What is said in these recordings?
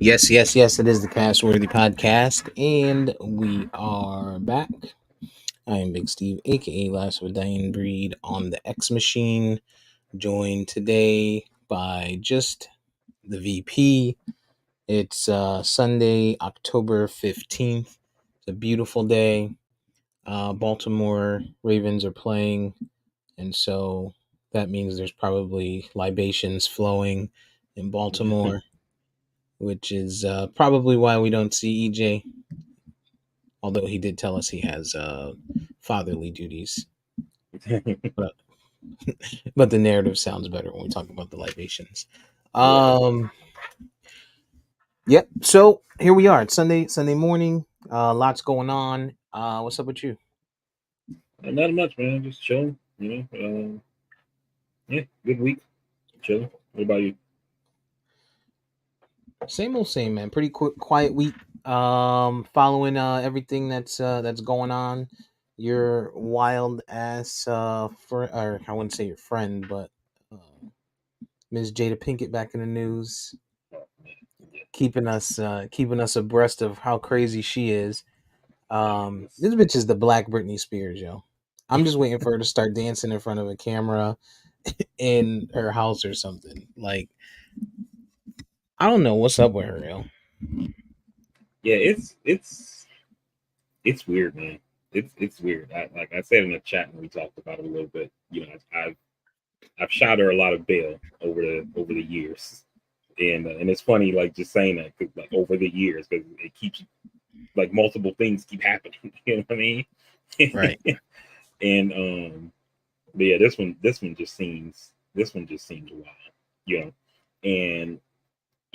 Yes, yes, yes, it is the Castworthy Podcast, and we are back. I am Big Steve, aka Last of a Dying Breed, on the X Machine, joined today by just the VP. It's Sunday, October 15th. It's a beautiful day. Baltimore Ravens are playing, and so that means there's probably libations flowing in Baltimore, which is probably why we don't see EJ, although he did tell us he has fatherly duties. But but the narrative sounds better when we talk about the libations. Right. Um, yep. So here we are. It's Sunday morning. Lots going on. What's up with you? Not much, man. Just chilling. Yeah, good week. Chilling. What about you? Same old same, man. Pretty quiet week. Following everything that's going on. Your wild ass or I wouldn't say your friend, but uh, Ms. Jada Pinkett back in the news, Oh, man. keeping us abreast of how crazy she is. Yeah, This bitch is the Black Britney Spears, yo. I'm just waiting for her to start dancing in front of a camera in her house or something. Like, I don't know what's up with her, yo. yeah. It's weird, man. It's weird. Like I said in the chat when we talked about it a little bit. I've shot her a lot of bail over the years, and it's funny like just saying that 'cause, like over the years because it keeps like multiple things keep happening. You know what I mean? Right. and But yeah, this one just seems wild, you know. And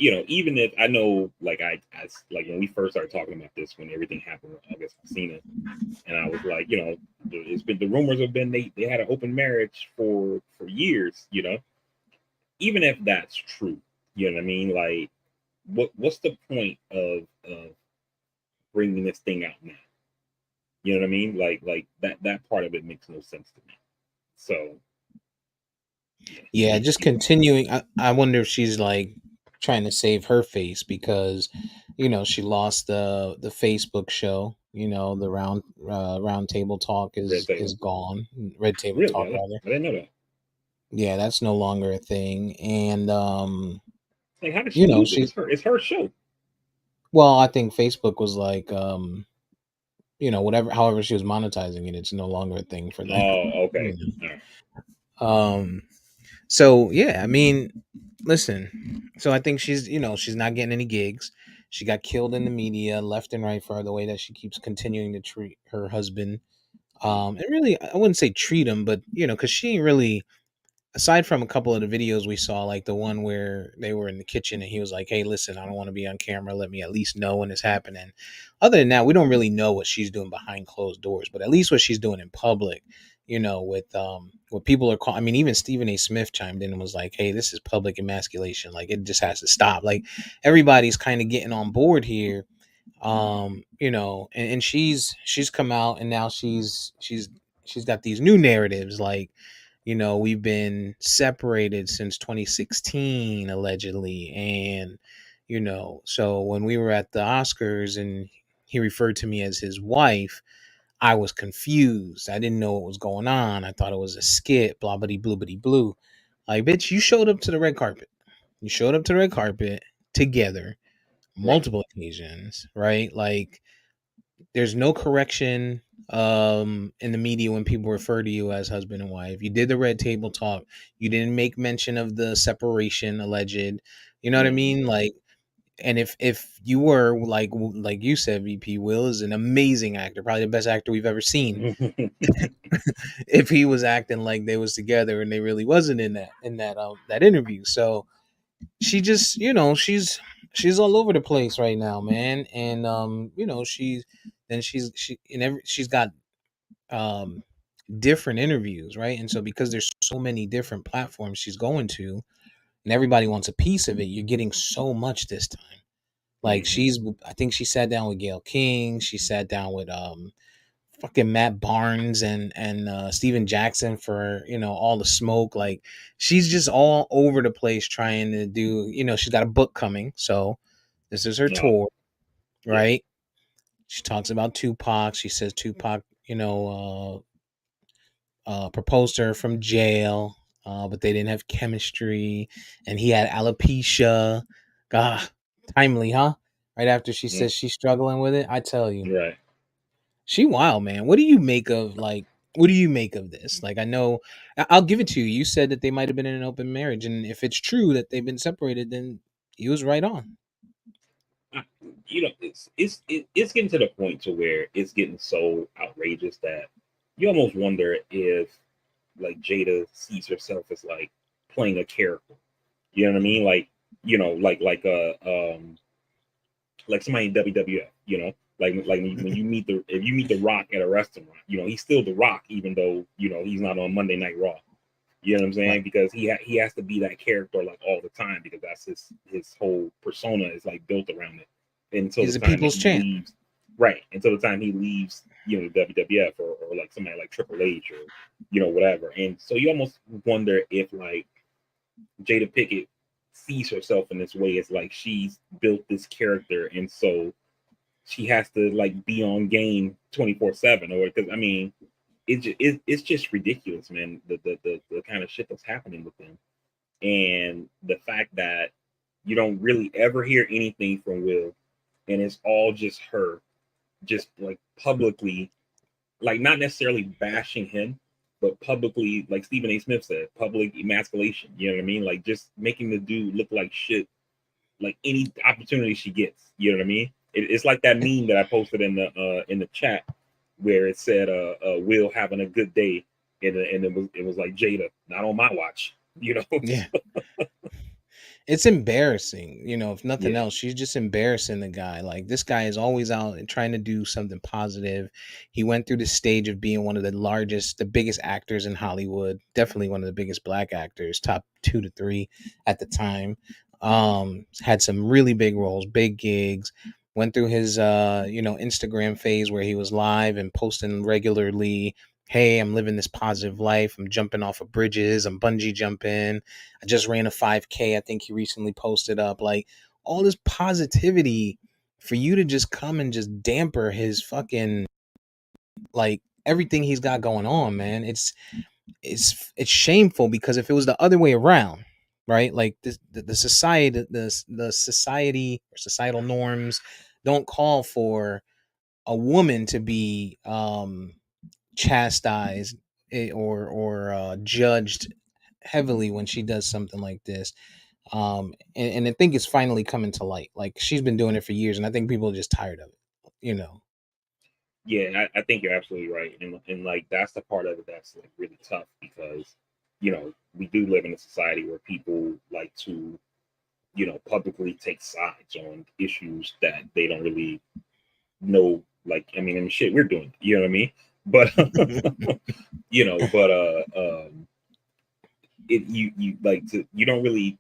even if I know, like like when we first started talking about this, when everything happened with August Alsina, and I was like, it's been the rumors have been they had an open marriage for years, Even if that's true, you know what I mean? Like, what's the point of bringing this thing out now? You know what I mean? Like that part of it makes no sense to me. So yeah, Yeah, just he's continuing. I wonder if she's like trying to save her face because, she lost the Facebook show. The round table talk red is table. gone. Red table Really? talk rather. I didn't know that. Yeah, that's no longer a thing. And Like, how did she lose it? she's It's her show. well, I think Facebook was like whatever however she was monetizing it, it's no longer a thing for them. Oh, you okay. All right. know. So yeah, I mean, listen. So I think she's not getting any gigs. She got killed in the media left and right for the way that she keeps continuing to treat her husband. And really, I wouldn't say treat him, but because she ain't really, aside from a couple of the videos we saw, like the one where they were in the kitchen and he was like, "Hey, listen, I don't want to be on camera. Let me at least know when it's happening." Other than that, we don't really know what she's doing behind closed doors, but at least what she's doing in public, with what people are calling. I mean, even Stephen A. Smith chimed in and was like, "Hey, this is public emasculation. Like, it just has to stop." Like, everybody's kind of getting on board here. And she's come out and now she's got these new narratives like, we've been separated since 2016 allegedly. And so when we were at the Oscars and he referred to me as his wife, I was confused. I didn't know what was going on. I thought it was a skit, blah bitty blue bitty blue. Like, bitch, you showed up to the red carpet. You showed up to the red carpet together Right. multiple occasions, right? Like, there's no correction in the media when people refer to you as husband and wife. You did the red table talk. You didn't make mention of the separation alleged. You know what I Mm-hmm. mean? Like, and if you were like you said, VP Will is an amazing actor, probably the best actor we've ever seen. If he was acting like they was together and they really wasn't in that interview. So she just, she's all over the place right now, man. And she's got um different interviews, right? And so because there's so many different platforms she's going to and everybody wants a piece of it, you're getting so much this time. Like, Mm-hmm. I think she sat down with Gail King, she sat down with fucking Matt Barnes and Steven Jackson for all the smoke. Like, she's just all over the place trying to do. She's got a book coming, so This is her No. tour, Yeah. right? She talks about Tupac. She says Tupac, proposed to her from jail, but they didn't have chemistry, and he had alopecia. Ah, timely, huh? Right after she Mm, says she's struggling with it, I tell you, right. she wild, man. What do you make of like? What do you make of this? Like, I know, I'll give it to you. You said that they might have been in an open marriage, and if it's true that they've been separated, then he was right on. I, it's getting to the point to where it's getting so outrageous that you almost wonder if like Jada sees herself as like playing a character. You know what I mean? Like like somebody in WWF. Like when you meet the if you meet the Rock at a restaurant, he's still the Rock, even though he's not on Monday Night Raw. You know what I'm Right. saying? Because he has to be that character like all the time because that's his whole persona is like built around it. Until the He's a time that people's he champ. leaves, right? Until the time he leaves, WWF or like somebody like Triple H or whatever. And so you almost wonder if like Jada Pickett sees herself in this way. It's like she's built this character, and so she has to like be on game 24/7. Or because I mean, it's just ridiculous, man. The kind of shit that's happening with them, and the fact that you don't really ever hear anything from Will, and it's all just her, just like publicly, like not necessarily bashing him, but publicly, like Stephen A. Smith said, public emasculation. You know what I mean? Like just making the dude look like shit, like any opportunity she gets. You know what I mean? It's like that meme that I posted in the chat where it said Will having a good day, and it was like Jada, not on my watch. Yeah. It's embarrassing, if nothing Yeah. else. She's just embarrassing the guy. Like, this guy is always out and trying to do something positive. He went through the stage of being one of the largest, the biggest actors in Hollywood. Definitely one of the biggest black actors, top 2 to 3 at the time. Had some really big roles, big gigs. Went through his Instagram phase where he was live and posting regularly. Hey, I'm living this positive life. I'm jumping off of bridges. I'm bungee jumping. I just ran a 5K. I think he recently posted up like all this positivity for you to just come and just damper his fucking like everything he's got going on, man. It's shameful because if it was the other way around, right? Like the society, the society or societal norms don't call for a woman to be chastised or judged heavily when she does something like this. And I think it's finally coming to light. Like, she's been doing it for years, and I think people are just tired of it. Yeah, I think you're absolutely right, and like that's the part of it that's like really tough because we do live in a society where people like to publicly take sides on issues that they don't really know. Like I mean, shit, we're doing it, you know what I mean? But it you like to you don't really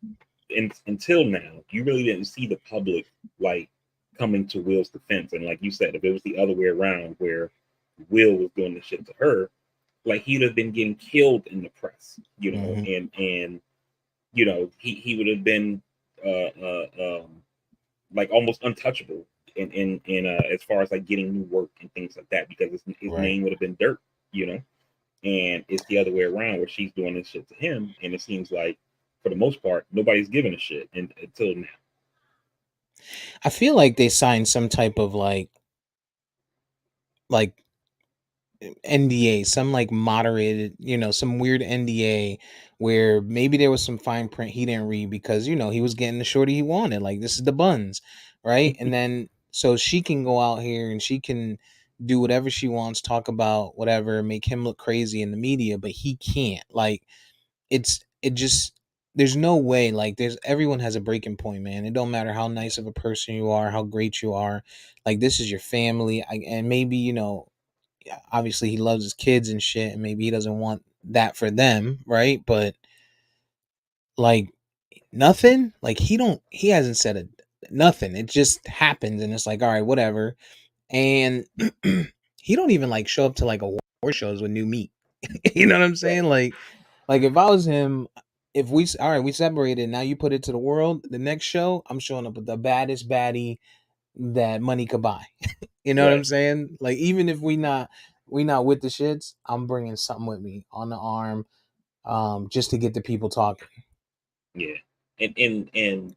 until now you really didn't see the public like coming to Will's defense. And like you said, if it was the other way around where Will was doing the shit to her, like he'd have been getting killed in the press, Hmm. and he would have been like almost untouchable in as far as like getting new work and things like that because his Right. name would have been dirt, and it's the other way around where she's doing this shit to him, and it seems like for the most part nobody's giving a shit until now. I feel like they signed some type of like NDA, some like moderated, some weird NDA where maybe there was some fine print he didn't read because he was getting the shorty he wanted. Like, this is the buns, right? And then so she can go out here and she can do whatever she wants, talk about whatever, make him look crazy in the media, but he can't. Like, it just there's no way. Like, there's everyone has a breaking point, man. It don't matter how nice of a person you are, how great you are. Like, this is your family. And maybe obviously he loves his kids and shit, and maybe he doesn't want that for them, right? But like, nothing, like he hasn't said it, nothing. It just happens, and it's like, all right, whatever. And he don't even like show up to like award shows with new meat. You know what I'm saying? Right. Like if I was him, if we all right, we separated. Now you put it to the world. The next show, I'm showing up with the baddest baddie that money could buy. You know what I'm Right. saying? Like even if we not with the shits, I'm bringing something with me on the arm, just to get the people talking. Yeah. And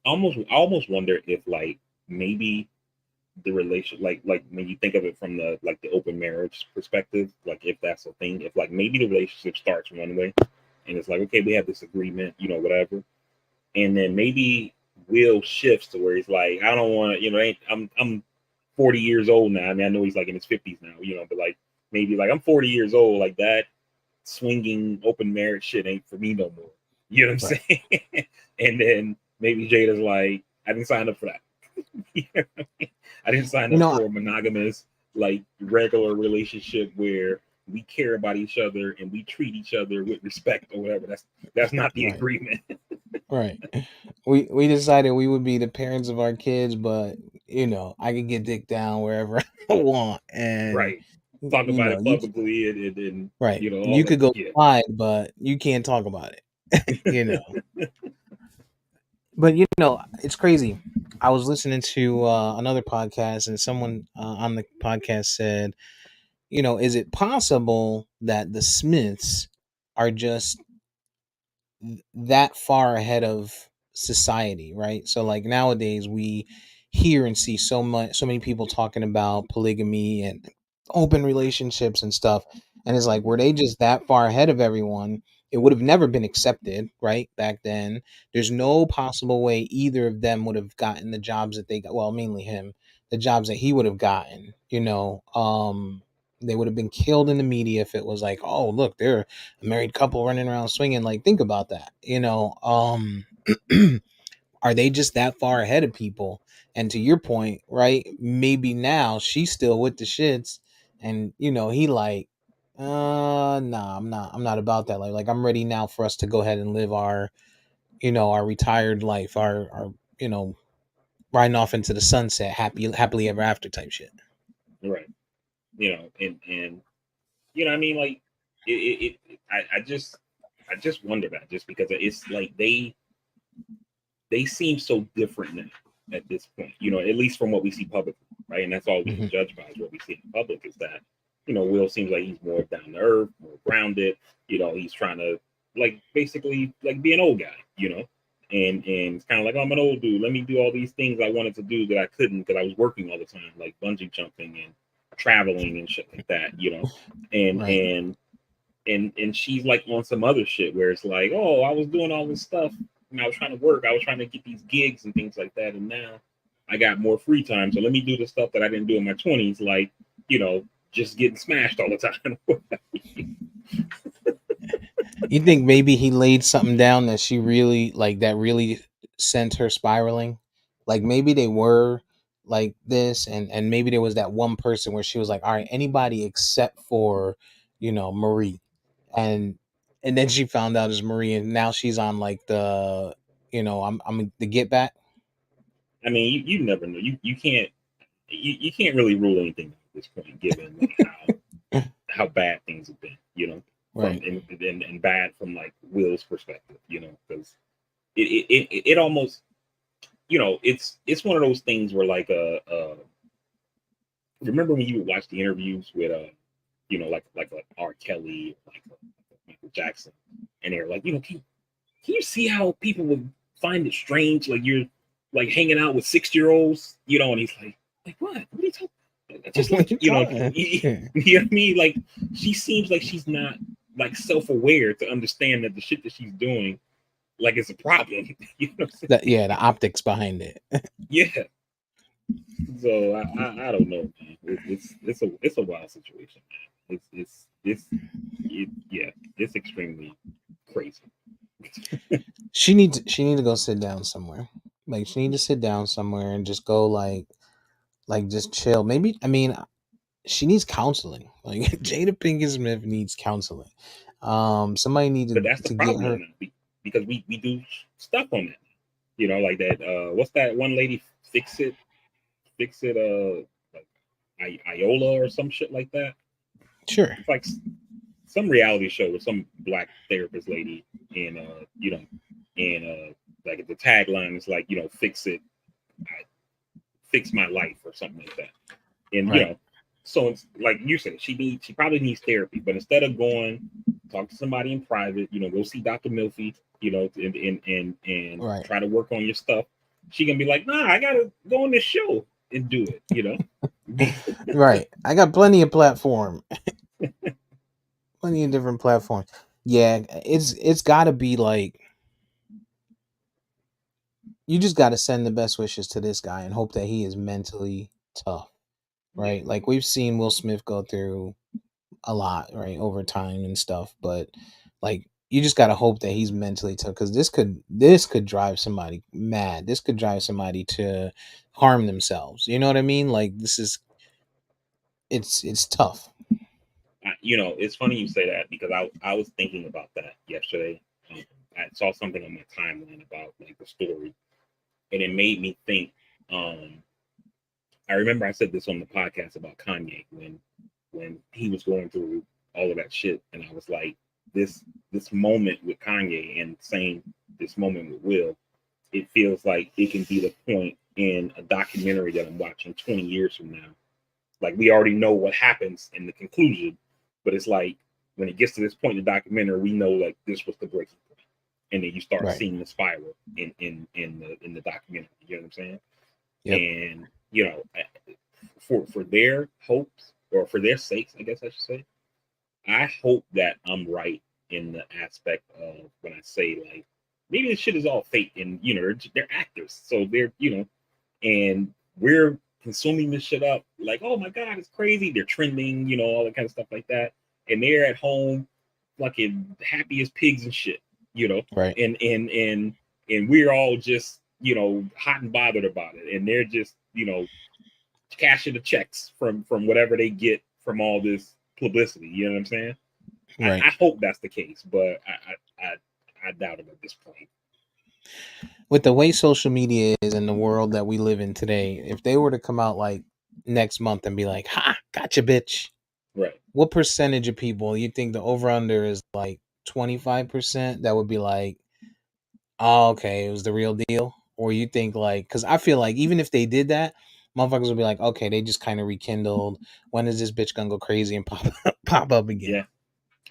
I almost wonder if like maybe the relation like when you think of it from the like the open marriage perspective, like if that's a thing, if like maybe the relationship starts one way and it's like, okay, we have this agreement, whatever. And then maybe Will shifts to where he's like, I don't want to, I'm 40 years old now. I mean, I know he's like in his 50s now, but like maybe like I'm 40 years old, like that swinging open marriage shit ain't for me no more. You know what I'm Right. saying? And then maybe Jada's like, I didn't sign up for that. You know what I mean? I didn't sign You up know, for a monogamous, like regular relationship where we care about each other and we treat each other with respect or whatever. That's not the right, agreement. right. We decided we would be the parents of our kids, but I could get dick down wherever I want, and Right. Talk about it you publicly and right. all You that. could go Yeah. slide, but you can't talk about it. you know. But it's crazy. I was listening to another podcast, and someone on the podcast said, is it possible that the Smiths are just that far ahead of society, right? So like nowadays we hear and see so many people talking about polygamy and open relationships and stuff. And it's like, were they just that far ahead of everyone? It would have never been accepted, right? Back then. There's no possible way either of them would have gotten the jobs that they got. Well, mainly him, the jobs that he would have gotten, they would have been killed in the media if it was like, oh, look, they're a married couple running around swinging. Like, think about that. Are they just that far ahead of people? And to your point, right? Maybe now she's still with the shits, and he like, nah, I'm not about that. Like I'm ready now for us to go ahead and live our retired life, our you know, riding off into the sunset, happily ever after type shit. Right. And I mean, like I just wonder that just because it's like they seem so different now at this point, at least from what we see publicly, right? And that's all we can Hmm. judge by is what we see in public is that, Will seems like he's more down to earth, more grounded, he's trying to like basically like be an old guy, and it's kind of like, oh, I'm an old dude. Let me do all these things I wanted to do that I couldn't because I was working all the time, like bungee jumping and traveling and shit like that, and Right. and and she's like on some other shit where it's like, oh, I was doing all this stuff and I was trying to work, I was trying to get these gigs and things like that, and now I got more free time, so let me do the stuff that I didn't do in my 20s, like just getting smashed all the time. You think maybe he laid something down that she really like that really sent her spiraling? Like maybe they were like this, and maybe there was that one person where she was like, all right, anybody except for, Marie. And then she found out it's Marie, and now she's on like the I'm the get back. I mean, you never know. You can't you can't really rule anything at this point, given like how bad things have been, from Right. and bad from like Will's perspective, because it almost, it's one of those things where like remember when you would watch the interviews with like R. Kelly, like Michael Jackson, and they're like, can you see how people would find it strange, like you're like hanging out with 6-year-olds, and he's like what? What are you talking? Just What like you talking? you Yeah. know what I mean? Like she seems like she's not like self-aware to understand that the shit that she's doing like it's a problem. You know what I'm That saying? yeah, the optics behind it. Yeah. So I don't know, man. It's a wild situation, man. Yeah, it's extremely crazy. She need to go sit down somewhere. Like she need to sit down somewhere and just go like just chill. Maybe I mean she needs counseling. Like Jada Pinkett Smith needs counseling. Somebody But needed that's the to get problem though her. now, because we do stuff on that. Like that. What's that one lady? Fix it. Like Iola or some shit like that. Sure. It's like some reality show with some black therapist lady, and and like the tagline is like, fix it, fix my life or something like that. And Right. so it's like you said, she probably needs therapy, but instead of going talk to somebody in private, go see Dr. Milfy, and Right. try to work on your stuff, she gonna be like, nah, I gotta go on this show and do it. Right. I got plenty of platform, plenty of different platforms. Yeah, it's got to be like you just got to send the best wishes to this guy and hope that he is mentally tough, Yeah. right? Like we've seen Will Smith go through a lot, right, over time and stuff, but like you just got to hope that he's mentally tough cuz this could drive somebody mad. This could drive somebody to harm themselves. You know what I mean? Like this is it's tough. It's funny you say that because I was thinking about that yesterday. I saw something on my timeline about like the story, and it made me think. Um, I remember I said this on the podcast about Kanye when he was going through all of that shit, and I was like, this moment with Kanye and same this moment with Will, it feels like it can be the point in a documentary that I'm watching 20 years from now. Like we already know what happens in the conclusion, but it's like when it gets to this point in the documentary, we know like this was the breaking point, and then you start Right. seeing the spiral in the documentary. You know what I'm saying? Yep. And for their hopes or for their sakes, I guess I should say, I hope that I'm right in the aspect of when I say like maybe this shit is all fake and they're actors, so they're and we're consuming this shit up like, oh my god, it's crazy, they're trending, all that kind of stuff like that, and they're at home fucking happy as pigs and shit, you know, Right. and we're all just hot and bothered about it, and they're just cashing the checks from whatever they get from all this publicity. You know what I'm saying? Right. I hope that's the case, but I doubt it at this point. With the way social media is in the world that we live in today, if they were to come out like next month and be like, "Ha, gotcha, bitch," Right. what percentage of people you think the over under is like 25% that would be like, oh, okay, it was the real deal? Or you think like, because I feel like even if they did that, motherfuckers would be like, okay, they just kind of rekindled. When is this bitch gonna go crazy and pop up again?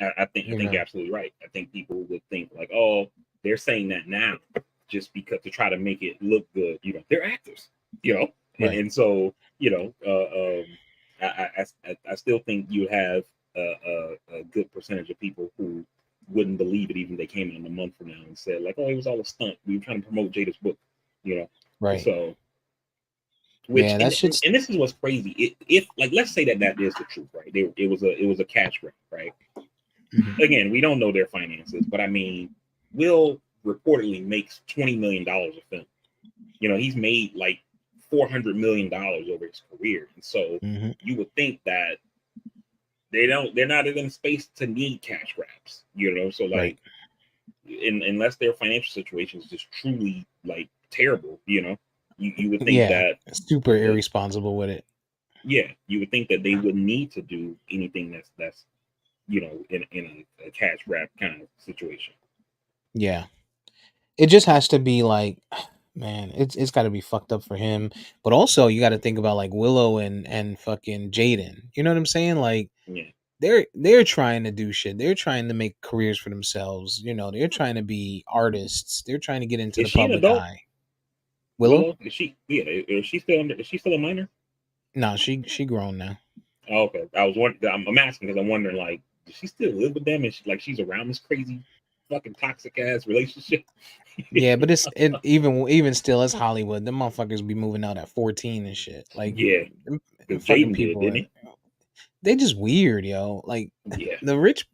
Yeah. I think you're absolutely right. I think people would think like, oh, they're saying that now just because to try to make it look good. They're actors. And Right, and so I still think you have a good percentage of people who wouldn't believe it even if they came in a month from now and said like, oh, it was all a stunt. We were trying to promote Jada's book. You know, right. so which Yeah, that and, and, shit's and this is what's crazy. If like let's say that is the truth, right? It was a cash grab, right? mhm, Again, we don't know their finances, but I mean, Will reportedly makes $20 million a film. He's made like $400 million over his career, and so mhm, you would think that they're not in space to need cash grabs. So right. like, unless their financial situation is just truly like terrible, you would think Yeah, that super the irresponsible with it. yeah, you would think that they wouldn't need to do anything that's in a cash grab kind of situation. Yeah. It just has to be like, man, it's got to be fucked up for him. But also, you got to think about like Willow and fucking Jaden. You know what I'm saying? Like Yeah. they're trying to do shit. They're trying to make careers for themselves. They're trying to be artists. They're trying to get into Is the she an public adult? eye. Willow? Willow? Is she? Yeah. Is she still under? Is she still a minor? No, she grown now. Oh, okay. I was wondering. I'm asking because I'm wondering like, does she still live with them? And she's around this crazy, fucking toxic ass relationship. Yeah, but even still, it's Hollywood. Them motherfuckers be moving out at 14 and shit. Like Yeah, them because fucking Jaden did, people didn't are he? they just weird, yo. Like Yeah. the rich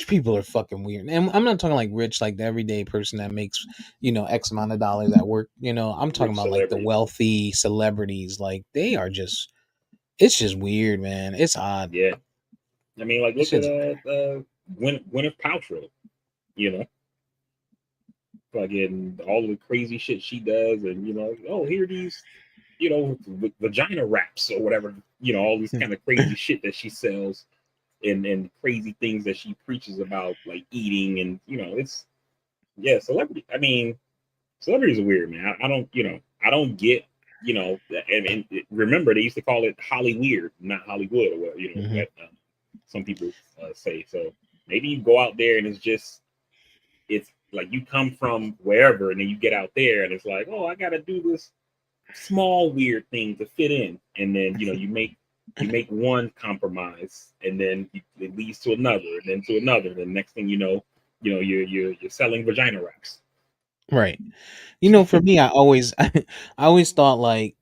people are fucking weird. And I'm not talking like rich, like the everyday person that makes, X amount of dollars at work. I'm talking Rich about like the celebrities. wealthy celebrities. Like they are just it's just weird, man. It's odd. Yeah. I mean, like, It's look at just Gwyneth Paltrow. You know, fucking all the crazy shit she does, and oh, here are these, vagina wraps or whatever. All this kind of crazy shit that she sells. and crazy things that she preaches about, like eating, and it's, yeah, celebrity. I mean, celebrities are weird, man. I don't, I don't get, and remember they used to call it Holly weird, not Hollywood, or what, Hmm. what some people say. So maybe you go out there and it's like you come from wherever, and then you get out there and it's like, oh, I got to do this small weird thing to fit in, and then you make one compromise, and then it leads to another, and then to another. And the next thing you're selling vagina wraps. Right. For me, I always I always thought like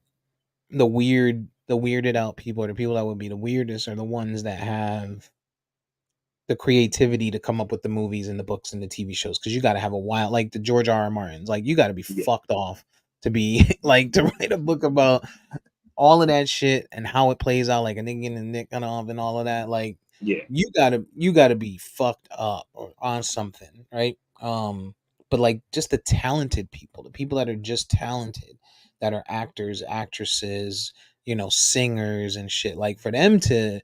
the weirded out people, or the people that would be the weirdest, are the ones that have the creativity to come up with the movies and the books and the TV shows. Because you got to have a wild, like the George R. R. Martins, like you got to be Yeah, fucked off to be like to write a book about all of that shit and how it plays out, like a nigga and Nick and all of that. Like yeah, you gotta be fucked up or on something, right? But like just the talented people, the people that are just talented, that are actors, actresses, singers and shit. Like for them to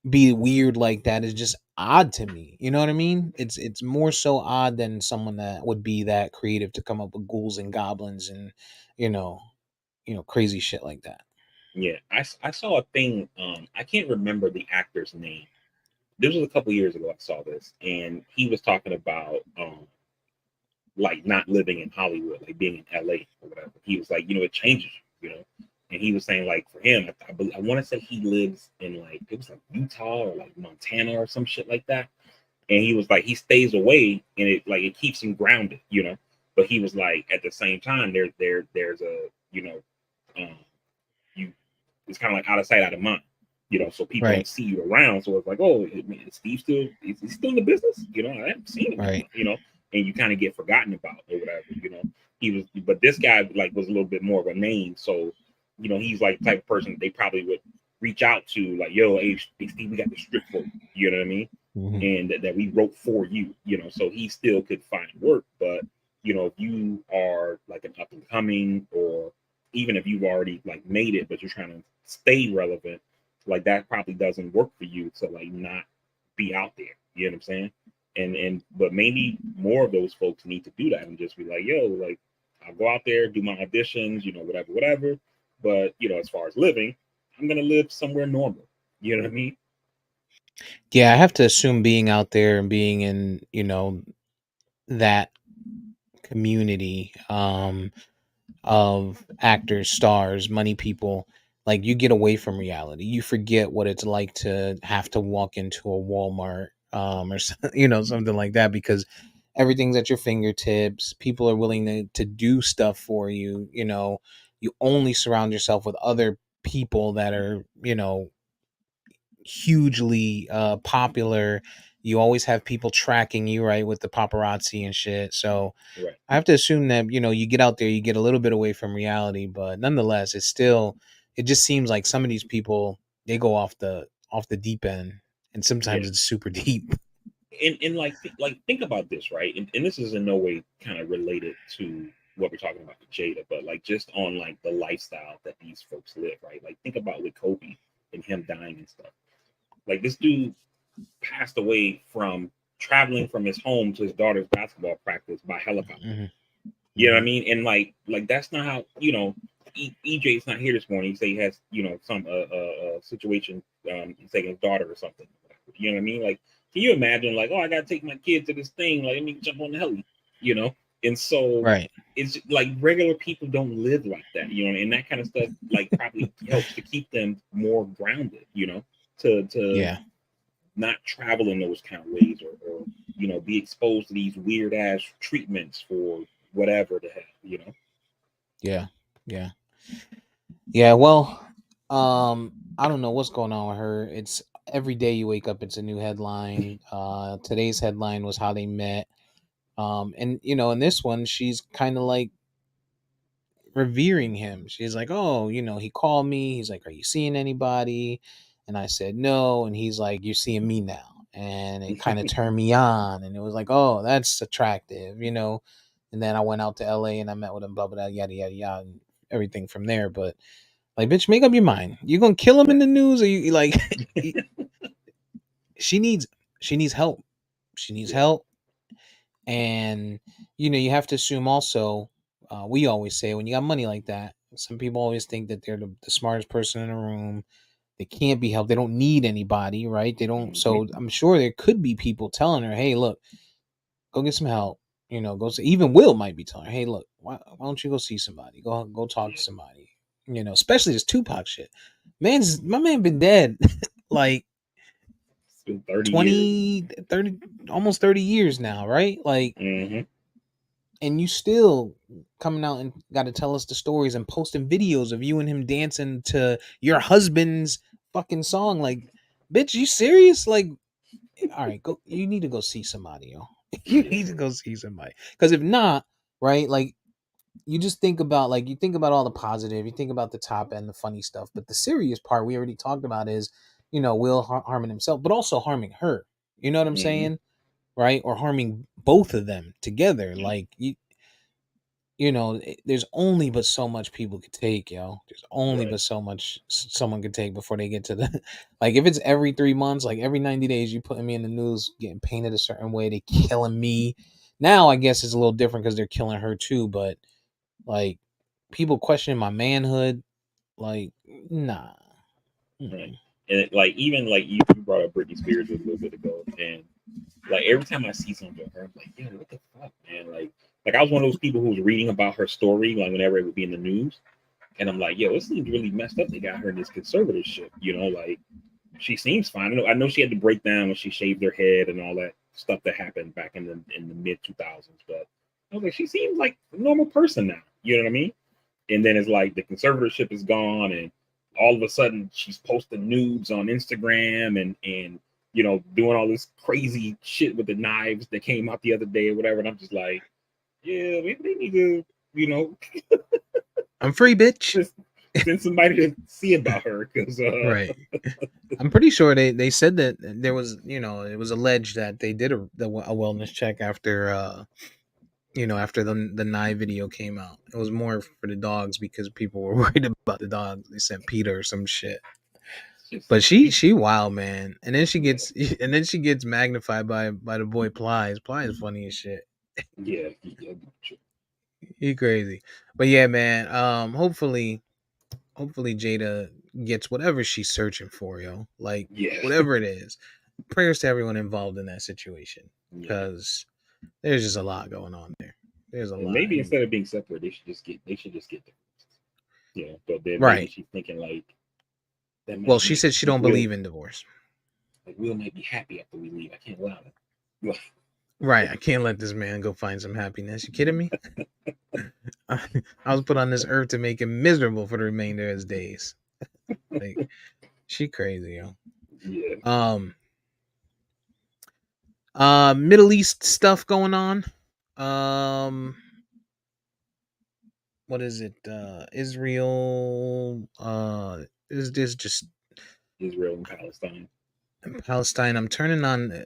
be weird like that is just odd to me. You know what I mean? It's more so odd than someone that would be that creative to come up with ghouls and goblins and you know crazy shit like that. yeah. I saw a thing. I can't remember the actor's name. This was a couple years ago. I saw this, and he was talking about like not living in Hollywood, like being in LA or whatever. He was like, it changes you. And he was saying like for him, I want to say he lives in like it was like Utah or like Montana or some shit like that. And he was like he stays away, and it keeps him grounded. But he was like at the same time there's a um, you it's kind of like out of sight, out of mind. So people Right. don't see you around. So it's like, oh, man, is Steve still is he still in the business? I haven't seen him in a Right. month. And you kind of get forgotten about or whatever. He was, but this guy like was a little bit more of a name. So, he's like the type of person they probably would reach out to, like, yo, hey Steve, we got the script for you. You know what I mean? Hmm. And that we wrote for you. So he still could find work. But if you are like an up and coming, or even if you've already like made it, but you're trying to stay relevant, like that probably doesn't work for you to like not be out there. You know what I'm saying? And but maybe more of those folks need to do that and just be like, yo, like I'll go out there, do my auditions, whatever, whatever. But as far as living, I'm gonna live somewhere normal. You know what I mean? Yeah, I have to assume being out there and being in, that community of actors, stars, money people, like you get away from reality. You forget what it's like to have to walk into a Walmart or something like that, because everything's at your fingertips. People are willing to do stuff for you. You only surround yourself with other people that are, hugely popular. You always have people tracking you, right, with the paparazzi and shit. So Right. I have to assume that you get out there, you get a little bit away from reality, but nonetheless, it just seems like some of these people, they go off the deep end, and Yeah. sometimes it's super deep. And like think about this, right? And this is in no way kind of related to what we're talking about with Jada, but like just on like the lifestyle that these folks live, right? Like think about with Kobe and him dying and stuff. Like this dude passed away from traveling from his home to his daughter's basketball practice by helicopter. Hmm. You know what I Hmm. mean? And like that's not how EJ's not here this morning. He say he has some situation. He's taking his daughter or something. You know what I mean? Like, can you imagine? Like, oh, I gotta take my kid to this thing. Like, let me jump on the heli. You know? And so Right. it's like regular people don't live like that. And that kind of stuff like probably helps to keep them more grounded. To Yeah. not travel in those kind of ways, or be exposed to these weird ass treatments for whatever the hell. Yeah. Yeah. Yeah. Well, I don't know what's going on with her. It's every day you wake up, it's a new headline. Today's headline was how they met. And in this one, she's kind of like revering him. She's like, "Oh, he called me. He's like, 'Are you seeing anybody?' And I said, 'No.' And he's like, 'You're seeing me now.' And it kind of turned me on. And it was like, 'Oh, that's attractive.'" And then I went out to LA and I met with him, blah blah blah, yada yada yada, and everything from there. But like, bitch, make up your mind. You gonna kill him in Right. the news, or you like? she needs help. She needs help. And you have to assume also, we always say when you got money like that, some people always think that they're the smartest person in the room. They can't be helped. They don't need anybody, right? They don't. Mm-hmm. So I'm sure there could be people telling her, "Hey, look, go get some help." Go see. Even Will might be telling her, "Hey, look, why don't you go see somebody? Go talk to Yeah. somebody." Especially this Tupac shit. My man been dead like It's been 30 years. 20, 30, almost 30 years now, right? Like, Mm-hmm. and you still coming out and got to tell us the stories and posting videos of you and him dancing to your husband's fucking song. Like, bitch, you serious? Like, all right, go. You need to go see somebody, yo. You Yeah. need to go see somebody. Because if not, right, like you just think about all the positive. You think about the top end, the funny stuff, but the serious part we already talked about is, Will harming himself, but also harming her. You know what I'm Mm-hmm. saying? Right? Or harming both of them together. Yeah. Like there's only but so much people could take, yo. There's only Right. but so much someone could take before they get to the like if it's every 3 months, like every 90 days, you putting me in the news, getting painted a certain way, they killing me. Now I guess it's a little different because they're killing her too, but like people questioning my manhood, like nah. Right. Mm-mm. And like even like you brought up Britney Spears a little bit ago, and like every time I see something of her, I'm like, yo, what the fuck, man? Like I was one of those people who was reading about her story, like whenever it would be in the news, and I'm like, yo, this seems really messed up. They got her in this conservatorship, like she seems fine. I know she had to break down when she shaved her head and all that stuff that happened back in the mid 2000s, but I was like, she seems like a normal person now. You know what I mean? And then it's like the conservatorship is gone, and all of a sudden she's posting nudes on Instagram and doing all this crazy shit with the knives that came out the other day or whatever. And I'm just like, yeah, maybe they need to, you know, I'm free, bitch. just send somebody to see about her because Right. I'm pretty sure they said that there was, it was alleged that they did a wellness check after after the Nye video came out. It was more for the dogs because people were worried about the dogs. They sent Peter or some shit. it's But just she wild, man. And then she yeah, gets magnified by the boy Plies. Plies is funny as shit. yeah, yeah, He crazy. But yeah, man. Hopefully Jada gets whatever she's searching for, yo. Like yeah, whatever it is. Prayers to everyone involved in that situation. yeah. Because there's just a lot going on there. There's a And lot. maybe And instead of being separate, they should just get divorced. But then maybe right. she's thinking like that Well, might she make said she don't Will believe in divorce. like Will might be happy after we leave. I can't allow that. Right. I can't let this man go find some happiness. You kidding me? I was put on this earth to make him miserable for the remainder of his days. Like she crazy, yo. Yeah, Um Middle East stuff going on. Um what is it? Israel is this just Israel and Palestine. Palestine. I'm turning on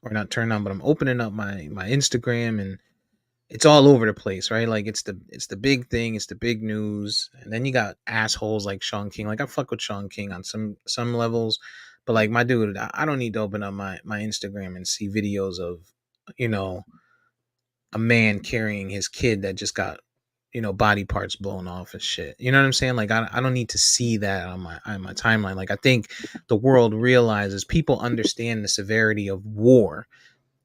or not turning on, but I'm opening up my Instagram and it's all over the place, right? Like it's the big thing, it's the big news, and then you got assholes like Sean King. Like I fuck with Sean King on some levels, but like my dude, I don't need to open up my Instagram and see videos of you know a man carrying his kid that just got body parts blown off and shit. You know what I'm saying? Like I don't need to see that on my timeline. Like I think the world realizes people understand the severity of war.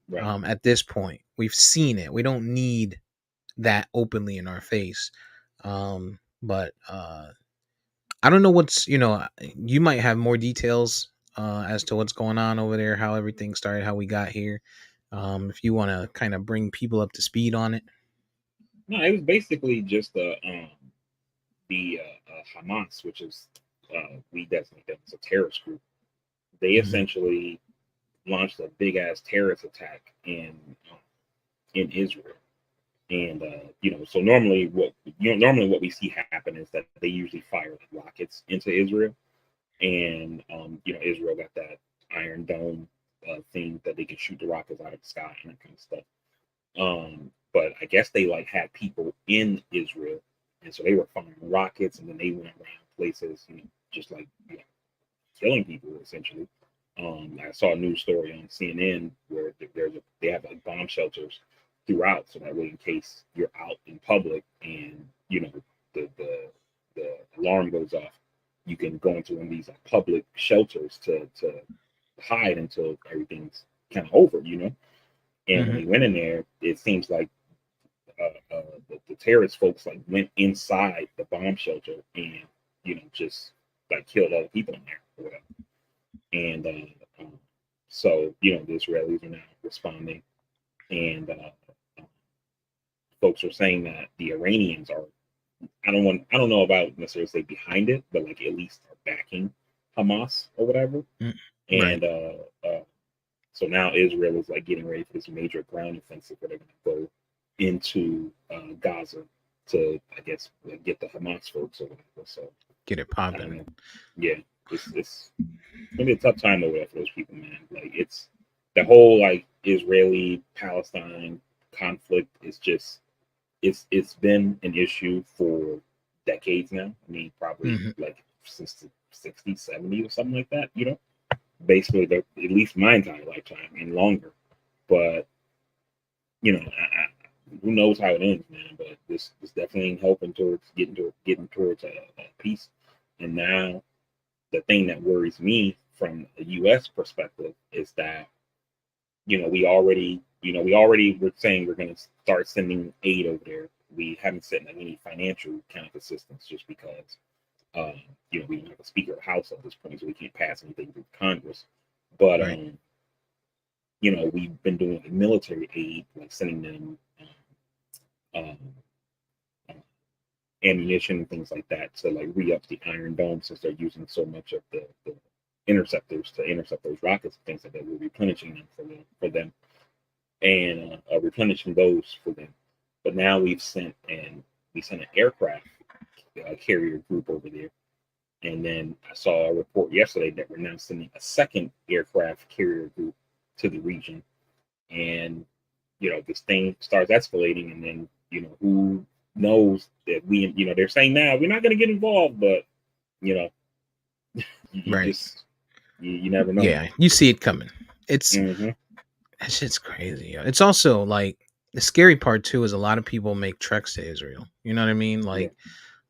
Right. At this point, we've seen it. We don't need that openly in our face. But I don't know you might have more details as to what's going on over there, how everything started, how we got here. If you want to kind of bring people up to speed on it. No, it was basically just the Hamas, which is we designate them as a terrorist group. They Hmm. essentially launched a big ass terrorist attack in Israel. And so normally what we see happen is that they usually fire rockets into Israel, and Israel got that Iron Dome thing that they can shoot the rockets out of the sky and that kind of stuff. But I guess they like had people in Israel, and so they were firing rockets, and then they went around places, just like killing people essentially. I saw a news story on CNN where they have like bomb shelters throughout, so that way in case you're out in public and the alarm goes off, you can go into one of these like public shelters to hide until everything's kind of over, And when Hmm. they went in there, it seems like the terrorist folks like went inside the bomb shelter and just like killed all the people in there or whatever. And so the Israelis are now responding, and folks are saying that the Iranians are I don't know about necessarily say behind it, but like at least are backing Hamas or whatever. Right. And so now Israel is like getting ready for this major ground offensive where they're going to go into Gaza to, I guess, like, get the Hamas folks or whatever. So Get it I don't popping. know. Yeah, it's gonna be a tough time over there for those people, man. Like it's the whole like Israeli Palestine conflict is just it's been an issue for decades now. I mean, probably Hmm. like since the 60s, 70s or something like that, basically at least my entire lifetime and longer. But who knows how it ends, man? But this definitely ain't helping towards getting towards a peace. And now the thing that worries me from a U.S. perspective is that we already were saying we're going to start sending aid over there. We haven't sent any financial kind of assistance just because we don't have a Speaker of the House at this point, so we can't pass anything through Congress. But Right. we've been doing like military aid, like sending them um, uh, ammunition and things like that to like re-up the Iron Dome since they're using so much of the interceptors to intercept those rockets and things like that. We're replenishing them for them and replenishing those for them. But now we sent an aircraft carrier group over there, and then I saw a report yesterday that we're now sending a second aircraft carrier group to the region, and this thing starts escalating, and then who knows that they're saying now we're not going to get involved, but you know you Right. just you never know, Yeah, man. you see it coming. It's Hmm. that shit's crazy. Yo. It's also like the scary part too is a lot of people make treks to Israel. You know what I mean? Yeah, Like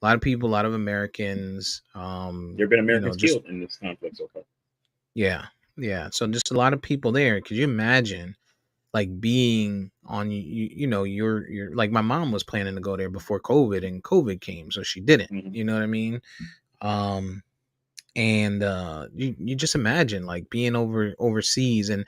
a lot of people, a lot of Americans, there have been Americans just killed in this conflict so far. yeah, yeah. So just a lot of people there. Could you imagine like being on you're like my mom was planning to go there before COVID and COVID came, so she didn't. Hmm. You know what I mean? Um, and you just imagine like being overseas and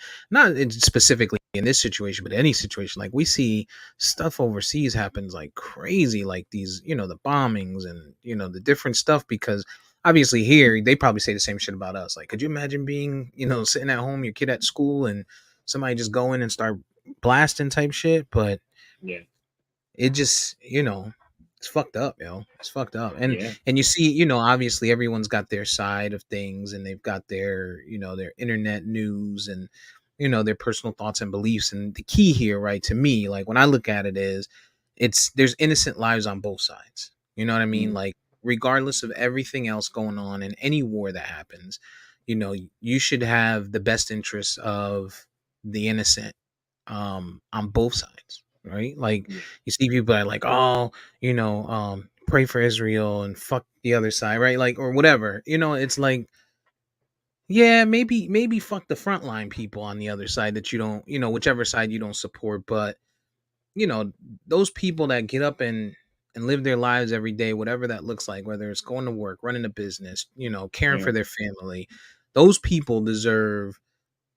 specifically in this situation but any situation like we see stuff overseas happens like crazy like these the bombings and the different stuff because obviously here they probably say the same shit about us like could you imagine being sitting at home your kid at school and somebody just go in and start blasting type shit but Yeah, it just it's fucked up, it's fucked up. yeah, And you see, obviously everyone's got their side of things and they've got their their internet news and their personal thoughts and beliefs. And the key here, right, to me, like when I look at it is there's innocent lives on both sides, you know what I mean, mm, like regardless of everything else going on in any war that happens, you should have the best interests of the innocent on both sides, right? Like yeah, you see people that are like, oh, pray for Israel and fuck the other side, right? Like or whatever. It's like, yeah, maybe fuck the frontline people on the other side that you don't, whichever side you don't support, but you know, those people that get up and live their lives every day, whatever that looks like, whether it's going to work, running a business, caring yeah. for their family, those people deserve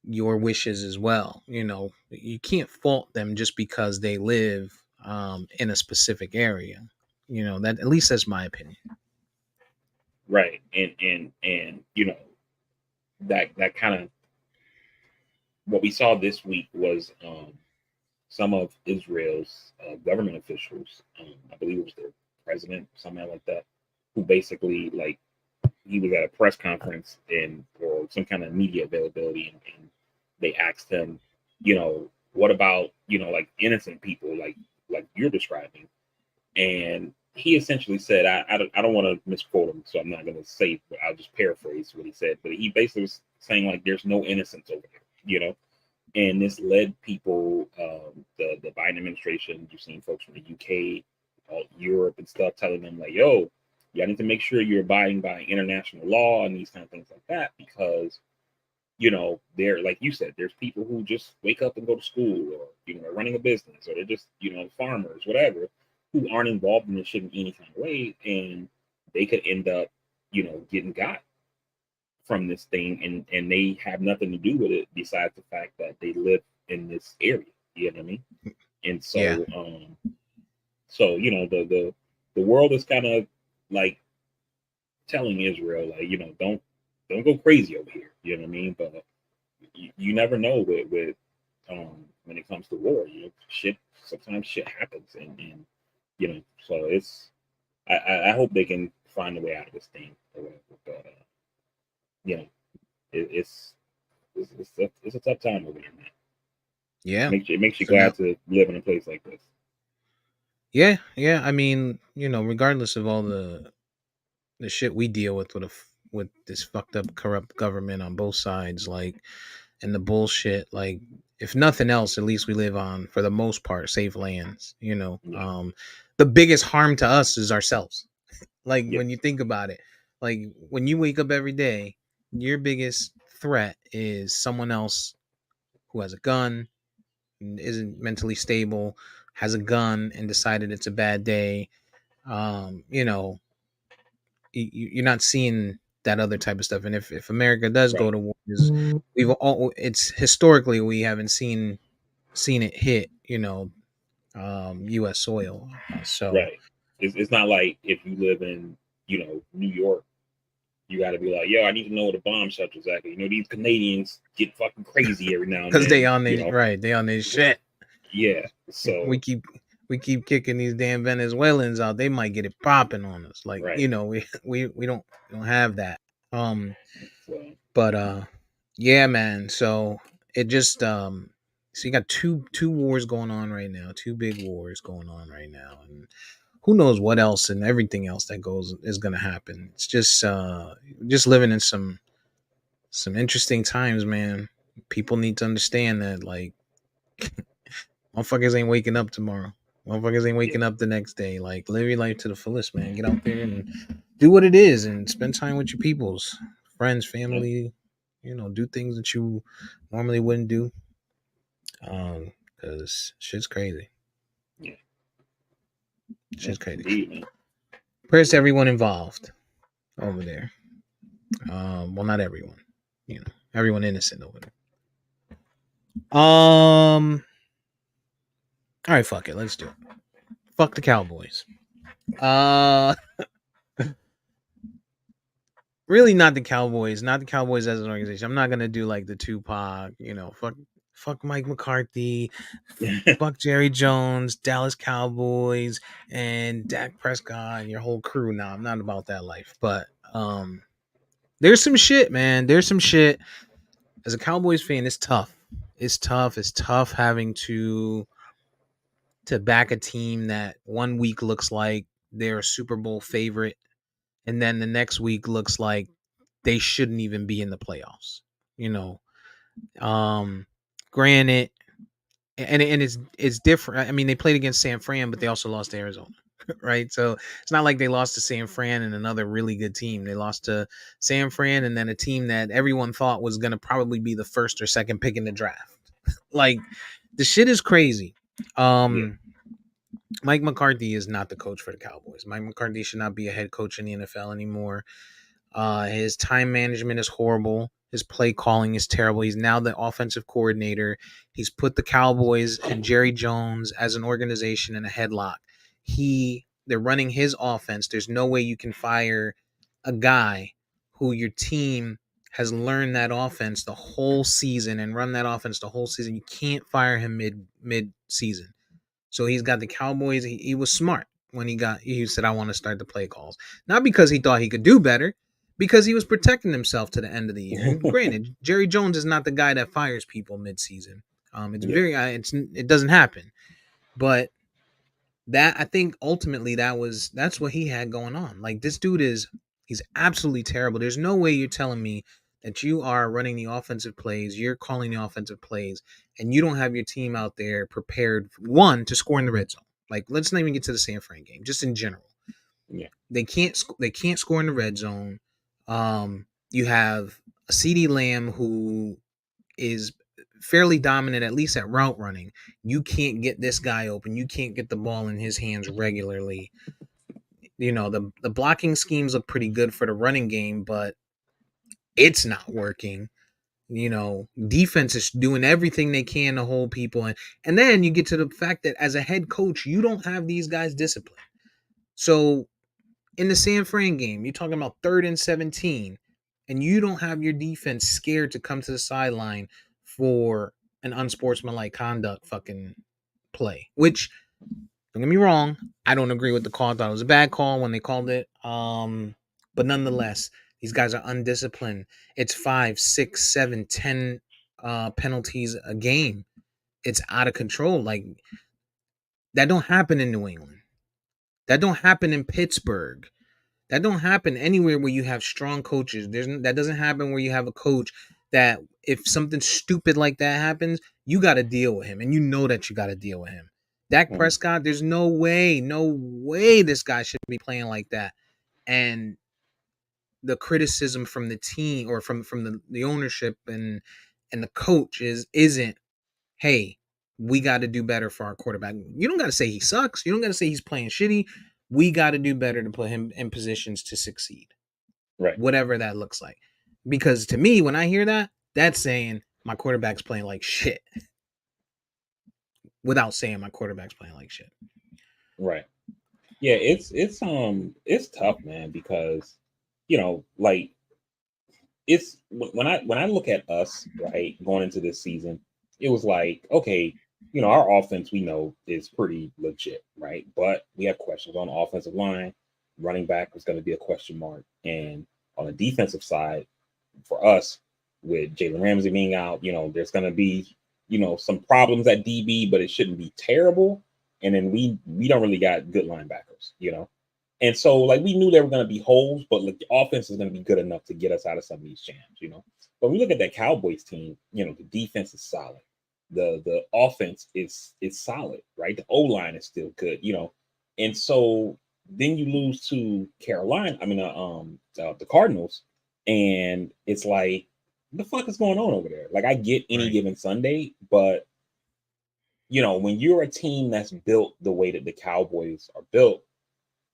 your wishes as well. You can't fault them just because they live in a specific area. That at least that's my opinion. Right. And that kind of what we saw this week was some of Israel's government officials, I believe it was their president, something like that, who basically like he was at a press conference and or some kind of media availability, and they asked him, what about like innocent people like you're describing, and he essentially said, I don't want to misquote him, so I'm not going to say, but I'll just paraphrase what he said. But he basically was saying like, there's no innocence over here, and this led people, the Biden administration. You've seen folks from the UK, Europe, and stuff telling them like, yo, y'all need to make sure you're abiding by international law and these kind of things like that, because they're like you said, there's people who just wake up and go to school, or are running a business, or they're just farmers, whatever, who aren't involved in this shit in any kind of way, and they could end up getting got from this thing, and they have nothing to do with it besides the fact that they live in this area. You know what I mean? And Yeah. so the world is kind of like telling Israel, like, don't go crazy over here. You know what I mean? But you never know with when it comes to war. Sometimes shit happens, and so it's I hope they can find a way out of this thing or whatever. But it's it's a tough time over here, man. Yeah. It makes you So now, glad to live in a place like this. yeah, yeah. I mean, regardless of all the shit we deal with this fucked up, corrupt government on both sides, like, and the bullshit, like, if nothing else, at least we live on, for the most part, safe lands. Yeah. The biggest harm to us is ourselves. Like, Yes. when you think about it, like, when you wake up every day, your biggest threat is someone else who has a gun, isn't mentally stable, has a gun, and decided it's a bad day. You know, you're not seeing that other type of stuff. And if America does go Right. to war, it's historically we haven't seen it hit, U.S. soil. So Right. It's not like if you live in New York, you got to be like, yo, I need to know where the bomb shelters at. These Canadians get fucking crazy every now and because they then. on their right, they on their shit. Yeah. We So keep we keep kicking these damn Venezuelans out. They might get it popping on us. Like, right. we don't have that. Um, So but yeah, man. So it just so you got two wars going on right now, two big wars going on right now, and who knows what else and everything else that goes is gonna happen. It's just living in some interesting times, man. People need to understand that, like, motherfuckers ain't waking up tomorrow. Motherfuckers ain't yeah. waking up the next day. Like, live your life to the fullest, man. Get out there and do what it is and spend time with your peoples, friends, Yeah. family. Do things that you normally wouldn't do. Because shit's crazy. Yeah. Shit's crazy. Indeed, man. Prayers to everyone involved over there. Well, not everyone. Everyone innocent over there. All right, fuck it. Let's do it. Fuck the Cowboys. Uh, really, not the Cowboys. Not the Cowboys as an organization. I'm not gonna do like the Tupac. Fuck Mike McCarthy. Fuck Jerry Jones, Dallas Cowboys, and Dak Prescott and your whole crew. Now, I'm not about that life, but there's some shit, man. There's some shit. As a Cowboys fan, it's tough. It's tough. It's tough having to back a team that one week looks like they're a Super Bowl favorite, and then the next week looks like they shouldn't even be in the playoffs. You know, granted, and it's different. I mean, they played against San Fran, but they also lost to Arizona, right? So it's not like they lost to San Fran and another really good team. They lost to San Fran and then a team that everyone thought was going to probably be the first or second pick in the draft. Like, the shit is crazy. Yeah. Mike McCarthy is not the coach for the Cowboys. Mike McCarthy should not be a head coach in the NFL anymore. His time management is horrible. His play calling is terrible. He's now the offensive coordinator. He's put the Cowboys and Jerry Jones as an organization in a headlock. They're running his offense. There's no way you can fire a guy who your team has learned that offense the whole season and run that offense the whole season. You can't fire him mid season. So he's got the Cowboys. He was smart when he said, I want to start the play calls. Not because he thought he could do better, because he was protecting himself to the end of the year. And granted, Jerry Jones is not the guy that fires people midseason. Yeah. It doesn't happen. But that, I think ultimately that's what he had going on. Like, this dude he's absolutely terrible. There's no way you're telling me that you are running the offensive plays, you're calling the offensive plays, and you don't have your team out there prepared, one, to score in the red zone. Like, let's not even get to the San Fran game, just in general. Yeah. They can't score in the red zone. You have a CD Lamb who is fairly dominant, at least at route running. You can't get this guy open. You can't get the ball in his hands regularly. The blocking schemes look pretty good for the running game, but it's not working. Defense is doing everything they can to hold people in. And then you get to the fact that as a head coach, you don't have these guys disciplined. So in the San Fran game, you're talking about 3rd and 17, and you don't have your defense scared to come to the sideline for an unsportsmanlike conduct fucking play. Which, don't get me wrong, I don't agree with the call. I thought it was a bad call when they called it. But nonetheless, these guys are undisciplined. It's 5, 6, 7, 10 penalties a game. It's out of control. Like, that don't happen in New England. That don't happen in Pittsburgh. That don't happen anywhere where you have strong coaches. That doesn't happen where you have a coach that if something stupid like that happens, you got to deal with him, and you know that you got to deal with him. Dak Prescott, there's no way this guy should be playing like that. And the criticism from the team or from the ownership and the coach isn't, hey, we got to do better for our quarterback. You don't got to say he sucks. You don't got to say he's playing shitty. We got to do better to put him in positions to succeed. Right. Whatever that looks like. Because to me, when I hear that, that's saying my quarterback's playing like shit. Without saying my quarterback's playing like shit. Right. Yeah, it's tough, man, because like it's when I look at us, right, going into this season, it was like, okay, our offense we know is pretty legit, right? But we have questions on the offensive line. Running back was going to be a question mark. And on the defensive side, for us, with Jalen Ramsey being out, there's going to be, some problems at DB, but it shouldn't be terrible. And then we don't really got good linebackers. And so, like, we knew there were going to be holes, but like, the offense is going to be good enough to get us out of some of these jams. But when we look at that Cowboys team, the defense is solid. The offense is solid, right? The O-line is still good, And so then you lose to Carolina, the Cardinals, and it's like, what the fuck is going on over there? Like, I get any given Sunday, but when you're a team that's built the way that the Cowboys are built,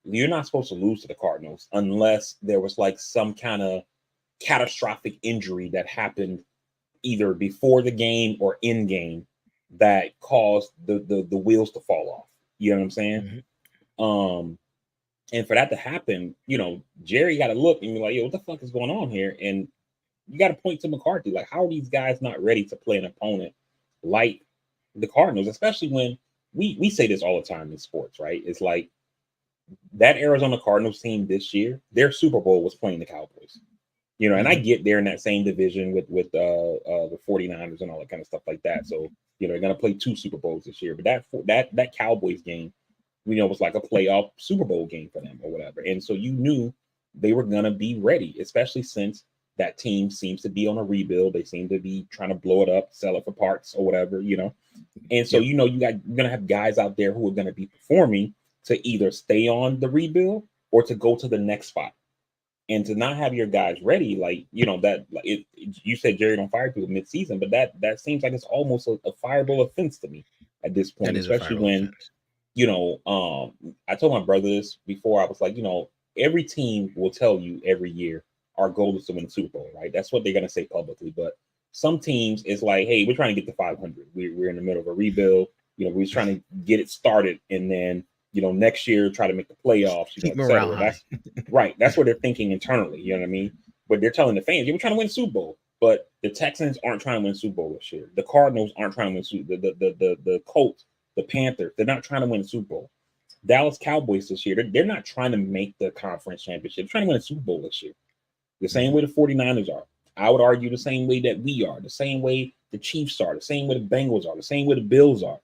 you're not supposed to lose to the Cardinals unless there was like some kind of catastrophic injury that happened either before the game or in game that caused the wheels to fall off. You know what I'm saying? Mm-hmm. And for that to happen, Jerry got to look and be like, yo, what the fuck is going on here? And you got to point to McCarthy. Like, how are these guys not ready to play an opponent like the Cardinals, especially when we say this all the time in sports, right? It's like, that Arizona Cardinals team this year, their Super Bowl was playing the Cowboys. And I get they're in that same division with the 49ers and all that kind of stuff like that. So, they're going to play 2 Super Bowls this year. But that Cowboys game, was like a playoff Super Bowl game for them or whatever. And so you knew they were going to be ready, especially since that team seems to be on a rebuild. They seem to be trying to blow it up, sell it for parts or whatever, And so, you're going to have guys out there who are going to be performing to either stay on the rebuild or to go to the next spot. And to not have your guys ready, like, that you said Jerry don't fire people mid-season, but that seems like it's almost a fireable offense to me at this point, especially when, I told my brother this before. I was like, every team will tell you every year our goal is to win the Super Bowl, right? That's what they're going to say publicly. But some teams, it's like, hey, we're trying to get to 500. We're in the middle of a rebuild. We're trying to get it started, and then next year try to make the playoffs, keep morale high. That's right. That's what they're thinking internally. You know what I mean? But they're telling the fans, we're trying to win the Super Bowl. But the Texans aren't trying to win the Super Bowl this year. The Cardinals aren't trying to win Super Bowl. The Colts, the Panthers, they're not trying to win the Super Bowl. Dallas Cowboys this year, they're not trying to make the conference championship. They're trying to win a Super Bowl this year. The same way the 49ers are. I would argue the same way that we are, the same way the Chiefs are, the same way the Bengals are, the same way the Bills are.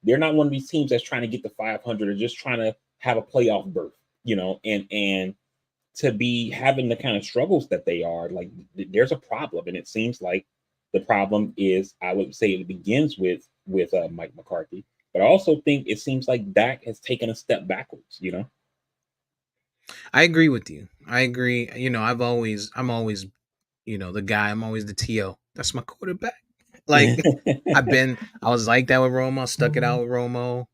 they're not one of these teams that's trying to get to 500 or just trying to have a playoff berth, and to be having the kind of struggles that they are, like there's a problem, and it seems like the problem is, I would say, it begins with Mike McCarthy, but I also think it seems like Dak has taken a step backwards. I agree with you. I agree. I'm always, the guy. I'm always the TO. That's my quarterback. Like I was like that with Romo. Stuck it out with Romo.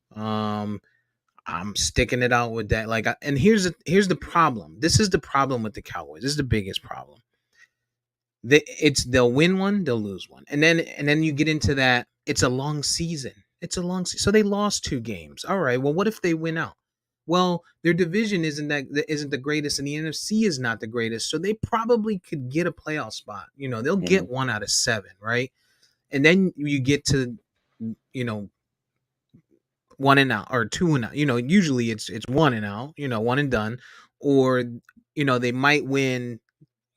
I'm sticking it out with that. And here's the problem. This is the problem with the Cowboys. This is the biggest problem. They'll win one, they'll lose one, and then you get into that. It's a long season. So they lost 2 games. All right. Well, what if they win out? Well, their division isn't the greatest, and the NFC is not the greatest. So they probably could get a playoff spot. They'll get 1 out of 7, right? And then you get to, you know, 1 and out or 2 and out. Usually it's 1 and out. One and done, or they might win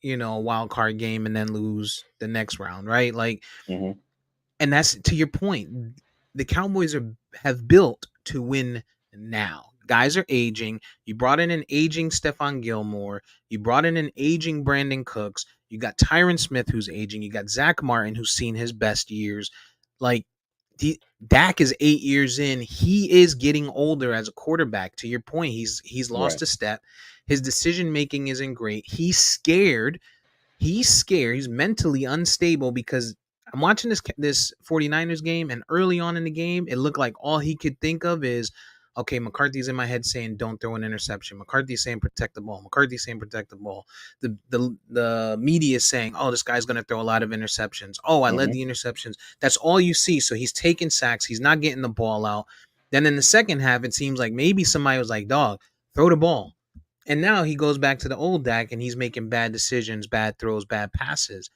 a wild card game and then lose the next round, right? Mm-hmm. And that's to your point. The Cowboys have built to win now. Guys are aging. You brought in an aging Stephon Gilmore. You brought in an aging Brandon Cooks. You got Tyron Smith, who's aging. You got Zach Martin, who's seen his best years. Like, Dak is 8 years in. He is getting older as a quarterback. To your point, he's lost Right. a step. His decision making isn't great. He's scared. He's mentally unstable because I'm watching this 49ers game, and early on in the game, it looked like all he could think of is, okay, McCarthy's in my head saying don't throw an interception. McCarthy's saying protect the ball. McCarthy's saying protect the ball. The media is saying, oh, this guy's going to throw a lot of interceptions. Oh, I led Mm-hmm. the interceptions. That's all you see. So he's taking sacks. He's not getting the ball out. Then in the second half, it seems like maybe somebody was like, dog, throw the ball. And now he goes back to the old Dak and he's making bad decisions, bad throws, bad passes.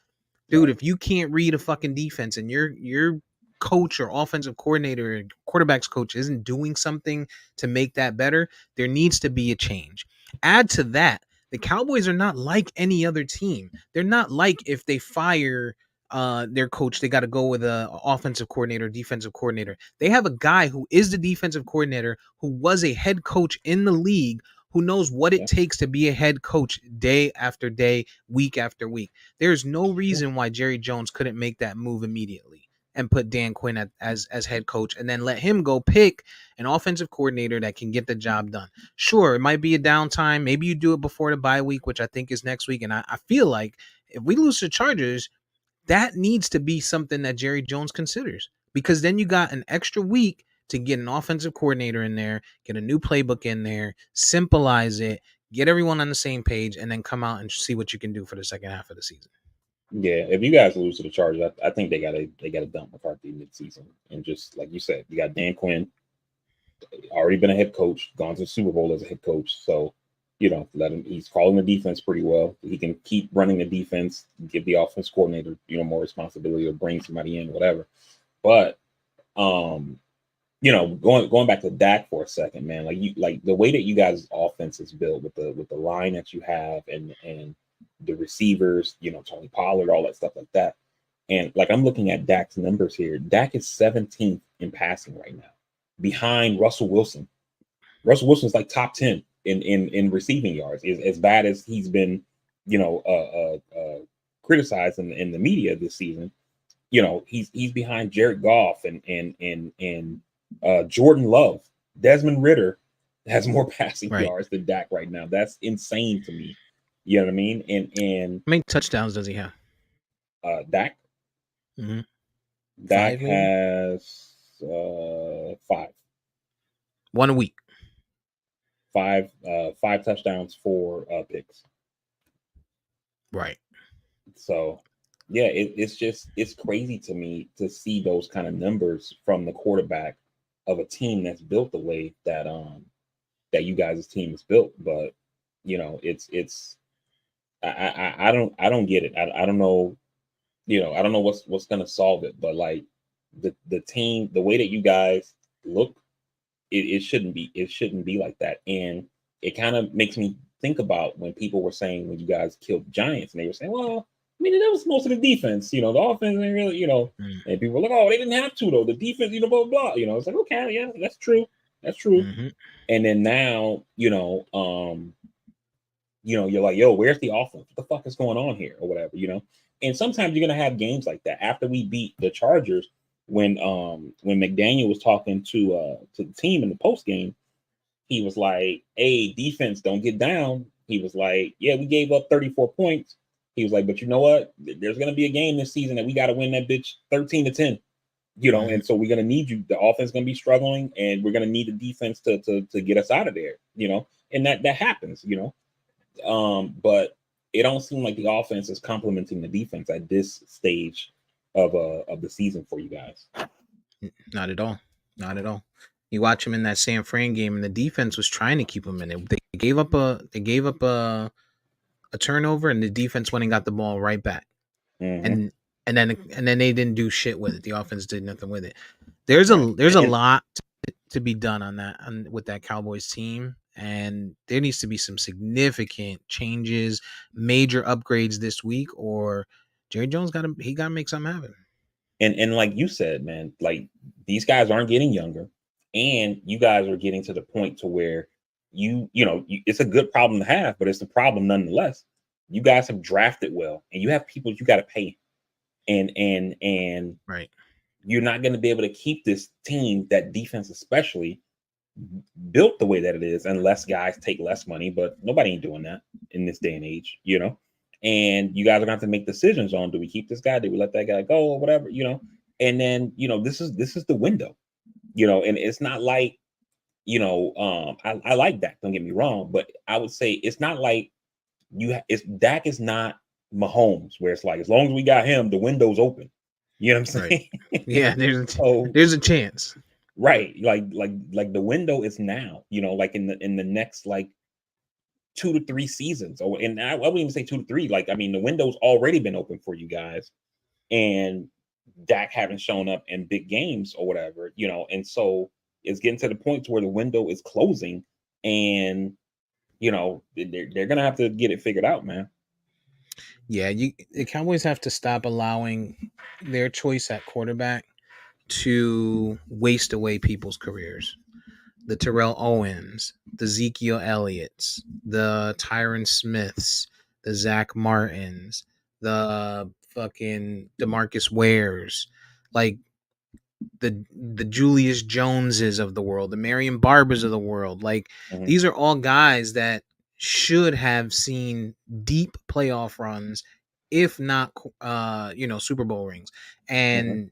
Dude, Right. if you can't read a fucking defense and your coach or offensive coordinator or quarterbacks coach isn't doing something to make that better, there needs to be a change. Add to that, the Cowboys are not like any other team. They're not like if they fire their coach, they got to go with a offensive coordinator, defensive coordinator. They have a guy who is the defensive coordinator who was a head coach in the league, who knows what it Yeah. takes to be a head coach day after day, week after week. There's no Yeah. reason why Jerry Jones couldn't make that move immediately and put Dan Quinn as head coach, and then let him go pick an offensive coordinator that can get the job done. Sure, it might be a downtime. Maybe you do it before the bye week, which I think is next week. And I feel like if we lose to Chargers, that needs to be something that Jerry Jones considers, because then you got an extra week to get an offensive coordinator in there, get a new playbook in there, simplize it, get everyone on the same page, and then come out and see what you can do for the second half of the season. Yeah, if you guys lose to the Chargers, I think they gotta dump McCarthy mid-season, and just like you said, you got Dan Quinn, already been a head coach, gone to the Super Bowl as a head coach, so let him. He's calling the defense pretty well. He can keep running the defense, give the offense coordinator more responsibility, or bring somebody in, whatever. But going back to Dak for a second, man, like the way that you guys' offense is built with the line that you have, and the receivers, Tony Pollard, all that stuff like that. And like, I'm looking at Dak's numbers here. Dak is 17th in passing right now, behind Russell Wilson. Russell Wilson's like top 10 in receiving yards. As bad as he's been, criticized in the media this season. He's behind Jared Goff and Jordan Love. Desmond Ritter has more passing Right. yards than Dak right now. That's insane to me. You know what I mean? And How many touchdowns does he have? Dak Mm-hmm. Dak 5 maybe? has 5. 1 a week. 5 touchdowns, 4 picks. Right. So yeah, it's crazy to me to see those kind of numbers from the quarterback of a team that's built the way that you guys' team is built. But it's I don't get it. I don't know. I don't know what's gonna solve it. But like the team, the way that you guys look, it shouldn't be like that. And it kind of makes me think about when people were saying when you guys killed the Giants, and they were saying, well, I mean, that was most of the defense. The offense ain't really, and people were like, oh, they didn't have to though. The defense, blah blah blah. It's like, okay, yeah, that's true. That's true. Mm-hmm. And then now, you're like, yo, where's the offense? What the fuck is going on here, or whatever. And sometimes you're gonna have games like that. After we beat the Chargers, when McDaniel was talking to the team in the post game, he was like, hey, defense, don't get down. He was like, yeah, we gave up 34 points. He was like, but you know what? There's gonna be a game this season that we got to win that bitch 13-10. Mm-hmm. And so we're gonna need you. The offense is gonna be struggling, and we're gonna need the defense to get us out of there. And that happens. But it don't seem like the offense is complementing the defense at this stage of the season for you guys. Not at all. Not at all. You watch them in that San Fran game, and the defense was trying to keep them in it. They gave up a turnover, and the defense went and got the ball right back. Mm-hmm. And then they didn't do shit with it. The offense did nothing with it. There's Right. a lot to be done with that Cowboys team, and there needs to be some significant changes, major upgrades this week, or Jerry Jones got to make something happen. And like you said, man, like these guys aren't getting younger, and you guys are getting to the point to where it's a good problem to have, but it's a problem nonetheless. You guys have drafted well, and you have people you got to pay, and right. You're not going to be able to keep this team, that defense especially, built the way that it is unless guys take less money. But nobody ain't doing that in this day and age, and you guys are gonna have to make decisions on, do we keep this guy, do we let that guy go, or whatever, and then this is the window, and it's not like I like Dak, don't get me wrong, but I would say it's not like Dak is not Mahomes, where it's like, as long as we got him, the window's open. You know what I'm saying? Right. Yeah, there's a chance. Right. Like the window is now, like in the next like 2 to 3 seasons. And I wouldn't even say 2 to 3. Like, I mean, the window's already been open for you guys. And Dak haven't shown up in big games or whatever, and so it's getting to the point to where the window is closing, and they're gonna have to get it figured out, man. Yeah, the Cowboys have to stop allowing their choice at quarterback to waste away people's careers. The Terrell Owens, the Ezekiel Elliott's, the Tyron Smiths, the Zach Martins, the fucking DeMarcus Wares, like the Julius Joneses of the world, the Marion Barbers of the world. Like, these are all guys that should have seen deep playoff runs, if not Super Bowl rings, and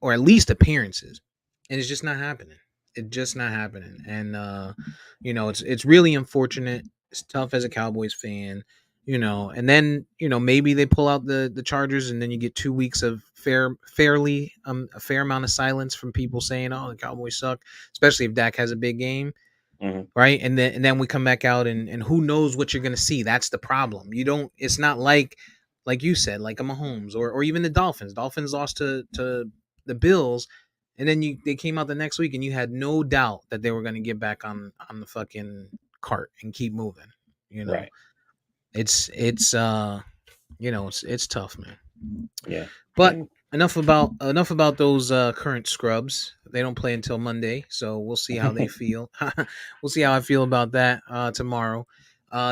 or at least appearances, and it's just not happening. It's just not happening, and it's really unfortunate. It's tough as a Cowboys fan, and then maybe they pull out the Chargers, and then you get 2 weeks of fairly a fair amount of silence from people saying, oh, the Cowboys suck, especially if Dak has a big game. Right, and then we come back out, and who knows what you're gonna see. That's the problem. It's not like you said, like a Mahomes or even the Dolphins. Dolphins lost to the Bills, and then they came out the next week, and you had no doubt that they were going to get back on the fucking cart and keep moving. Right. It's it's tough, man. Yeah. But enough about those current scrubs. They don't play until Monday, so we'll see how they feel. We'll see how I feel about that tomorrow.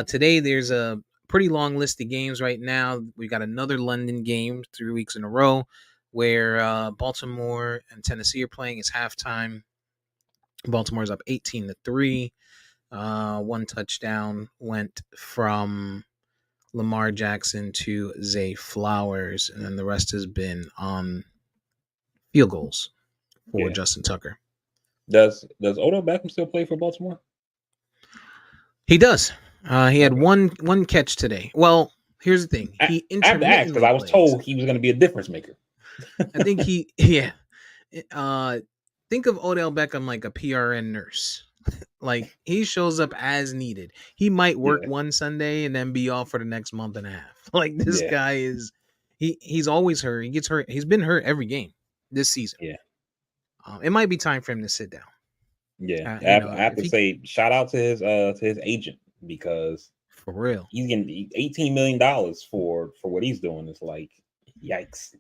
Today there's a pretty long list of games right now. We got another London game 3 weeks in a row, where Baltimore and Tennessee are playing. It's halftime. Baltimore's up 18-3. One touchdown went from Lamar Jackson to Zay Flowers, and then the rest has been on field goals for Justin Tucker. Does Odell Beckham still play for Baltimore? He does. He had one catch today. Well, here's the thing. He I have to ask, because I was told he was going to be a difference maker. I think think of Odell Beckham like a PRN nurse. Like, he shows up as needed. He might work one Sunday and then be off for the next month and a half. Like, this guy is he's always hurt. He gets hurt. He's been hurt every game this season. Yeah. It might be time for him to sit down. Yeah. I have to say, shout out to his agent, because For real. He's getting $18 million for what he's doing. It's like, yikes.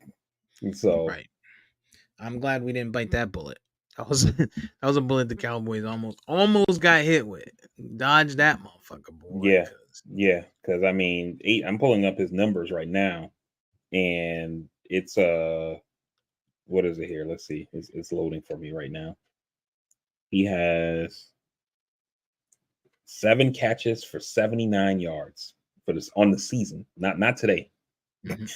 And so Right. I'm glad we didn't bite that bullet. That was that was a bullet the Cowboys almost got hit with. Dodge that motherfucker, boy. yeah, Cause yeah, because I mean, I'm pulling up his numbers right now, and it's what is it here? Let's see. It's loading for me right now. He has 7 catches for 79 yards for this on the season, not today. mhm.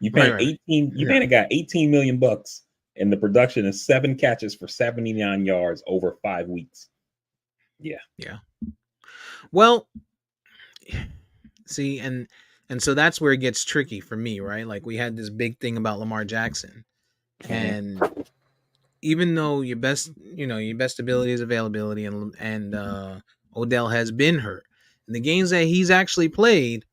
You Right, paying right, right. 18, you Yeah, paying a guy 18 million bucks, and the production is 7 catches for 79 yards over 5 weeks. Yeah. yeah. Well, see, and so that's where it gets tricky for me, right? Like we had this big thing about Lamar Jackson, Hmm. and even though your best ability is availability, and Odell has been hurt in the games that he's actually played,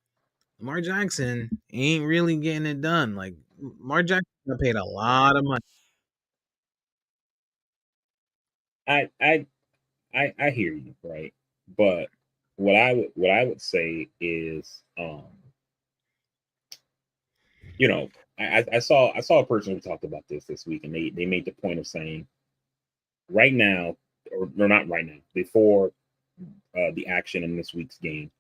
Lamar Jackson ain't really getting it done. Like Lamar Jackson got paid a lot of money. I I I hear you, right? But what I would say is, you know, I saw a person who talked about this week, and they made the point of saying right now, or not right now, before the action in this week's game,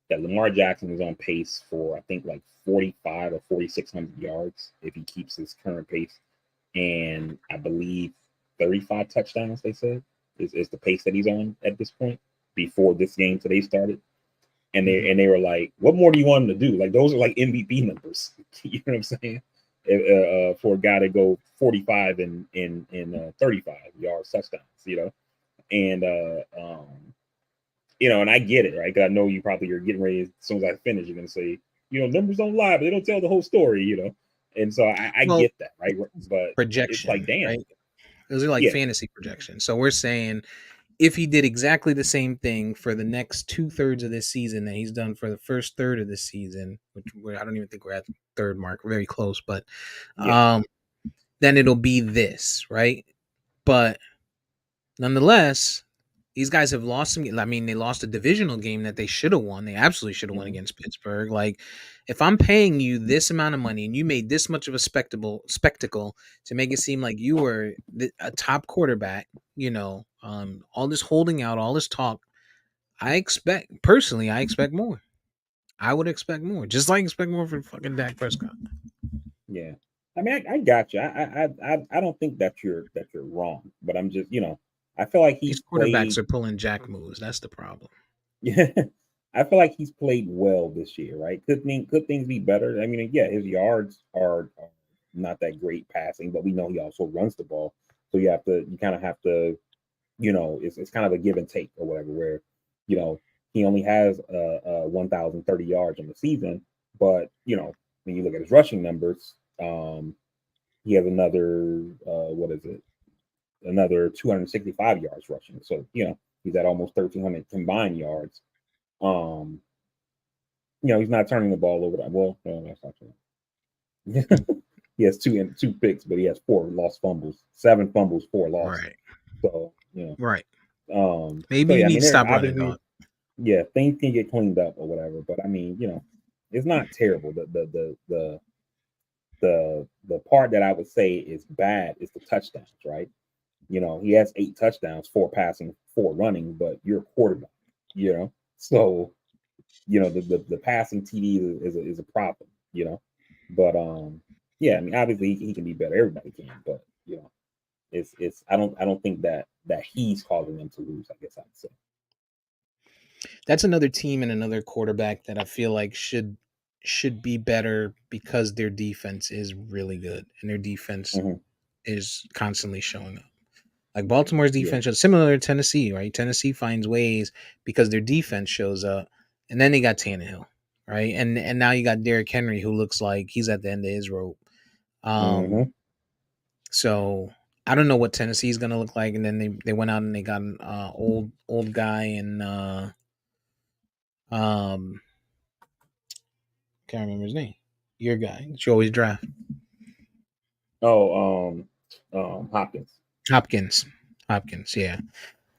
that Lamar Jackson is on pace for, I think, like 45 or 4,600 yards if he keeps his current pace, and I believe 35 touchdowns. They said is the pace that he's on at this point before this game today started. And Mhm. they were like, "What more do you want him to do? Like those are like MVP numbers." You know what I'm saying? For a guy to go 45 and 35 yards touchdowns, and and I get it, right? Because I know you probably are getting ready as soon as I finish. You're gonna say, numbers don't lie, but they don't tell the whole story. And so I Well, get that, right? But it's like, projection, damn, right? Those are like yeah, fantasy projections. So we're saying if he did exactly the same thing for the next 2/3 of this season that he's done for the first third of this season, I don't even think we're at the third mark, we're very close, but yeah, um, then it'll be this, right? But nonetheless, these guys have lost some. I mean, they lost a divisional game that they should have won. They absolutely should have won hmm, against Pittsburgh. Like, if I'm paying you this amount of money and you made this much of a spectacle to make it seem like you were a top quarterback, all this holding out, all this talk, I expect more. I would expect more, just like expect more for fucking Dak Prescott. yeah. I mean, I got you. I don't think that you're wrong, but I'm just, I feel like he's These quarterbacks played. are pulling jack moves. That's the problem. Yeah, I feel like he's played well this year, right? Could things be better? I mean, yeah, his yards are not that great passing, but we know he also runs the ball, so you kind of have to, it's kind of a give and take or whatever, where he only has 1,030 yards on the season, but when you look at his rushing numbers, he has another what is it? Another 265 yards rushing. So he's at almost 1,300 combined yards. Um, he's not turning the ball over. Well, no, that's not Mm, true. He has two picks, but he has 4 lost fumbles, 7 fumbles, 4 lost. right, So right. so Maybe you yeah, I need mean, to there stop running, obviously, dog. yeah, things can get cleaned up or whatever. But I mean, it's not terrible. The part that I would say is bad is the touchdowns, right? He has 8 touchdowns, 4 passing, 4 running, but you're a quarterback, so the passing TD is a problem, but yeah, I mean, obviously he can be better. Everybody can, but it's I don't think that he's causing them to lose. I guess I'd say. That's another team and another quarterback that I feel like should be better because their defense is really good and their defense Hmm. is constantly showing up. Like Baltimore's Yeah. defense is similar to Tennessee, right? Tennessee finds ways because their defense shows up, and then they got Tannehill, right? And now you got Derrick Henry, who looks like he's at the end of his rope. Um, Hmm. so I don't know what Tennessee's gonna look like, and then they went out and they got an old guy and um can't remember his name. Your guy that you always draft. Oh, Hopkins. Hopkins. Yeah.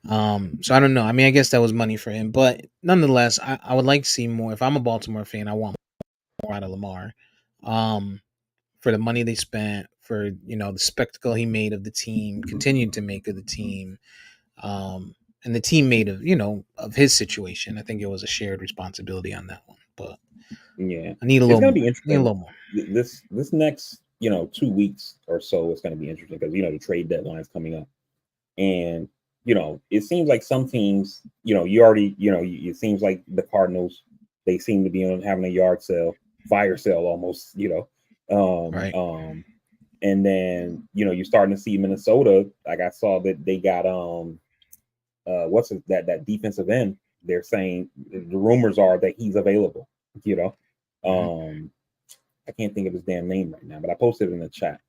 So I don't know. I mean, I guess that was money for him, but nonetheless, I would like to see more. If I'm a Baltimore fan, I want more out of Lamar. Um, for the money they spent, for the spectacle he made of the team, continued to make of the team, and the teammate of of his situation. I think it was a shared responsibility on that one, but Yeah, I need a it's little gonna more. be I need a interesting. little more. This next 2 weeks or so is gonna be interesting because the trade deadline is coming up, and it seems like some teams, you already, it seems like the Cardinals, they seem to be on having a yard sale, fire sale almost, Right. and then you're starting to see Minnesota. Like I saw that they got what's it, that defensive end. They're saying the rumors are that he's available. You know, Mhm. um, I can't think of his damn name right now, but I posted it in the chat.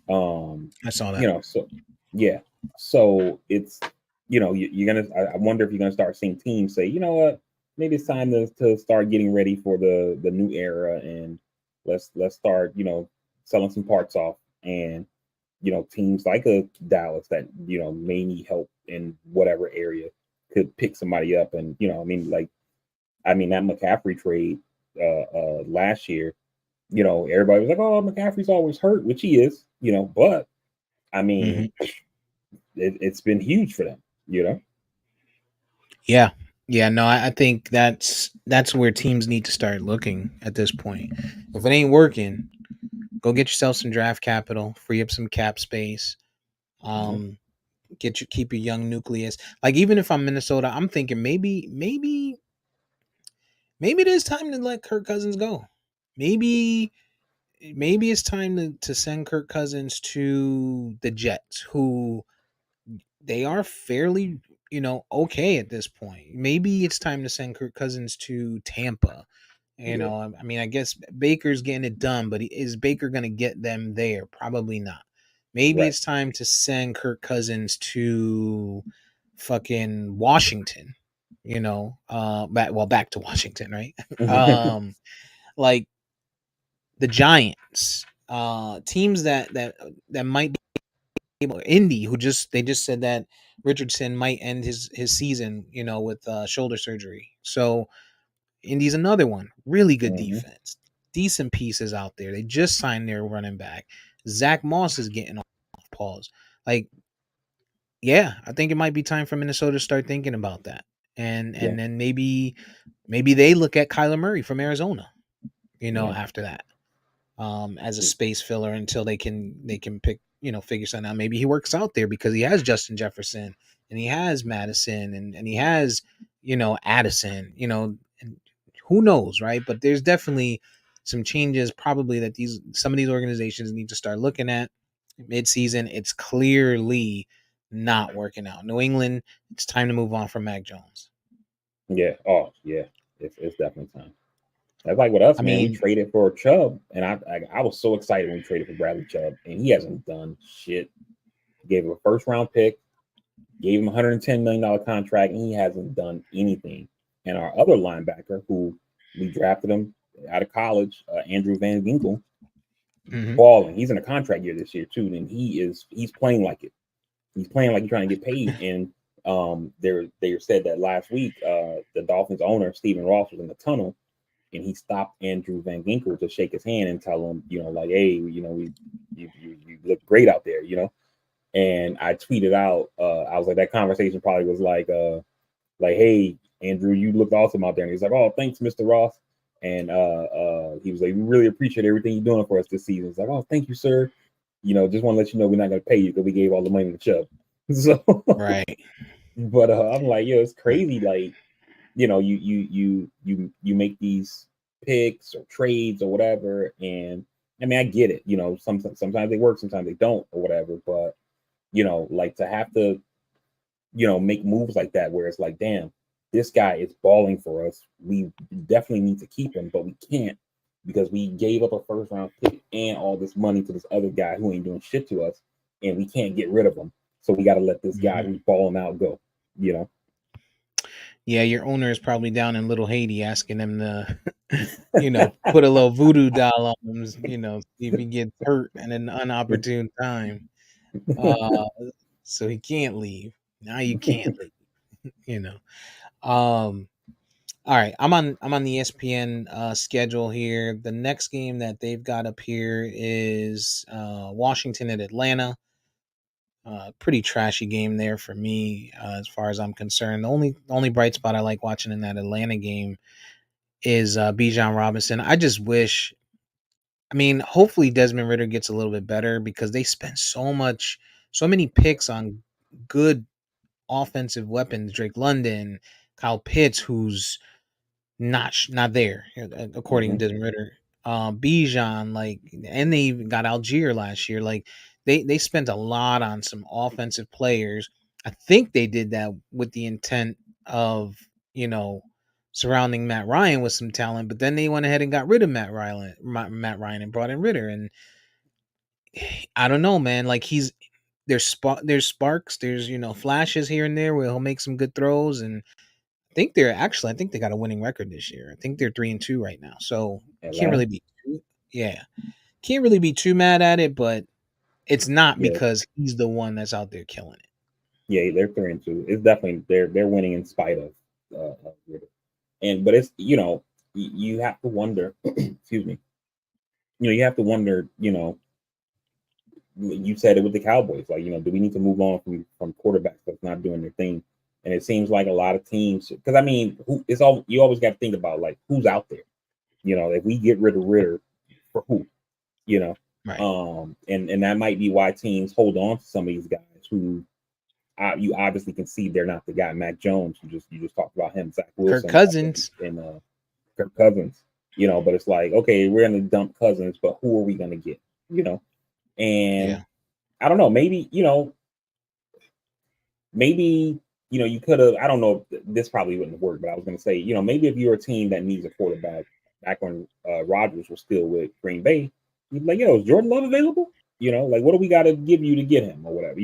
Um, I saw that. so yeah, so it's you're gonna. I wonder if you're gonna start seeing teams say, you know what, maybe it's time to start getting ready for the new era, and let's start selling some parts off, and teams like a Dallas that may need help in whatever area could pick somebody up, and I mean, like, I mean that McCaffrey trade last year, everybody was like, oh, McCaffrey's always hurt, which he is, but I Hmm. mean, it's been huge for them, you know. Yeah. Yeah, no, I think that's where teams need to start looking at this point. If it ain't working, go get yourself some draft capital, free up some cap space. Mm-hmm. Um, keep your young nucleus. Like even if I'm Minnesota, I'm thinking maybe it is time to let Kirk Cousins go. Maybe maybe it's time to send Kirk Cousins to the Jets, who they are fairly, okay at this point. Maybe it's time to send Kirk Cousins to Tampa. Yeah. I mean, I guess Baker's getting it done, but is Baker going to get them there? Probably not. Maybe Right. it's time to send Kirk Cousins to fucking Washington. Back to Washington, right? Like the Giants, teams that might be able. Indy, who just said that Richardson might end his season, with shoulder surgery. So Indy's another one. Really good Hmm. defense. Decent pieces out there. They just signed their running back. Zach Moss is getting off pause. Like, yeah, I think it might be time for Minnesota to start thinking about that. And Yeah. and then maybe they look at Kyler Murray from Arizona, Yeah. after that. As a space filler until they can pick, figure something out. Maybe he works out there because he has Justin Jefferson and he has Madison and he has, Addison, and who knows, right? But there's definitely some changes probably that some of these organizations need to start looking at midseason. It's clearly not working out. New England, it's time to move on from Mac Jones. Yeah. Oh, yeah. It's definitely time. That's like with us, I man. We mean, traded for Chubb, and I was so excited when we traded for Bradley Chubb, and he hasn't done shit. Gave him a first round pick, gave him $110 million contract, and he hasn't done anything. And our other linebacker, who we drafted him out of college, Andrew Van Ginkel, mhm. balling. He's in a contract year this year too, and he's playing like it. He's playing like he's trying to get paid. And they said that last week, the Dolphins owner Stephen Ross was in the tunnel, and he stopped Andrew Van Ginkel to shake his hand and tell him, like, hey, you look great out there, And I tweeted out, I was like, that conversation probably was like, hey, Andrew, you look awesome out there. And he's like, oh, thanks, Mr. Ross. And he was like, we really appreciate everything you're doing for us this season. It's like, oh, thank you, sir. Just want to let you know we're not going to pay you because we gave all the money to Chubb. So, Right. but I'm like, it's Right. crazy. Like, you make these picks or trades or whatever, and I mean, I get it. Sometimes they work, sometimes they don't, or whatever. But like to have to make moves like that where it's like, damn, this guy is balling for us. We definitely need to keep him, but we can't because we gave up a first round pick and all this money to this other guy who ain't doing shit to us, and we can't get rid of him. So we got to let this guy Mhm. who's balling out go. You know. Yeah, your owner is probably down in Little Haiti asking them to, put a little voodoo doll on him, see if he gets hurt at an unopportune time. Uh, so he can't leave. Now you can't leave. you know. Um, all right, I'm on the ESPN schedule here. The next game that they've got up here is Washington at Atlanta. Pretty trashy game there for me, as far as I'm concerned. The only bright spot I like watching in that Atlanta game is Bijan Robinson. I just wish. I mean, hopefully Desmond Ritter gets a little bit better because they spent so many picks on good offensive weapons. Drake London, Kyle Pitts, who's not there according Hmm. to Desmond Ritter. Bijan, like, and they even got Algier last year. Like, they spent a lot on some offensive players. I think they did that with the intent of surrounding Matt Ryan with some talent, but then they went ahead and got rid of Matt Ryan and brought in Ritter. And I don't know, man. Like, there's sparks, there's flashes here and there where he'll make some good throws, and I think they got a winning record this year. I think they're 3-2 right now. So can't Atlanta. really be yeah. Can't really be too mad at it, but it's not Yeah, because he's the one that's out there killing it. yeah, they're 3-2. It's definitely they're winning in spite of Ritter. And but it's you have to wonder. Excuse me. You have to wonder. You said it with the Cowboys. Like, do we need to move on from quarterbacks that's not doing their thing? And it seems like a lot of teams, because I mean, it's all you always got to think about, like, who's out there. If we get rid of Ritter, for who? You know, Right. and that might be why teams hold on to some of these guys who you obviously can see they're not the guy. Mac Jones, you just talked about him, Zach Kirk Wilson, Cousins. and Kirk Cousins. But it's like, okay, we're gonna dump Cousins, but who are we gonna get? And Yeah. I don't know, maybe you could have. I don't know. This probably wouldn't work, but I was going to say, maybe if you're a team that needs a quarterback, back when Rodgers was still with Green Bay, you'd be like, yo, is Jordan Love available? Like, what do we got to give you to get him or whatever?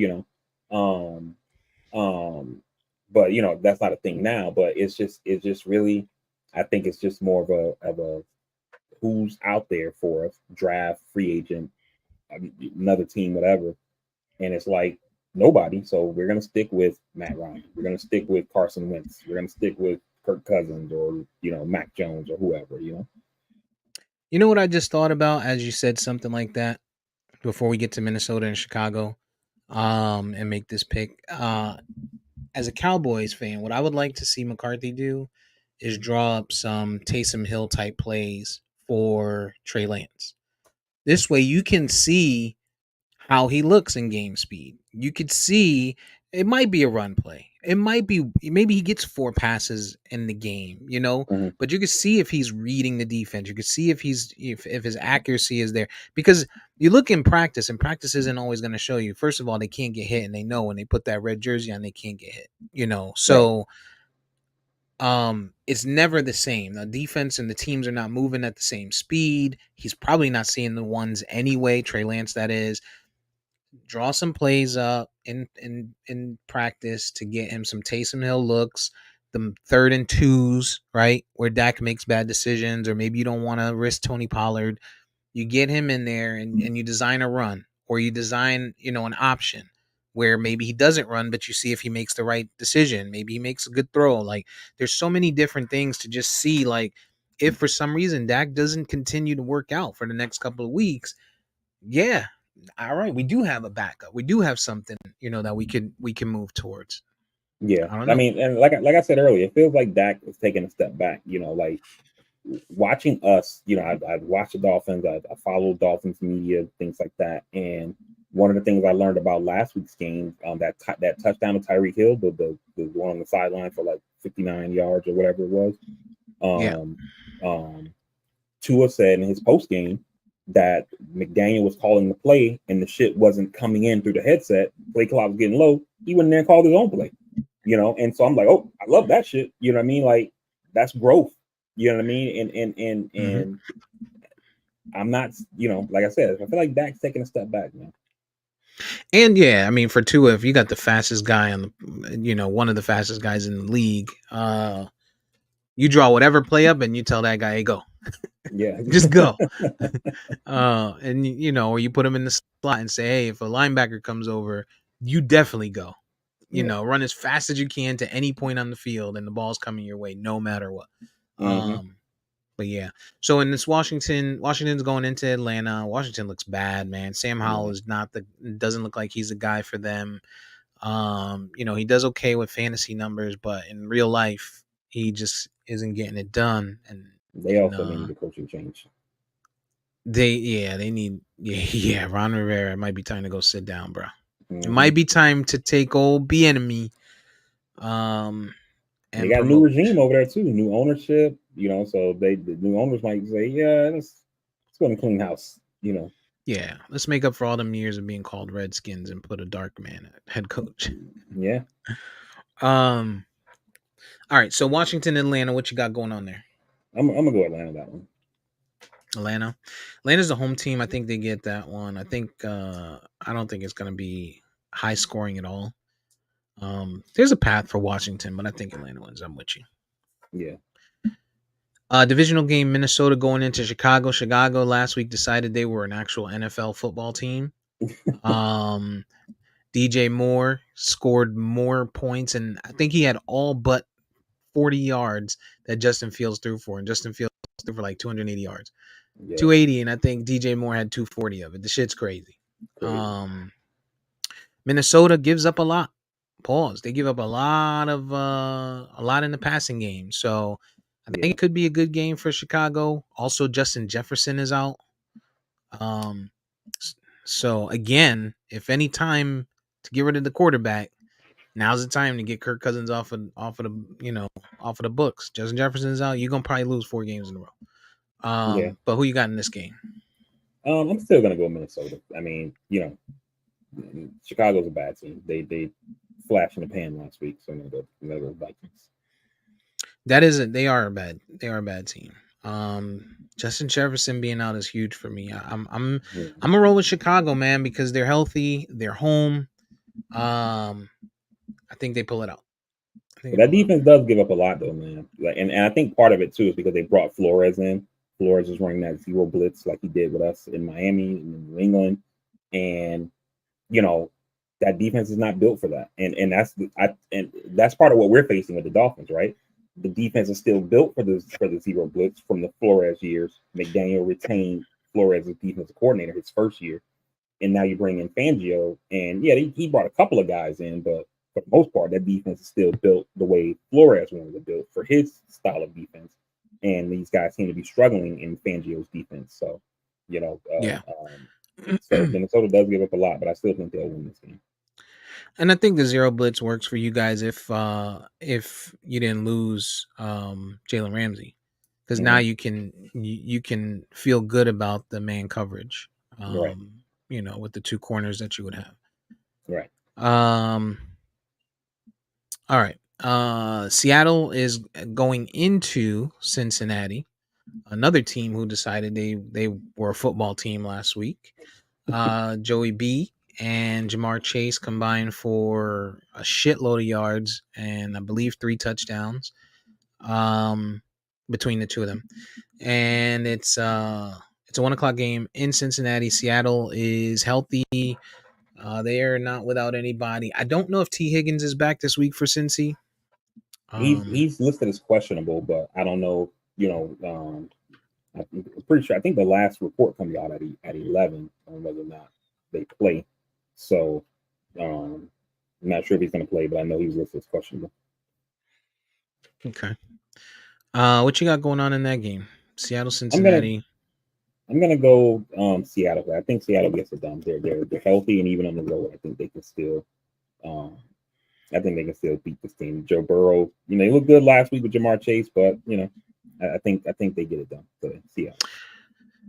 Um, but that's not a thing now. But it's just really, I think it's just more of a who's out there for us, draft, free agent, another team, whatever. And it's like nobody. So we're gonna stick with Matt Ryan. We're gonna stick with Carson Wentz. We're gonna stick with Kirk Cousins or Mac Jones or whoever. You know what I just thought about as you said something like that before we get to Minnesota and Chicago, and make this pick. As a Cowboys fan, what I would like to see McCarthy do is draw up some Taysom Hill type plays for Trey Lance. This way you can see how he looks in game speed. You could see it might be a run play. It might be maybe he gets 4 passes in the game, Mm-hmm. but you could see if he's reading the defense. You could see if his accuracy is there. Because you look in practice, and practice isn't always going to show you. First of all, they can't get hit, and they know when they put that red jersey on, they can't get hit. Right. So it's never the same. The defense and the teams are not moving at the same speed. He's probably not seeing the ones anyway, Trey Lance that is. Draw some plays up in practice to get him some Taysom Hill looks, the 3rd and 2s, right? Where Dak makes bad decisions, or maybe you don't want to risk Tony Pollard. You get him in there and you design a run, or you design, an option where maybe he doesn't run, but you see if he makes the right decision. Maybe he makes a good throw. Like, there's so many different things to just see. Like, if for some reason Dak doesn't continue to work out for the next couple of weeks, yeah, all right, we do have a backup. We do have something, that we can move towards. Yeah. I don't I know. mean, and like I said earlier, it feels like Dak is taking a step back. Like watching us. I'd watch the Dolphins. I follow Dolphins media, things like that. And one of the things I learned about last week's game, that touchdown to Tyreek Hill, the one on the sideline for like 59 yards or whatever it was. Yeah. Um, um, Tua said in his post game that McDaniel was calling the play and the shit wasn't coming in through the headset. Play clock was getting low. He went in there and called his own play. And so I'm like, oh, I love that shit. You know what I mean? Like, that's growth. You know what I mean? Hmm. And I'm not, like I said, I feel like Dak's taking a step back, man. And yeah, I mean, for Tua, if you got the fastest guy on the, one of the fastest guys in the league, you draw whatever play up and you tell that guy, hey, go, Yeah. just go. And or you put him in the slot and say, hey, if a linebacker comes over, you definitely go. run as fast as you can to any point on the field, and the ball's coming your way no matter what. Mm-hmm. But yeah, so in this Washington's going into Atlanta. Washington looks bad, man. Sam Howell is doesn't look like he's the guy for them. He does okay with fantasy numbers, but in real life, he just isn't getting it done. They also need a coaching change. They need Ron Rivera. It might be time to go sit down, bro. It might be time to take old Bieniemy. And they got a new regime over there too, new ownership. So the new owners might say, yeah, let's go to clean house. Yeah, let's make up for all them years of being called Redskins and put a dark man at head coach. Yeah. All right. So Washington, Atlanta, what you got going on there? I'm gonna go Atlanta that one. Atlanta's the home team. I think they get that one. I don't think it's gonna be high scoring at all. There's a path for Washington, but I think Atlanta wins. I'm with you. Yeah. Divisional game, Minnesota going into Chicago. Chicago last week decided they were an actual NFL football team. DJ Moore scored more points, and I think he had all but 40 yards that Justin Fields threw for, and Justin Fields threw for like 280 yards. Yeah. 280, and I think DJ Moore had 240 of it. The shit's crazy. Minnesota gives up a lot. They give up a lot in the passing game. So I think it could be a good game for Chicago. Also, Justin Jefferson is out. So again, if any time to get rid of the quarterback, now's the time to get Kirk Cousins off of the books. Justin Jefferson's out. You're gonna probably lose 4 games in a row. But who you got in this game? I'm still gonna go Minnesota. I mean, Chicago's a bad team. They flashed in the pan last week, so I'm gonna go Vikings. They are a bad team. Justin Jefferson being out is huge for me. I'm gonna roll with Chicago, man, because they're healthy, they're home. I think they pull it out. That defense does give up a lot, though, man. And I think part of it too is because they brought Flores in. Flores is running that zero blitz like he did with us in Miami and in New England, and that defense is not built for that. And that's part of what we're facing with the Dolphins, right? The defense is still built for the zero blitz from the Flores years. McDaniel retained Flores as defensive coordinator his first year, and now you bring in Fangio, and he brought a couple of guys in, but for the most part, that defense is still built the way Flores wanted to build for his style of defense. And these guys seem to be struggling in Fangio's defense. So, so Minnesota does give up a lot, but I still think they'll win this game. And I think the zero blitz works for you guys if you didn't lose Jalen Ramsey, because now you can feel good about the man coverage. Right. With the 2 corners that you would have. Right. All right. Seattle is going into Cincinnati, another team who decided they were a football team last week. Joey B and Jamar Chase combined for a shitload of yards and I believe 3 touchdowns between the two of them. And it's a 1:00 game in Cincinnati. Seattle is healthy. They are not without anybody. I don't know if T. Higgins is back this week for Cincy. He's listed as questionable, but I don't know. I'm pretty sure. I think the last report comes out at 11 on whether or not they play. So I'm not sure if he's going to play, but I know he's listed as questionable. Okay. What you got going on in that game? Seattle, Cincinnati. I'm gonna go Seattle. I think Seattle gets it done. They're healthy, and even on the road, I think they can still. I think they can still beat this team. Joe Burrow, he looked good last week with Jamar Chase, but I think they get it done. So Seattle.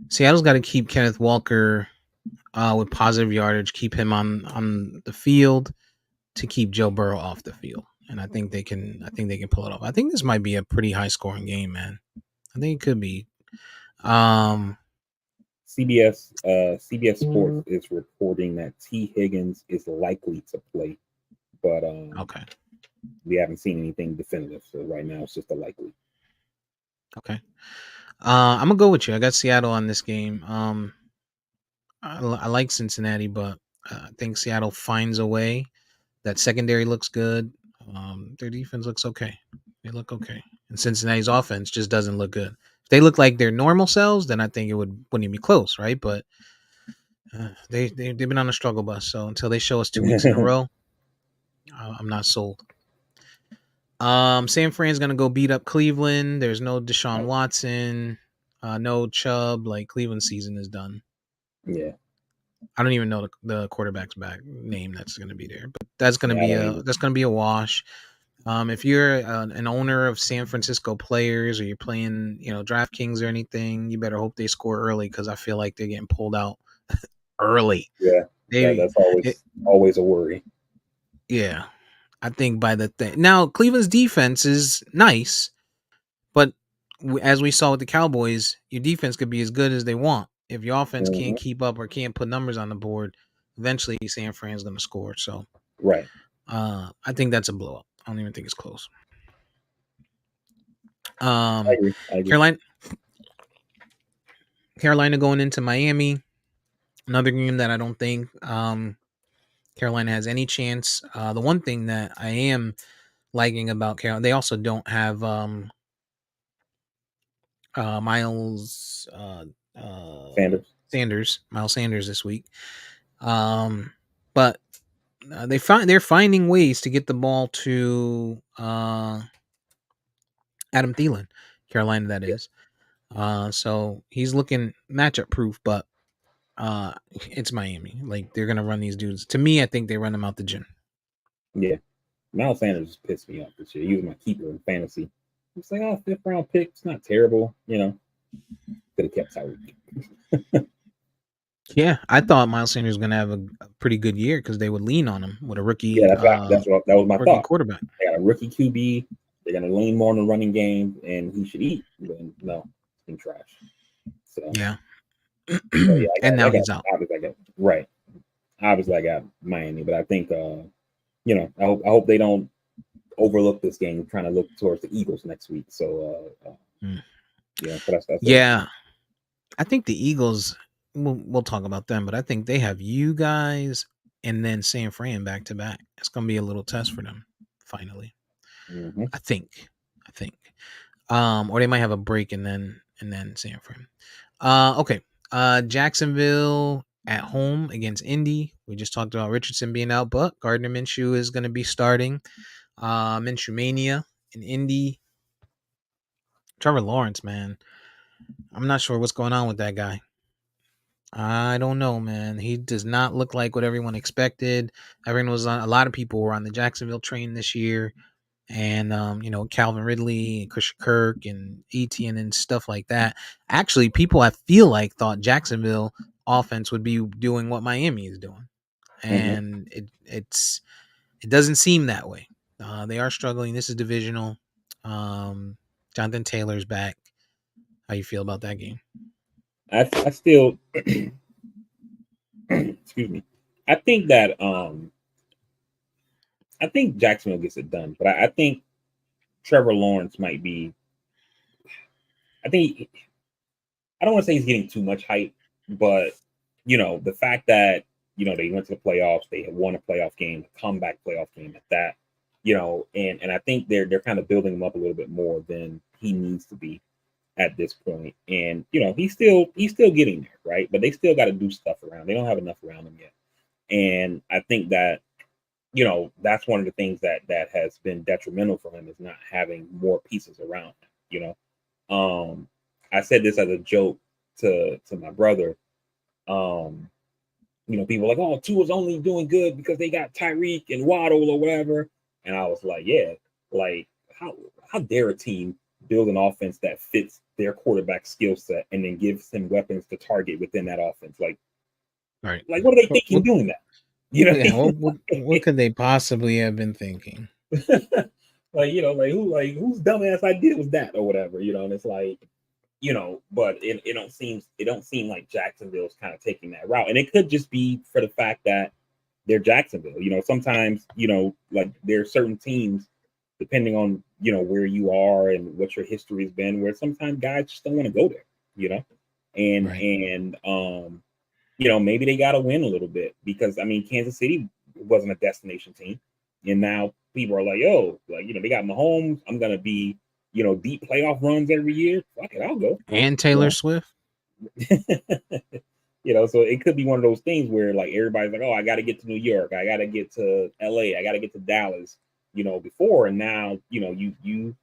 Seattle's got to keep Kenneth Walker with positive yardage, keep him on the field to keep Joe Burrow off the field, and I think they can pull it off. I think this might be a pretty high scoring game, man. I think it could be. CBS Sports is reporting that T. Higgins is likely to play, but okay, we haven't seen anything definitive. So right now it's just a likely. Okay, I'm gonna go with you. I got Seattle on this game. I like Cincinnati, but I think Seattle finds a way That secondary looks good. Their defense looks okay. They look okay. And Cincinnati's offense just doesn't look good. If they look like their normal selves, then I think it wouldn't even be close, right? But they've been on a struggle bus. So until they show us 2 weeks in a row, I'm not sold. San Fran's gonna go beat up Cleveland. There's no Deshaun Watson, no Chubb. Like Cleveland's season is done. Yeah. I don't even know the quarterback's back name that's gonna be there, but that's gonna be a wash. If you're an owner of San Francisco players, or you're playing, DraftKings or anything, you better hope they score early, because I feel like they're getting pulled out early. Yeah, that's always a worry. Yeah, I think by the thing now, Cleveland's defense is nice, but as we saw with the Cowboys, your defense could be as good as they want. If your offense can't keep up or can't put numbers on the board, eventually San Fran's going to score. So, right. I think that's a blowout. I don't even think it's close. I agree. Carolina going into Miami. Another game that I don't think Carolina has any chance. The one thing that I am liking about Carolina, they also don't have Miles Sanders this week. But they're finding ways to get the ball to Adam Thielen, Carolina, that is. So he's looking matchup proof, but it's Miami. Like, they're gonna run these dudes. To me, I think they run them out the gym. Yeah, Miles Sanders pissed me off this year. He was my keeper in fantasy. It's like, 5th round pick. It's not terrible, Could have kept Tyreek. Yeah, I thought Miles Sanders was gonna have a pretty good year, because they would lean on him with a rookie. Yeah, that was my thought. Quarterback. They got a rookie QB. They're gonna lean more on the running game, and he should eat. But no, it's been trash. So yeah. And now he's out. Obviously, I got Miami, but I think I hope they don't overlook this game, trying to look towards the Eagles next week. So yeah, but that's yeah. I think the Eagles. We'll talk about them, but I think they have you guys and then San Fran back to back. It's gonna be a little test for them finally. Mm-hmm. I think. Or they might have a break and then San Fran. Okay. Jacksonville at home against Indy. We just talked about Richardson being out, but Gardner Minshew is going to be starting. Minshew Mania in Indy. Trevor Lawrence, man. I'm not sure what's going on with that guy. I don't know, man. He does not look like what everyone expected. A lot of people were on the Jacksonville train this year. And Calvin Ridley and Christian Kirk and Etienne and stuff like that. Actually, people I feel like thought Jacksonville offense would be doing what Miami is doing, and it doesn't seem that way. They are struggling. This is divisional. Jonathan Taylor's back. How you feel about that game? I still excuse me. I think that I think Jacksonville gets it done, but I think Trevor Lawrence might be. I don't want to say he's getting too much hype, but the fact that they went to the playoffs, they had won a playoff game, a comeback playoff game at that, and I think they're kind of building him up a little bit more than he needs to be at this point. And he's still getting there, right? But they still got to do stuff around. They don't have enough around him yet, and I think that that's one of the things that has been detrimental for him, is not having more pieces around him. I said this as a joke to my brother. People are like, oh, Tua's only doing good because they got Tyreek and Waddle or whatever. And I was like, yeah, like how dare a team build an offense that fits their quarterback skill set and then gives him weapons to target within that offense? Like, right. Like, what are they thinking doing that? What could they possibly have been thinking? Whose dumbass idea was that, or whatever, and it's like, but it don't seem like Jacksonville's kind of taking that route. And it could just be for the fact that they're Jacksonville. Sometimes, like, there are certain teams, depending on, where you are and what your history has been, where sometimes guys just don't want to go there, and, right. maybe they got to win a little bit, because, Kansas City wasn't a destination team. And now people are like, yo, like, they got Mahomes. I'm gonna be, deep playoff runs every year. Fuck it, I'll go. And Taylor Swift. So it could be one of those things where like everybody's like, oh, I got to get to New York, I got to get to LA, I got to get to Dallas, before, and now, you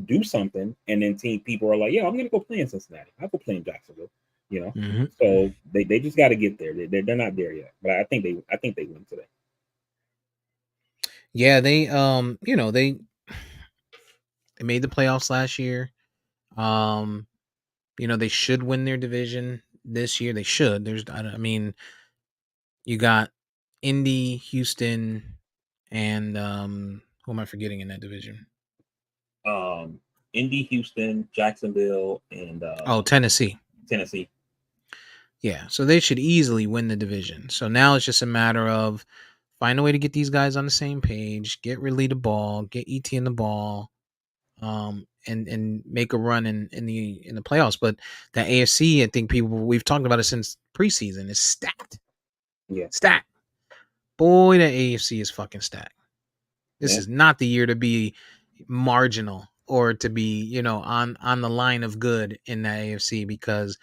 do something, and then people are like, yeah, I'm gonna go play in Cincinnati, I'll go play in Jacksonville, Mm-hmm. so they just got to get there. They're not there yet, but I think they win today. Yeah, they they made the playoffs last year. They should win their division this year. They should. I mean, you got Indy, Houston, and who am I forgetting in that division? Um, Indy, Houston, Jacksonville, and Tennessee. Tennessee. Yeah, so they should easily win the division. So now it's just a matter of find a way to get these guys on the same page, get Ridley the ball, get ET in the ball, and make a run in the playoffs. But that AFC, I think we've talked about it since preseason, is stacked. Yeah. Stacked. Boy, that AFC is fucking stacked. This Yeah. is not the year to be marginal or to be, on the line of good in the AFC, because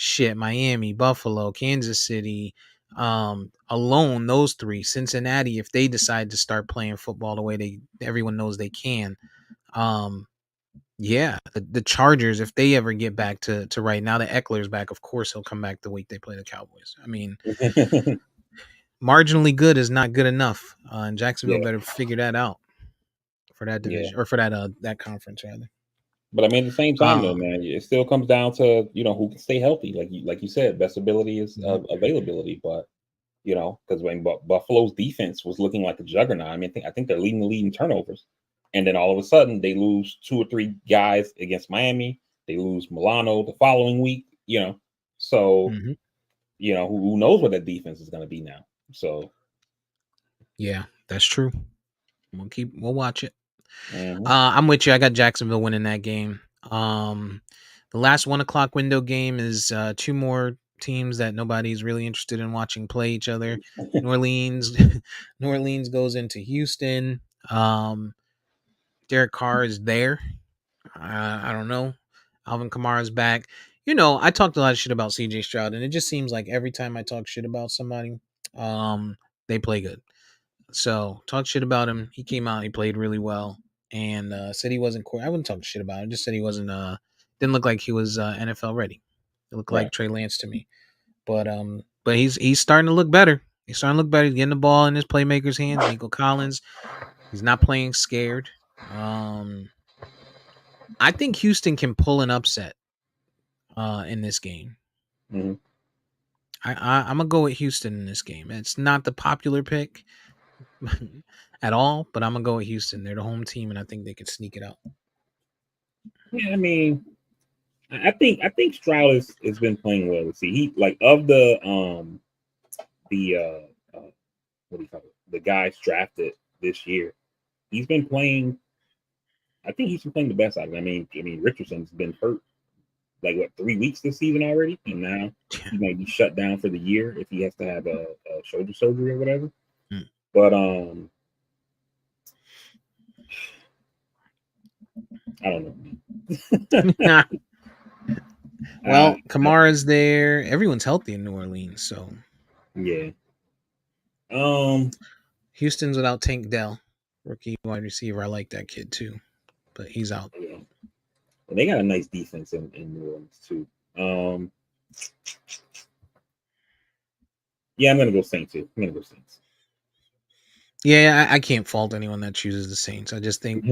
shit, Miami, Buffalo, Kansas City, alone, those three, Cincinnati, if they decide to start playing football the way everyone knows they can, yeah, the Chargers, if they ever get back to right now, the Eckler's back, of course he'll come back the week they play the Cowboys. I mean, marginally good is not good enough, and Jacksonville better figure that out for that division, or for that conference rather. But I mean, at the same time, though, man, it still comes down to who can stay healthy. Like you said, best ability is availability. But because when Buffalo's defense was looking like a juggernaut, I mean, I think they're leading the league in turnovers, and then all of a sudden they lose 2 or 3 guys against Miami. They lose Milano the following week. So who knows what that defense is going to be now? So yeah, that's true. We'll watch it. mm-hmm. I'm with you. I got Jacksonville winning that game. The last 1:00 window game is 2 more teams that nobody's really interested in watching play each other. New Orleans goes into Houston. Derek Carr is there. I don't know. Alvin Kamara's back. I talked a lot of shit about CJ Stroud, and it just seems like every time I talk shit about somebody, they play good. So talk shit about him. He came out, he played really well, and said he wasn't. I wouldn't talk shit about him. Just said he wasn't. Didn't look like he was NFL ready. It looked like Trey Lance to me. But he's starting to look better. He's starting to look better. He's getting the ball in his playmaker's hands. Nico Collins, he's not playing scared. I think Houston can pull an upset in this game. Mm-hmm. I'm gonna go with Houston in this game. It's not the popular pick at all, but I'm gonna go with Houston. They're the home team, and I think they can sneak it out. Yeah, I mean, I think Stroud has been playing well. See, he like of the what do you call it? The guys drafted this year, he's been playing. I think he's been playing the best out of it. I mean, Richardson's been hurt like 3 weeks this season already, and now he might be shut down for the year if he has to have a shoulder surgery or whatever. But I don't know. Well, Kamara's there. Everyone's healthy in New Orleans, so yeah. Houston's without Tank Dell, rookie wide receiver. I like that kid too, but he's out. Yeah. Well, they got a nice defense in New Orleans too. Yeah, I'm gonna go Saints too. I'm gonna go Saints. Yeah, I can't fault anyone that chooses the Saints. I just think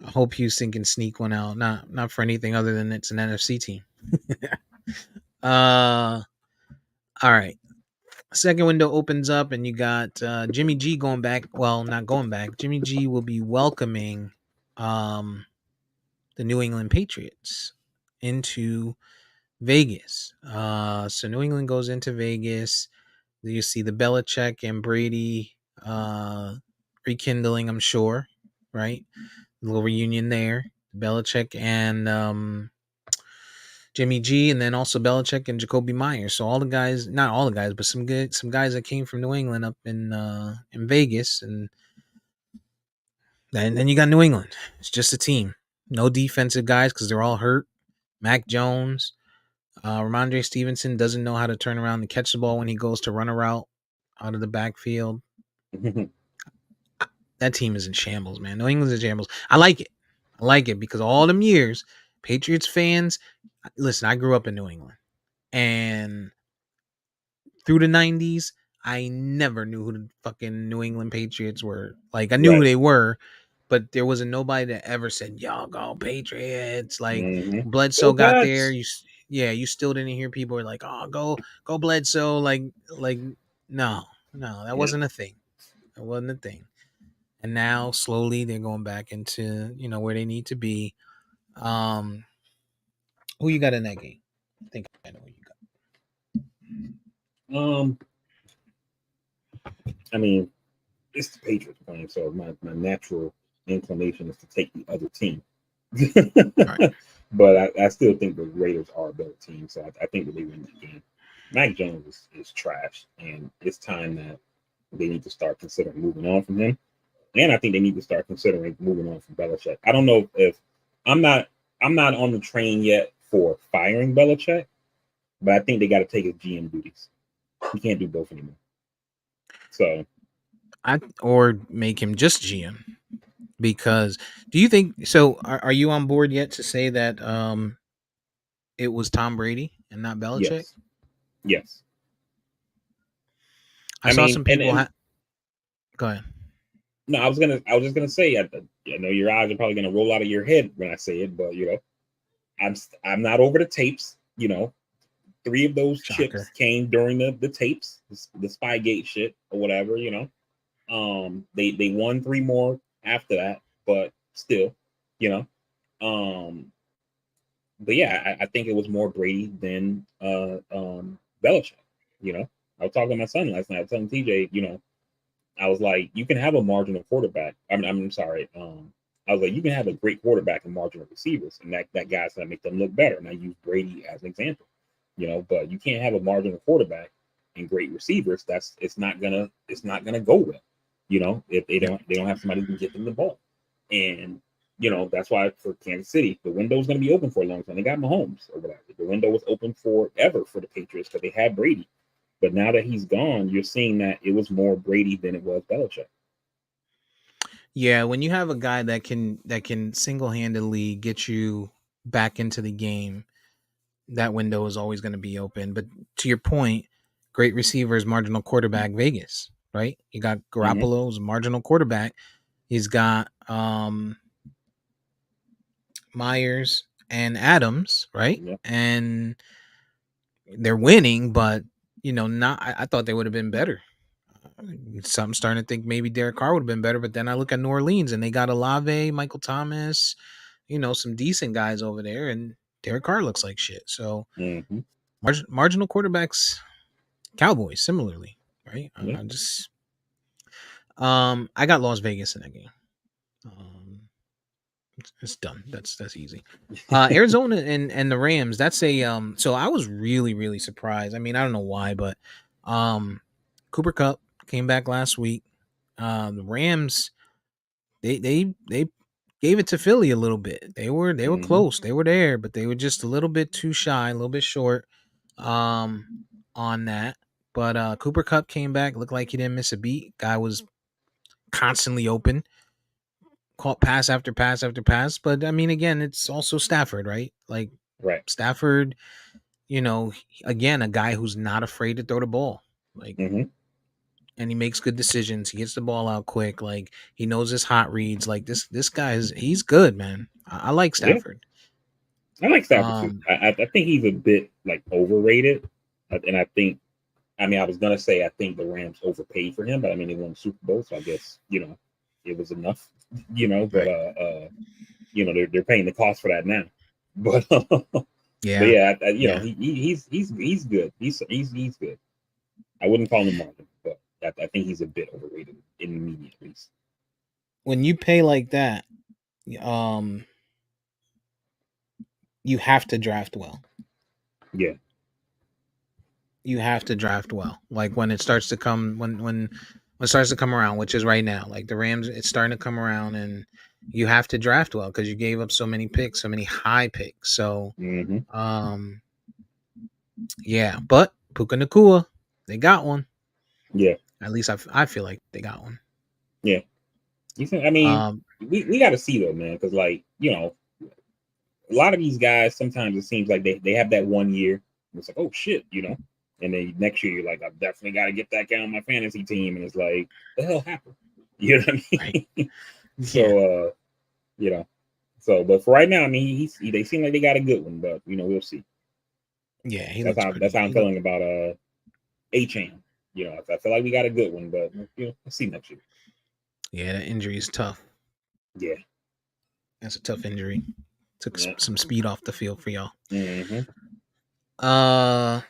I hope Houston can sneak one out. Not for anything other than it's an NFC team. All right. Second window opens up, and you got Jimmy G going back. Well, not going back. Jimmy G will be welcoming the New England Patriots into Vegas. So New England goes into Vegas. You see the Belichick and Brady rekindling, I'm sure, right? A little reunion there. Belichick and Jimmy G, and then also Belichick and Jacoby Myers. So all the guys, not all the guys, but some guys that came from New England up in Vegas, and then you got New England. It's just a team, no defensive guys because they're all hurt. Mac Jones, Ramondre Stevenson doesn't know how to turn around and catch the ball when he goes to run a route out of the backfield. That team is in shambles, man. New England's in shambles. I like it. I like it because all them years, Patriots fans. Listen, I grew up in New England, and through the 90s, I never knew who the fucking New England Patriots were. Like, I knew who Right. they were, but there wasn't nobody that ever said, "Y'all go Patriots." Like, Mm-hmm. Bledsoe Go got there. Pats. You still didn't hear people were like, "Oh, go Bledsoe." Like, no, that Yeah. wasn't a thing. That wasn't a thing. And now slowly they're going back into where they need to be. Who you got in that game? I think I know who you got. Um, I mean, it's the Patriots playing, so my natural inclination is to take the other team. All right. But I still think the Raiders are a better team, so I think that they win that game. Mac Jones is trash, and it's time that they need to start considering moving on from him. And I think they need to start considering moving on from Belichick. I don't know if I'm not on the train yet for firing Belichick, but I think they got to take his GM duties. He can't do both anymore. So Or make him just GM. Because do you think so? Are you on board yet to say that it was Tom Brady and not Belichick? yes, yes. I I saw mean, some and people. Go ahead. no, I was just gonna say, I know your eyes are probably gonna roll out of your head when I say it, but I'm not over the tapes. 3 of those chips Shocker. came during the tapes, the Spygate shit or whatever. They won 3 more after that, but still, you know. Um, but yeah, I think it was more Brady than Belichick. I was talking to my son last night. I was telling TJ, I was like, you can have a marginal quarterback. I'm sorry. I was like, you can have a great quarterback and marginal receivers, and that guy's gonna make them look better. And I use Brady as an example, but you can't have a marginal quarterback and great receivers. It's not gonna go well. If Yep. they don't have somebody who can get them the ball. And that's why for Kansas City, the window's gonna be open for a long time. They got Mahomes or whatever. The window was open forever for the Patriots because they had Brady. But now that he's gone, you're seeing that it was more Brady than it was Belichick. Yeah, when you have a guy that can single handedly get you back into the game, that window is always going to be open. But to your point, great receivers, marginal quarterback, Vegas, right? You got Mm-hmm. Garoppolo's marginal quarterback. He's got Myers and Adams, right? Yeah. And they're winning, but not. I thought they would have been better. I'm starting to think maybe Derek Carr would have been better, but then I look at New Orleans and they got Olave, Michael Thomas, some decent guys over there, and Derek Carr looks like shit. So Mm-hmm. marginal quarterbacks, Cowboys similarly, right? Yeah. I just I got Las Vegas in that game. It's done. That's easy. Arizona and the Rams. That's a So I was really surprised. I mean, I don't know why, but Cooper Cup came back last week. The Rams they gave it to Philly a little bit. They were Mm-hmm. close. They were there, but they were just a little bit too shy, a little bit short on that. But Cooper Cup came back, looked like he didn't miss a beat. Guy was constantly open, caught pass after pass after pass. But I mean, again, it's also Stafford, right? Like Right. Stafford, again, a guy who's not afraid to throw the ball. Like, Mm-hmm. and he makes good decisions. He gets the ball out quick. Like he knows his hot reads. Like this guy he's good, man. I like Yeah. Stafford. I like Stafford too. Um, I think he's a bit like overrated, and I think. I mean, I was gonna say I think the Rams overpaid for him, but I mean they won the Super Bowl, so I guess it was enough. But right. they're paying the cost for that now. But but Yeah. yeah, Yeah. he's good. He's good. I wouldn't call him Marvin, but I think he's a bit overrated in the media at least. When you pay like that, um, you have to draft well. Yeah. You have to draft well. Like when it starts to come when it starts to come around, which is right now. Like the Rams, it's starting to come around, and you have to draft well because you gave up so many picks, so many high picks. So, Mm-hmm. Yeah, but Puka Nakua, they got one. Yeah. At least I feel like they got one. Yeah. You think? I mean, we got to see though, man, because like a lot of these guys sometimes it seems like they have that 1 year. It's like, oh shit, and then next year you're like, I definitely got to get that guy on my fantasy team, and it's like, the hell happened? You know what I mean? Right. So, but for right now, I mean, they seem like they got a good one, but we'll see. Yeah, he That's looks how pretty. that's how I'm feeling about Achane. I feel like we got a good one, but we'll see next year. Yeah, that injury is tough. Yeah, that's a tough injury. Took yeah. some speed off the field for y'all. Mm-hmm. I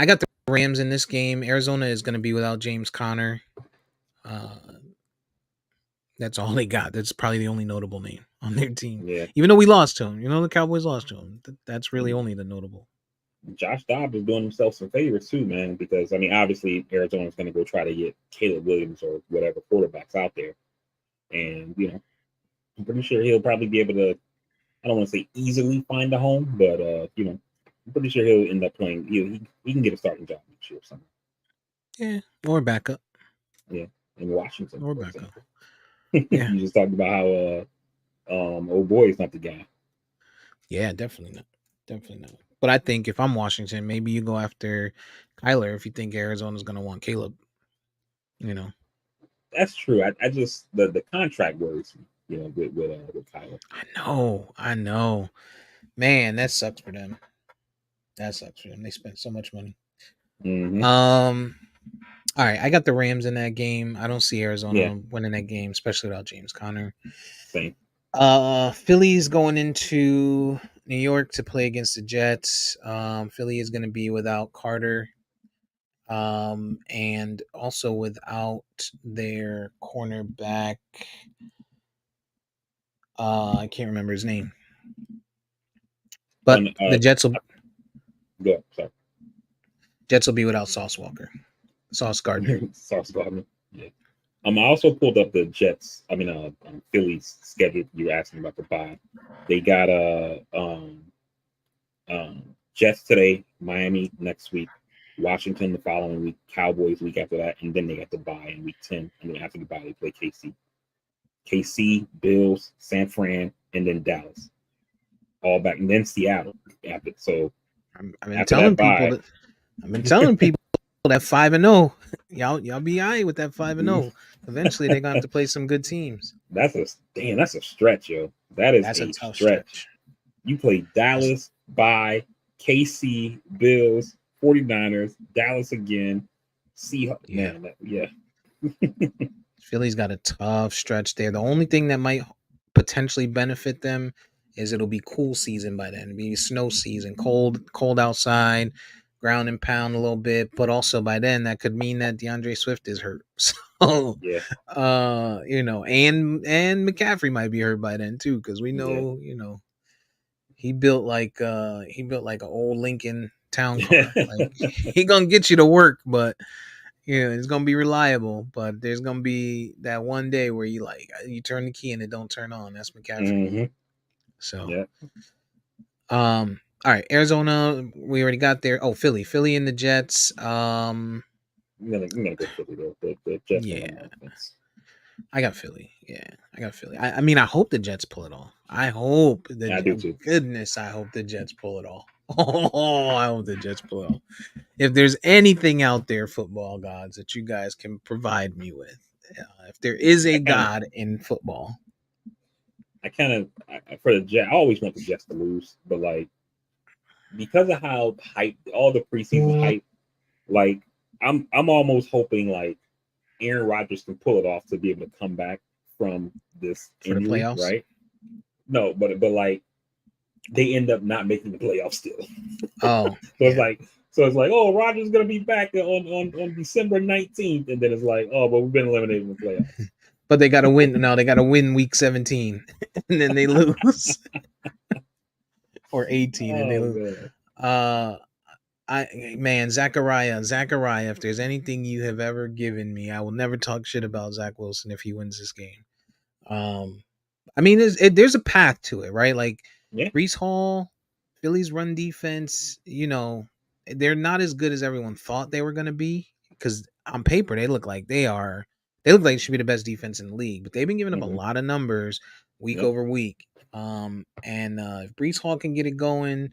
got the Rams in this game. Arizona is going to be without James Conner. That's all they got. That's probably the only notable name on their team. Yeah. Even though we lost to him, the Cowboys lost to him. That's really only the notable. Josh Dobbs is doing himself some favors too, man, because I mean, obviously Arizona's going to go try to get Caleb Williams or whatever quarterbacks out there, and I'm pretty sure he'll probably be able to. I don't want to say easily find a home, but I'm pretty sure he'll end up playing. He can get a starting job next year or something. Yeah, or backup. Yeah, in Washington, or for backup. example. Yeah, you just talked about how old boy is not the guy. Yeah, definitely not. Definitely not. But I think if I'm Washington, maybe you go after Kyler if you think Arizona's going to want Caleb. That's true. I just the contract worries me, with Kyler. I know. Man, that sucks for them. That sucks for them. They spent so much money. Mm-hmm. All right, I got the Rams in that game. I don't see Arizona winning that game, especially without James Conner. Same. Philly's going into New York to play against the Jets. Philly is going to be without Carter. And also without their cornerback. I can't remember his name. But the Jets will go. Sorry. Jets will be without Sauce Gardner. Sauce Gardner. Yeah. I also pulled up the Jets. Philly's schedule. You were asking about the bye. They got Jets today, Miami next week, Washington the following week, Cowboys week after that, and then they got the bye in week 10. And then after the bye, they play KC, Bills, San Fran, and then Dallas. All back, and then Seattle after. So I've been telling people that 5-0. Y'all be all right with that 5-0. Eventually, they're gonna have to play some good teams. That's a stretch, yo. That's a tough stretch. You play Dallas, bye, KC, Bills, 49ers, Dallas again, Seahawks. Yeah. Philly's got a tough stretch there. The only thing that might potentially benefit them is it'll be cool season by then. It'll be snow season, cold outside, ground and pound a little bit. But also by then that could mean that DeAndre Swift is hurt. So yeah, and McCaffrey might be hurt by then too, because we know, he built like an old Lincoln town car. Like he gonna get you to work, but it's gonna be reliable. But there's gonna be that one day where you turn the key and it don't turn on. That's McCaffrey. Mm-hmm. So yeah. All right, Arizona, we already got there. Oh, Philly and the Jets. I'm gonna go Philly though. The Jets. Yeah. I got Philly. Yeah, I got Philly. I mean, I hope the Jets pull it off. I hope I do too. Goodness, I hope the Jets pull it off. Oh, I hope the Jets pull it off. If there's anything out there, football gods, that you guys can provide me with, if there is a god in football, for the Jets, I always want the Jets to lose, but like because of how hype all the preseason hype, like I'm almost hoping like Aaron Rodgers can pull it off to be able to come back from this for injury, the playoffs, right? No, but like they end up not making the playoffs still. Oh, it's like, oh, Rodgers is gonna be back on December 19th, and then it's like, oh, but we've been eliminated in the playoffs. But they got to win. No, they got to win week 17, and then they lose. or 18, and they Oh lose. god. Uh, Zachariah. If there's anything you have ever given me, I will never talk shit about Zach Wilson if he wins this game. Um, I mean, there's a path to it, right? Like Yeah. Brees Hall, Philly's run defense, they're not as good as everyone thought they were going to be because on paper they look like they are. They look like they should be the best defense in the league, but they've been giving up a Hmm. lot of numbers week Yep. over week. And if Brees Hall can get it going,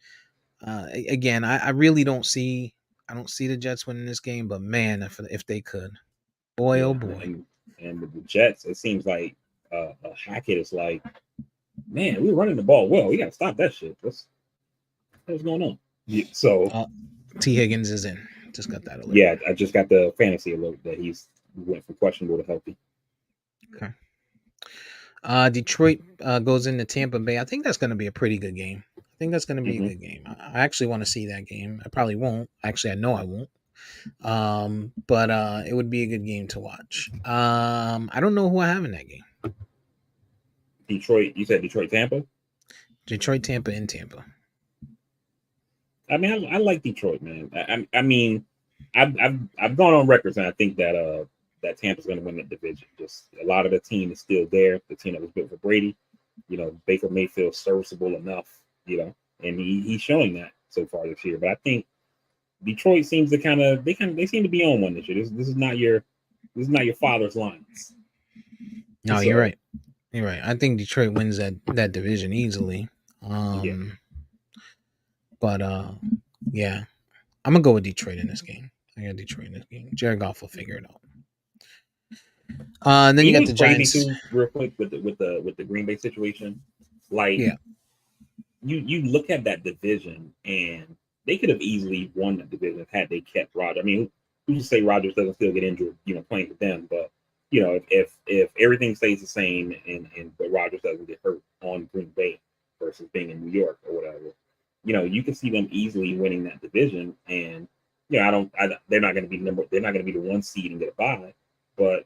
again, I really don't see. I don't see the Jets winning this game, but man, if they could, boy, oh Yeah. boy. And with the Jets, it seems like Hackett is like, man, we're running the ball well. We gotta stop that shit. What's going on? Yeah, so Uh, T. Higgins is in. Just got that alert. yeah, I just got the fantasy alert that he's went from questionable to healthy. Okay. Detroit goes into Tampa Bay. I think that's going to be a pretty good game. I think that's going to be a Hmm. good game. I actually want to see that game. I probably won't. Actually, I know I won't. But it would be a good game to watch. I don't know who I have in that game. Detroit, you said Detroit, Tampa. Detroit, Tampa, in Tampa. I mean, I like Detroit, man. I mean, I've gone on record and I think that Tampa's going to win the division. Just a lot of the team is still there. The team that was built for Brady. Baker Mayfield serviceable enough. And he's showing that so far this year. But I think Detroit seems to they seem to be on one this year. This is not your father's lines. No, you're So right. You're right. I think Detroit wins that division easily. yeah, But yeah, I'm gonna go with Detroit in this game. I got Detroit in this game. Jared Goff will figure it out. And then you got what's the crazy Giants. too, real quick with the Green Bay situation. Like Yeah. you look at that division and they could have easily won that division had they kept Rodgers. I mean, who's to say Rodgers doesn't still get injured, playing with them? But if everything stays the same and but Rodgers doesn't get hurt on Green Bay versus being in New York or whatever, you can see them easily winning that division. And they're not going to be they're not going to be the one seed and get a bye. But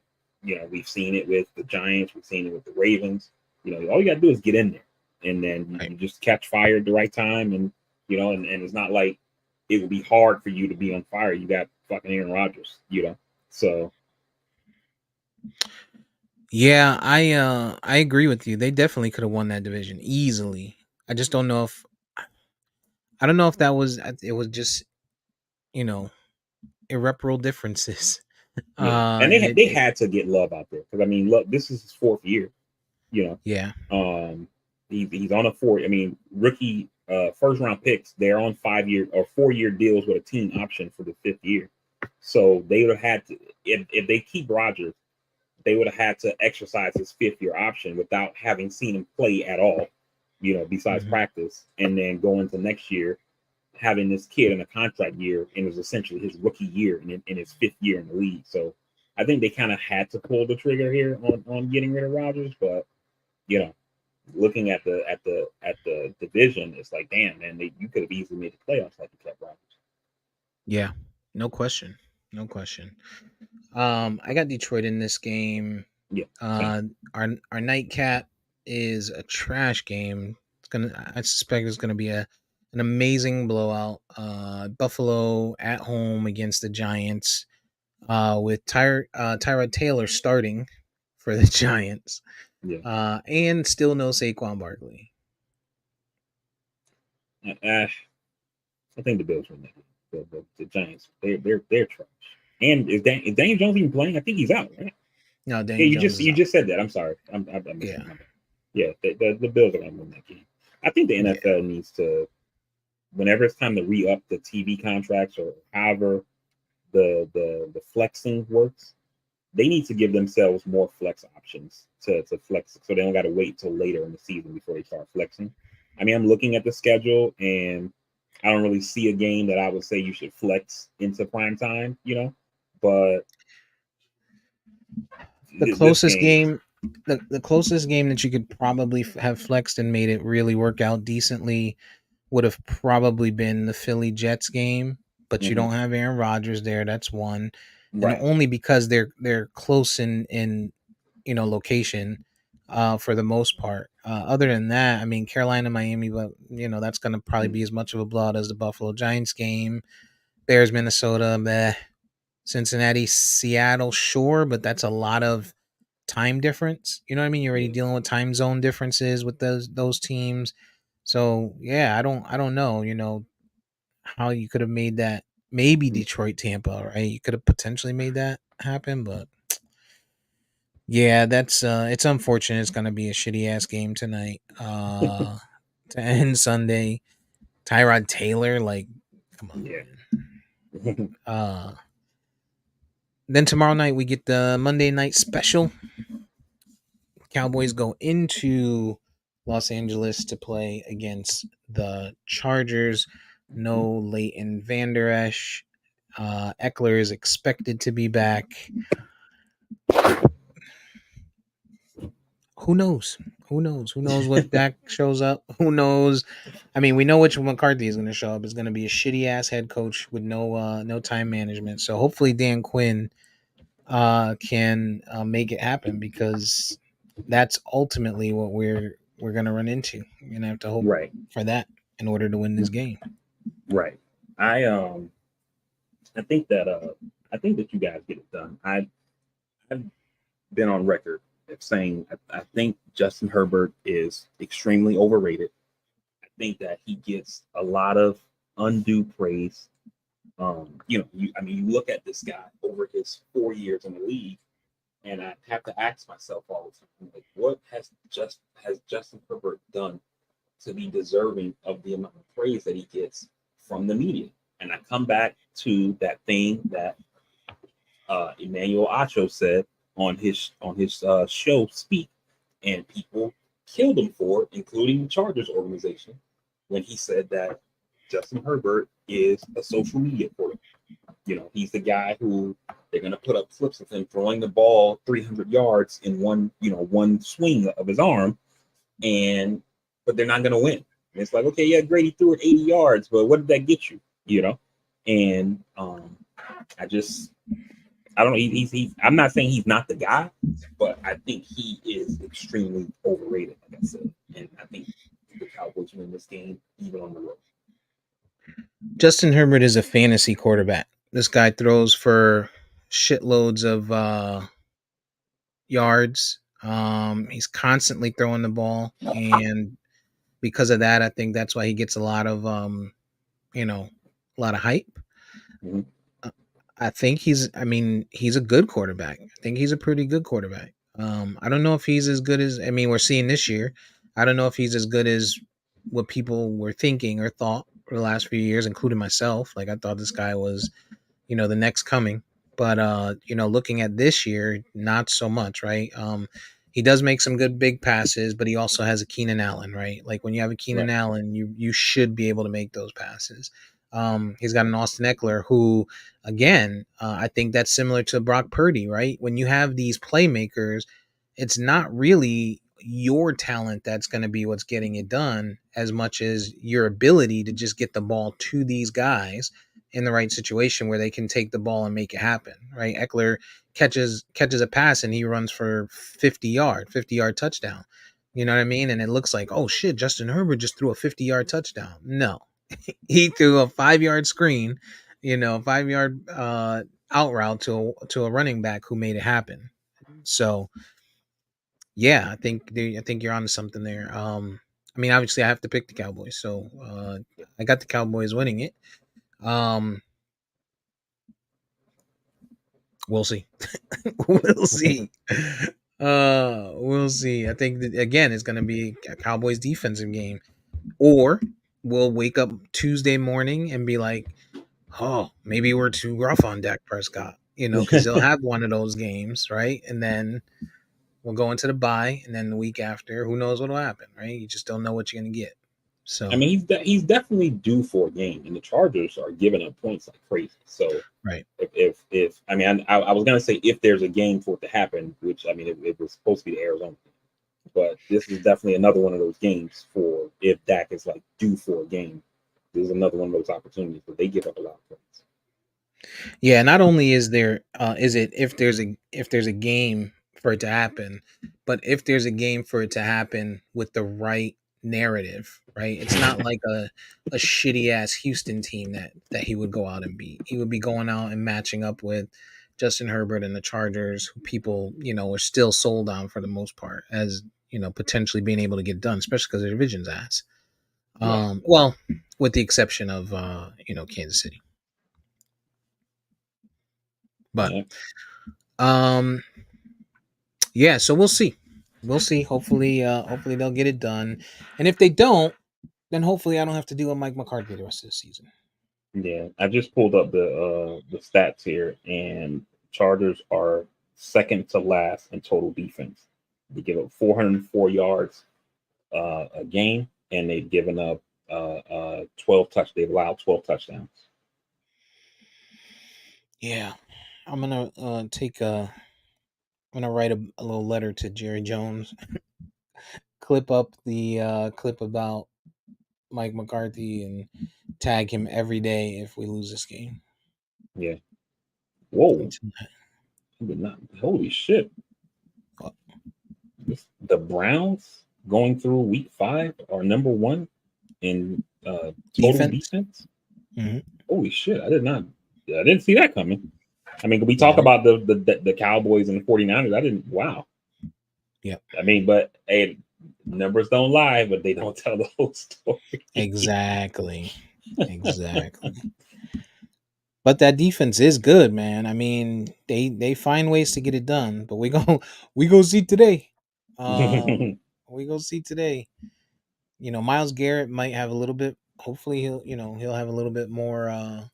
we've seen it with the Giants, we've seen it with the Ravens. All you got to do is get in there and then Right. you just catch fire at the right time, and and it's not like it will be hard for you to be on fire. You got fucking Aaron Rodgers, so Yeah, I agree with you. They definitely could have won that division easily. I just don't know if I don't know if that was it was just, you know, irreparable differences. yeah. And And they had to get Love out there because I mean, look, this is his fourth year. You yeah. he's on a four. I mean, rookie first round picks. They're on 5 year or 4 year deals with a team option for the fifth year. So they would have had to if they keep Rodgers, they would have had to exercise his fifth year option without having seen him play at all, besides Mhm. practice, and then go into next year having this kid in a contract year, and it was essentially his rookie year in his fifth year in the league. So I think they kind of had to pull the trigger here on getting rid of Rodgers, but you know, looking at the division, it's like, damn, man, you could have easily made the playoffs like you kept Rodgers. Yeah. No question. No question. I got Detroit in this game. Yeah, same. Our nightcap is a trash game. I suspect it's gonna be an amazing blowout. Buffalo at home against the Giants. With Tyrod Taylor starting for the Giants. Yeah, And still no Saquon Barkley. I think the Bills win that game. The Giants, they're trash. And is Daniel Jones even playing? I think he's out, right? No, Yeah, Daniel Jones is you out. just said that. I'm sorry. I missed Yeah, that. Yeah, the Bills are gonna win that game. I think the yeah, NFL needs to, whenever it's time to re-up the TV contracts or however the flexing works, they need to give themselves more flex options to flex, so they don't got to wait till later in the season before they start flexing. I mean, I'm looking at the schedule and I don't really see a game that I would say you should flex into prime time, but the this closest game, game, the closest game that you could probably have flexed and made it really work out decently would have probably been the Philly Jets game, but you mhm, don't have Aaron Rodgers there. That's one, and right. only because they're close in location. for the most part. Other than that, I mean, Carolina, Miami, but that's going to probably be as much of a blowout as the Buffalo Giants game. Bears, Minnesota, meh. Cincinnati, Seattle, sure, but that's a lot of time difference. You know what I mean? You're already Yeah. dealing with time zone differences with those teams. So yeah, I don't know. How you could have made that. Maybe Detroit, Tampa, right? You could have potentially made that happen, but yeah, that's it's unfortunate. It's gonna be a shitty ass game tonight. To end Sunday. Tyrod Taylor, like, come on, Yeah. man. Then tomorrow night we get the Monday night special. Cowboys go into Los Angeles to play against the Chargers. No Leighton Vander Esch. Eckler is expected to be back. Who knows? Who knows? Who knows what Dak shows up? Who knows? I mean, we know which McCarthy is going to show up. It's going to be a shitty ass head coach with no time management. So hopefully Dan Quinn can make it happen, because that's ultimately what we're going to run into. We're going to have to hope Right. for that in order to win this game. Right. I think that you guys get it done. I've been on record of saying I think Justin Herbert is extremely overrated. I think that he gets a lot of undue praise. You look at this guy over his 4 years in the league, and I have to ask myself all the time, like, what has Justin Herbert done to be deserving of the amount of praise that he gets from the media? And I come back to that thing that Emmanuel Acho said on his show Speak, and people killed him for it, including the Chargers organization, when he said that Justin Herbert is a social media portal. He's the guy who they're going to put up clips of him throwing the ball 300 yards in one swing of his arm, but they're not going to win. And it's like, okay, yeah, Grady threw it 80 yards, but what did that get you? And I don't know. I'm not saying he's not the guy, but I think he is extremely overrated, like I said. And I think the Cowboys win this game even on the road. Justin Herbert is a fantasy quarterback. This guy throws for shitloads of yards. He's constantly throwing the ball, and because of that, I think that's why he gets a lot of a lot of hype. Mm-hmm. I think he's a good quarterback. I think he's a pretty good quarterback. I don't know if he's as good as, we're seeing this year. I don't know if he's as good as what people were thinking or thought for the last few years, including myself. Like, I thought this guy was, the next coming. But looking at this year, not so much, right? He does make some good big passes, but he also has a Keenan Allen, right? Like, when you have a Keenan Right. Allen, you should be able to make those passes. He's got an Austin Eckler who, again, I think that's similar to Brock Purdy, right? When you have these playmakers, it's not really your talent that's going to be what's getting it done as much as your ability to just get the ball to these guys in the right situation where they can take the ball and make it happen, right? Eckler catches a pass and he runs for 50-yard touchdown. You know what I mean? And it looks like, oh shit, Justin Herbert just threw a 50-yard touchdown. No, he threw a 5-yard screen, 5-yard out route to a running back who made it happen. So yeah, I think you're onto something there. Obviously I have to pick the Cowboys, so I got the Cowboys winning it. Um, we'll see. We'll see. We'll see. I think that, again, it's going to be a Cowboys defensive game, or we'll wake up Tuesday morning and be like, oh, maybe we're too rough on Dak Prescott, because he'll have one of those games, right? And then we'll go into the bye, and then the week after, who knows what'll happen, right? You just don't know what you're going to get. I So, mean, he's definitely due for a game, and the Chargers are giving up points like crazy. So right. if I was gonna say if there's a game for it to happen, which it was supposed to be the Arizona game, but this is definitely another one of those games for if Dak is like due for a game. This is another one of those opportunities where they give up a lot of points. Yeah, not only is it if there's a game for it to happen. But if there's a game for it to happen with the right narrative, right? It's not like a shitty ass Houston team that he would go out and beat. He would be going out and matching up with Justin Herbert and the Chargers, who people, are still sold on for the most part as, potentially being able to get done, especially because the division's ass. Right. Well, with the exception of Kansas City. But Yeah. um yeah, so we'll see. We'll see. Hopefully they'll get it done. And if they don't, then hopefully I don't have to deal with Mike McCarthy the rest of the season. Yeah. I just pulled up the stats here, and Chargers are second to last in total defense. They give up 404 yards a game, and they've given up 12 touch. They've allowed 12 touchdowns. Yeah. I'm gonna I'm gonna write a little letter to Jerry Jones, clip up the clip about Mike McCarthy and tag him every day if we lose this game. Yeah. Whoa. Until I did not. Holy shit. that- The Browns going through week 5 are number 1 in total Defense. defense. Mm-hmm. Holy shit. I didn't see that coming. I mean, we talk Yeah. about the Cowboys and the 49ers. I didn't. Wow. Yep. I mean, but hey, numbers don't lie, but they don't tell the whole story. Exactly. Exactly. But that defense is good, man. I mean, they find ways to get it done. But we go see today. We go see today. Miles Garrett might have a little bit. Hopefully, he'll have a little bit more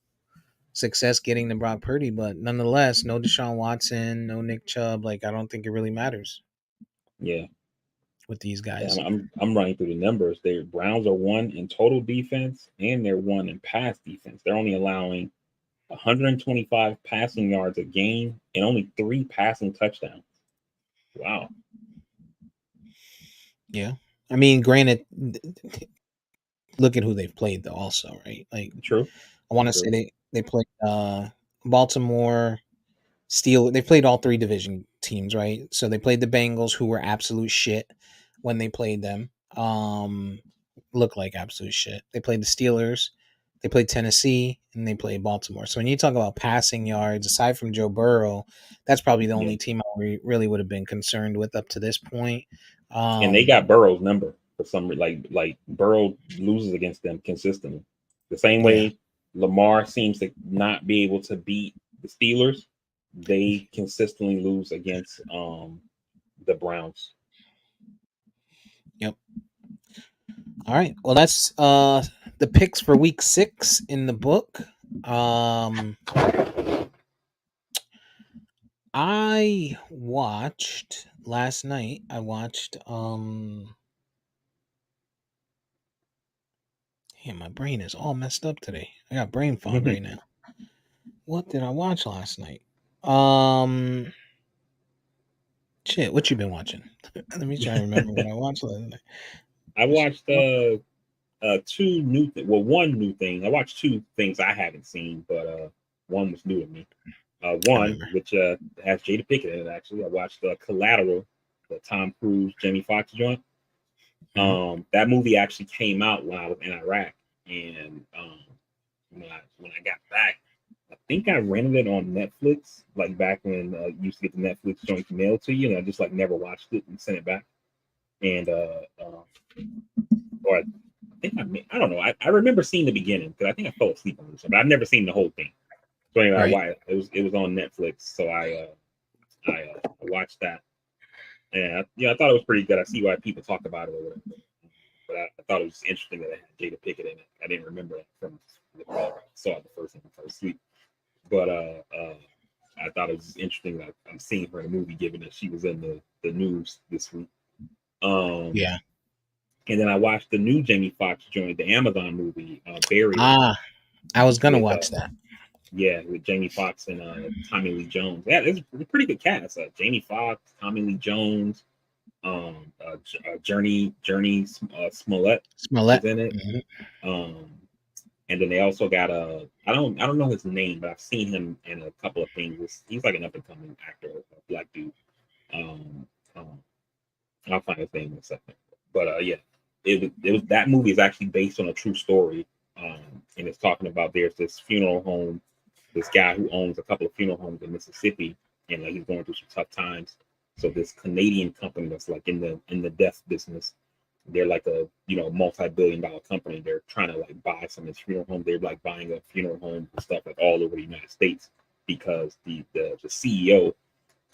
success getting to Brock Purdy. But nonetheless, no Deshaun Watson, no Nick Chubb. Like, I don't think it really matters Yeah. with these Yeah, guys. I'm running through the numbers. Their Browns are 1 in total defense, and they're 1 in pass defense. They're only allowing 125 passing yards a game and only 3 passing touchdowns. Wow. Yeah, I mean, granted, look at who they've played though. Also, right? Like, True. I want to say True. they played Baltimore. They played all 3 division teams, right? So they played the Bengals, who were absolute shit when they played them. Look like absolute shit. They played the Steelers, they played Tennessee, and they played Baltimore. So when you talk about passing yards, aside from Joe Burrow, that's probably the Yeah. only team I really would have been concerned with up to this point. And they got Burrow's number for some like Burrow loses against them consistently. The same Yeah, way Lamar seems to not be able to beat the Steelers, they consistently lose against the Browns. yep. All right. Well, that's the picks for week 6 in the book. I watched last night. I watched yeah, my brain is all messed up today. I got brain fog right now. What did I watch last night? Shit, what you been watching? Let me try to remember what I watched last night. I watched two one new thing. I watched 2 things I haven't seen, but one was new to me. I One remember. which has Jada Pinkett in it. Actually, I watched Collateral, the Tom Cruise Jamie Foxx joint. Hmm. That movie actually came out when I was in Iraq, and when I got back, I think I rented it on Netflix, like back when you used to get the Netflix joint mailed to you, and I just like never watched it and sent it back. And or I think I don't know. I remember seeing the beginning because I think I fell asleep on it, but I've never seen the whole thing. So anyway, Right. it was on Netflix, so I watched that, and I thought it was pretty good. I see why people talk about it or whatever, but I thought it was interesting that it had Jada Pinkett in it. I didn't remember it from the I saw it the first time I fell asleep, but I thought it was interesting that I'm seeing her in a movie, given that she was in the news this week. Um, Yeah. and then I watched the new Jamie Foxx joint, the Amazon movie, Burial, Ah, I was gonna with watch that. with Jamie Foxx and Tommy Lee Jones. Yeah, it's a pretty good cast. Jamie Foxx, Tommy Lee Jones, Journey Smollett is Smollett. in it. Hmm. Um, and then they also got I don't know his name, but I've seen him in a couple of things. He's like an up and coming actor, a black dude. Um, um, I'll find his name in a second. But yeah, it was that movie is actually based on a true story, and it's talking about there's this funeral home, this guy who owns a couple of funeral homes in Mississippi, and like he's going through some tough times. So this Canadian company that's like in the death business, they're like a multi-billion-dollar company. They're trying to like buy some of his funeral homes. They're like buying up funeral homes and stuff like all over the United States because the CEO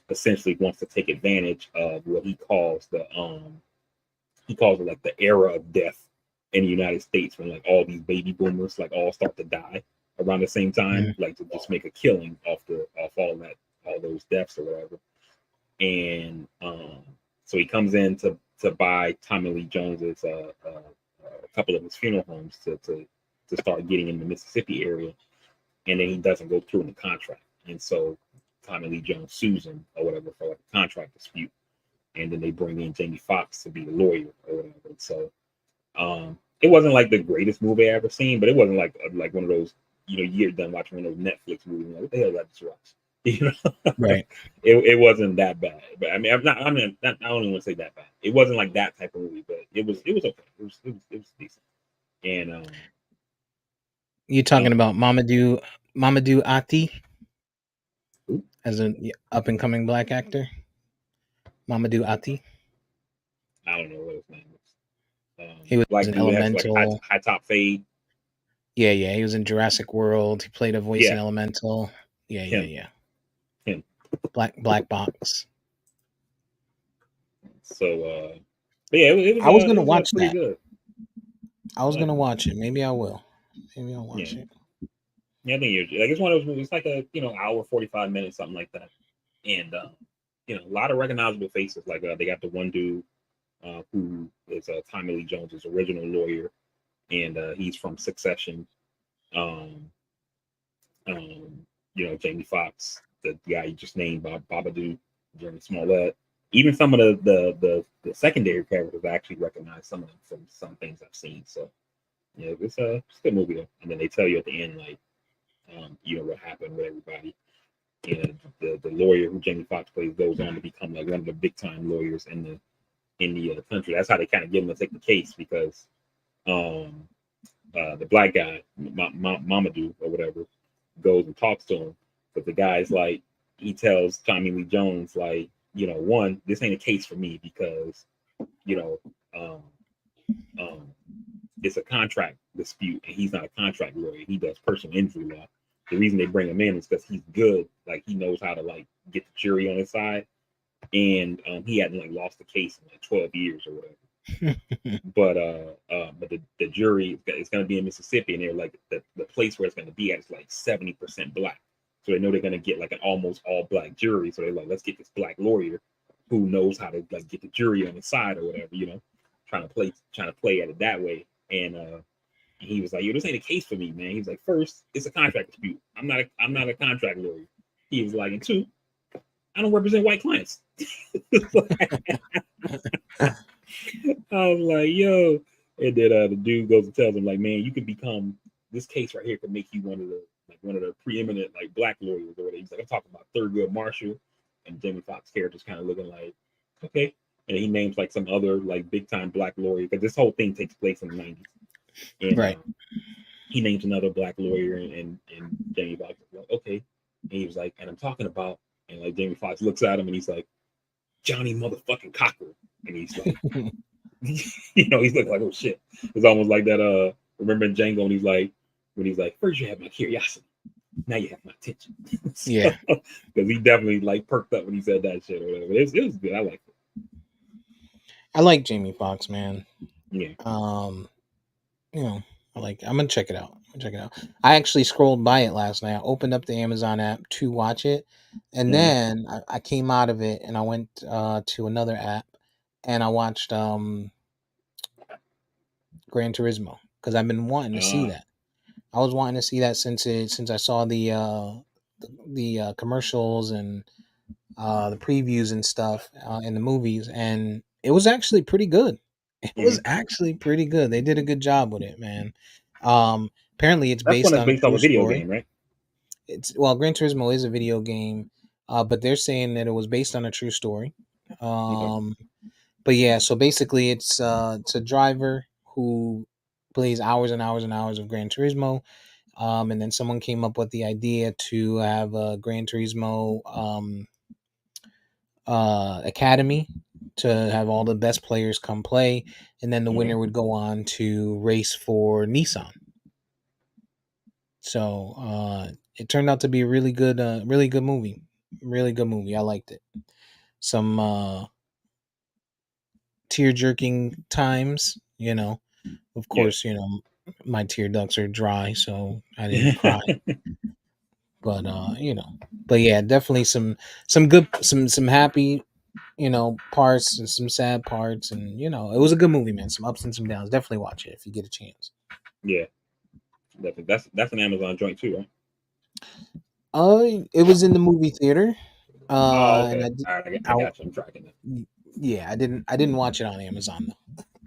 essentially wants to take advantage of what he calls it like the era of death in the United States when like all these baby boomers like all start to die around the same time, Mhm. like to just make a killing off all those deaths or whatever. And so he comes in to buy Tommy Lee Jones's a couple of his funeral homes to start getting in the Mississippi area, and then he doesn't go through in the contract, and so Tommy Lee Jones sues him or whatever for like a contract dispute, and then they bring in Jamie Foxx to be the lawyer or whatever. And so it wasn't like the greatest movie I ever seen, but it wasn't like one of those you're done watching one of those Netflix movies like what the hell did I just watch? Right. It wasn't that bad, but I mean I don't even want to say that bad. It wasn't like that type of movie, but it was okay. It was decent. And You talking about Mamadou Ati as an up and coming black actor? Mamadou Ati. I don't know what his name is. He was Black in dude has like Elemental. high top fade. Yeah, yeah. He was in Jurassic World. He played a voice in Yeah, Elemental. Yeah, yeah, him, yeah. him. Black Box. So, but yeah, I was it gonna was watch pretty that. good. I was I like gonna it. watch it. Maybe I will. Maybe I'll Yeah, watch it. yeah. I think you're like it's one of those movies. It's like a hour 45 minutes something like that, and a lot of recognizable faces. Like they got the one dude who is Tommy Lee Jones's original lawyer, and he's from Succession. Um, Jamie Foxx, the guy you just named, Babadoo, Jeremy Smollett. Even some of the secondary characters I actually recognize some of them from some things I've seen. So yeah, it's a good movie though. And then they tell you at the end like what happened with everybody. And the lawyer who Jamie Foxx plays goes on to become like one of the big time lawyers in the country. That's how they kind of get him to take the case because um the black guy, Mamadou or whatever, goes and talks to him. But the guy's like, he tells Tommy Lee Jones, like, one, this ain't a case for me because, you know, um, um, it's a contract dispute and he's not a contract lawyer. He does personal injury law. The reason they bring him in is because he's good. Like, he knows how to, like, get the jury on his side. And he hadn't, like, lost the case in, like, 12 years or whatever. But the jury is going to be in Mississippi, and they're like the place where it's going to be at is like 70% black, so they know they're going to get like an almost all black jury. So they're like, let's get this black lawyer who knows how to like get the jury on his side or whatever, trying to play at it that way. And he was like, yo, this ain't a case for me, man. He was like, first, it's a contract dispute. I'm not a contract lawyer. He was like, and two, I don't represent white clients. I was like, yo. And then the dude goes and tells him, like, man, you could become this case right here could make you one of the preeminent like black lawyers or whatever. He's like, I'm talking about Thurgood Marshall, and Jamie Foxx character's kind of looking like, okay. And he names like some other like big time black lawyer because this whole thing takes place in the 90s. And Right. he names another black lawyer, and Jamie Foxx is like, okay. And he was like, and I'm talking about, and like Jamie Foxx looks at him and he's like, Johnny motherfucking Cochran. And he's like, he's looking like, oh shit. It's almost like that. Remember in Django, and when he's like, first you have my curiosity, now you have my attention. Yeah, because he definitely like perked up when he said that shit or whatever. It was good. I liked it. I like Jamie Foxx, man. Yeah. Um, I'm gonna check it out. I actually scrolled by it last night. I opened up the Amazon app to watch it, and Mm-hmm. then I came out of it and I went to another app and I watched Gran Turismo because I've been wanting to see that. I was wanting to see that since I saw the commercials and the previews and stuff in the movies, and it was actually pretty good. It Mm-hmm. was actually pretty good. They did a good job with it, man. Apparently, it's That's one based that's on a based off true a video story. game, right? Gran Turismo is a video game, but they're saying that it was based on a true story. Okay. But yeah, so basically it's a driver who plays hours and hours and hours of Gran Turismo. And then someone came up with the idea to have a Gran Turismo academy to have all the best players come play, and then the Okay. winner would go on to race for Nissan. So it turned out to be a really good movie. Really good movie. I liked it. Some tear jerking times, you know. Of Yeah. course, my tear ducts are dry, so I didn't cry. But but yeah, definitely some good some happy parts and some sad parts, and it was a good movie, man. Some ups and some downs. Definitely watch it if you get a chance. Yeah. That's an Amazon joint too, right? It was in the movie theater, Oh, and okay. All right, I I got you. I'm tracking yeah, I didn't watch it on Amazon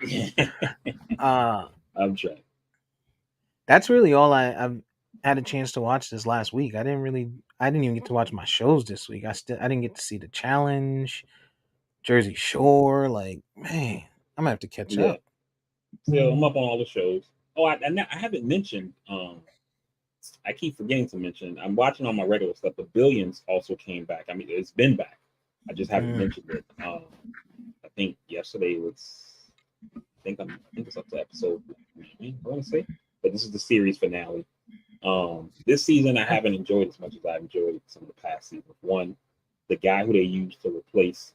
it. though. I'm tracking. That's really all I've had a chance to watch this last week. I didn't even get to watch my shows this week. I didn't get to see the challenge, Jersey Shore. Like, man, I'm gonna have to catch Yeah. up. Still, I'm up on all the shows. Oh, I haven't mentioned. I keep forgetting to mention. I'm watching all my regular stuff, but Billions also came back. I mean, it's been back. I just haven't Mm, mentioned it. I think yesterday was. I think it's up to episode 9, I want to say, but this is the series finale. This season I haven't enjoyed as much as I've enjoyed some of the past seasons. One, the guy who they used to replace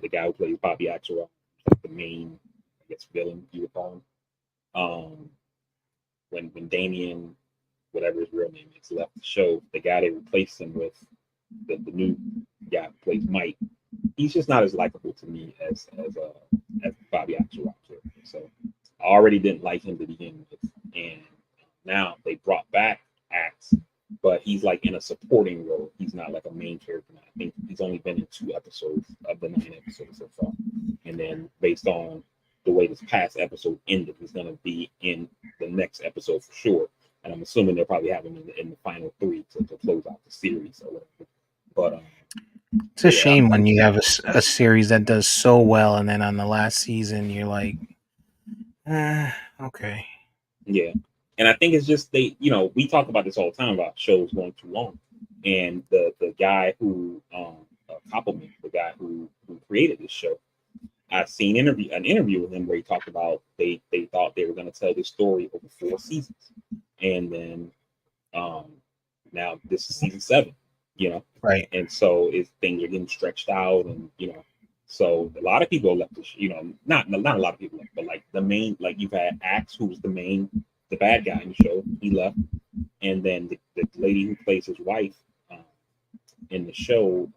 the guy who plays Bobby Axelrod, like the main, I guess, villain you would call him. Um, when Damien, whatever his real name is, left the show, the guy they replaced him with, the new guy who plays Mike, he's just not as likable to me as Bobby Axelrod character. So I already didn't like him to begin with, and now they brought back Axe, but he's like in a supporting role. He's not like a main character. I think he's only been in 2 episodes of the 9 episodes so far, and then based on the way this past episode ended, he's going to be in the next episode for sure. And I'm assuming they'll probably have him in the final 3 to close out the series or whatever. But it's a yeah, shame I'm when you have a series that does so well, and then on the last season, you're like, okay. yeah, and I think it's just we talk about this all the time about shows going too long, and the guy who Koppelman, the guy who created this show, I've seen an interview with him where he talked about they thought they were going to tell this story over 4 seasons, and then um now this is season 7, you know, Right. and so it's things are getting stretched out, and so a lot of people left not a lot of people left, but like the main, like you've had Axe, who was the bad guy in the show, he left, and then the lady who plays his wife um, in the show,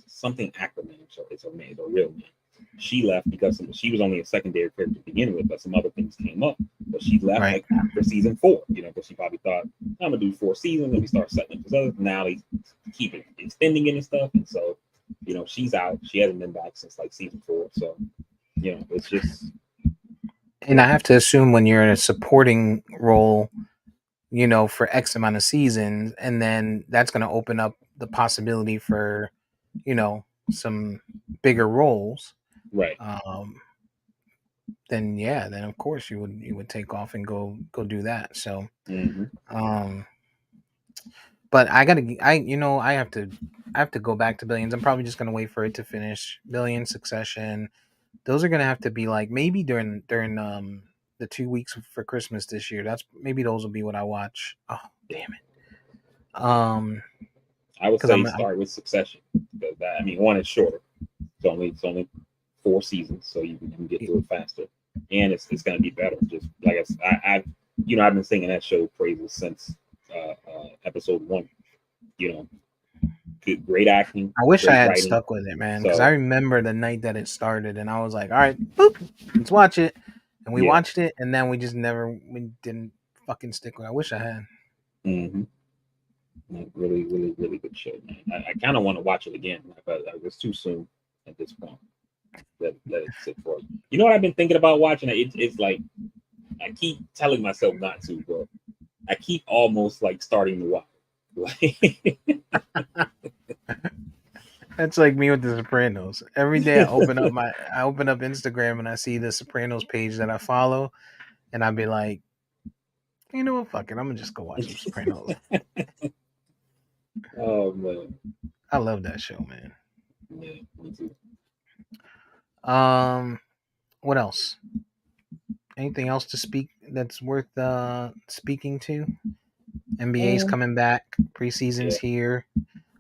something Ackerman, so it's a real name. She left because she was only a secondary character to begin with, but some other things came up. But she left Right. like after season 4, because she probably thought, I'm gonna do 4 seasons, and we start setting up this other. Now they keep extending it and stuff, and so she's out. She hasn't been back since like season 4, so it's just And I have to assume when you're in a supporting role, for X amount of seasons, and then that's going to open up the possibility for, some bigger roles. right. Um, then yeah, then of course you would take off and go do that. So, Hmm. um, but I have to go back to Billions. I'm probably just gonna wait for it to finish. Billions, Succession. Those are gonna have to be like maybe during the 2 weeks for Christmas this year. That's maybe those will be what I watch. Oh Yeah, damn it. I would Because say I'm start with Succession, because that, I mean, one is shorter. It's only 4 seasons, so you can get through it faster, and it's going to be better. Just like I've been singing that show praises since episode 1. You know, great acting, I wish I great had writing. stuck with it, man. Because I So remember the night that it started, and I was like, "All right, boop, let's watch it." And we yeah, watched it, and then we didn't fucking stick with it. I wish I had. hmm really, really, really good show, man. I kind of want to watch it again, but it's too soon at this point. Let it sit for it. You know what I've been thinking about watching? It's like I keep telling myself not to, but I keep almost like starting to watch. Like, That's like me with the Sopranos. Every day I open up Instagram and I see the Sopranos page that I follow, and I'd be like, you know what, fuck it, I'm gonna just go watch some Sopranos. Oh man, I love that show, man. yeah, me too. Um, what else? Anything else to speak that's worth speaking to? NBA's Um, coming back. Preseason's yeah, here.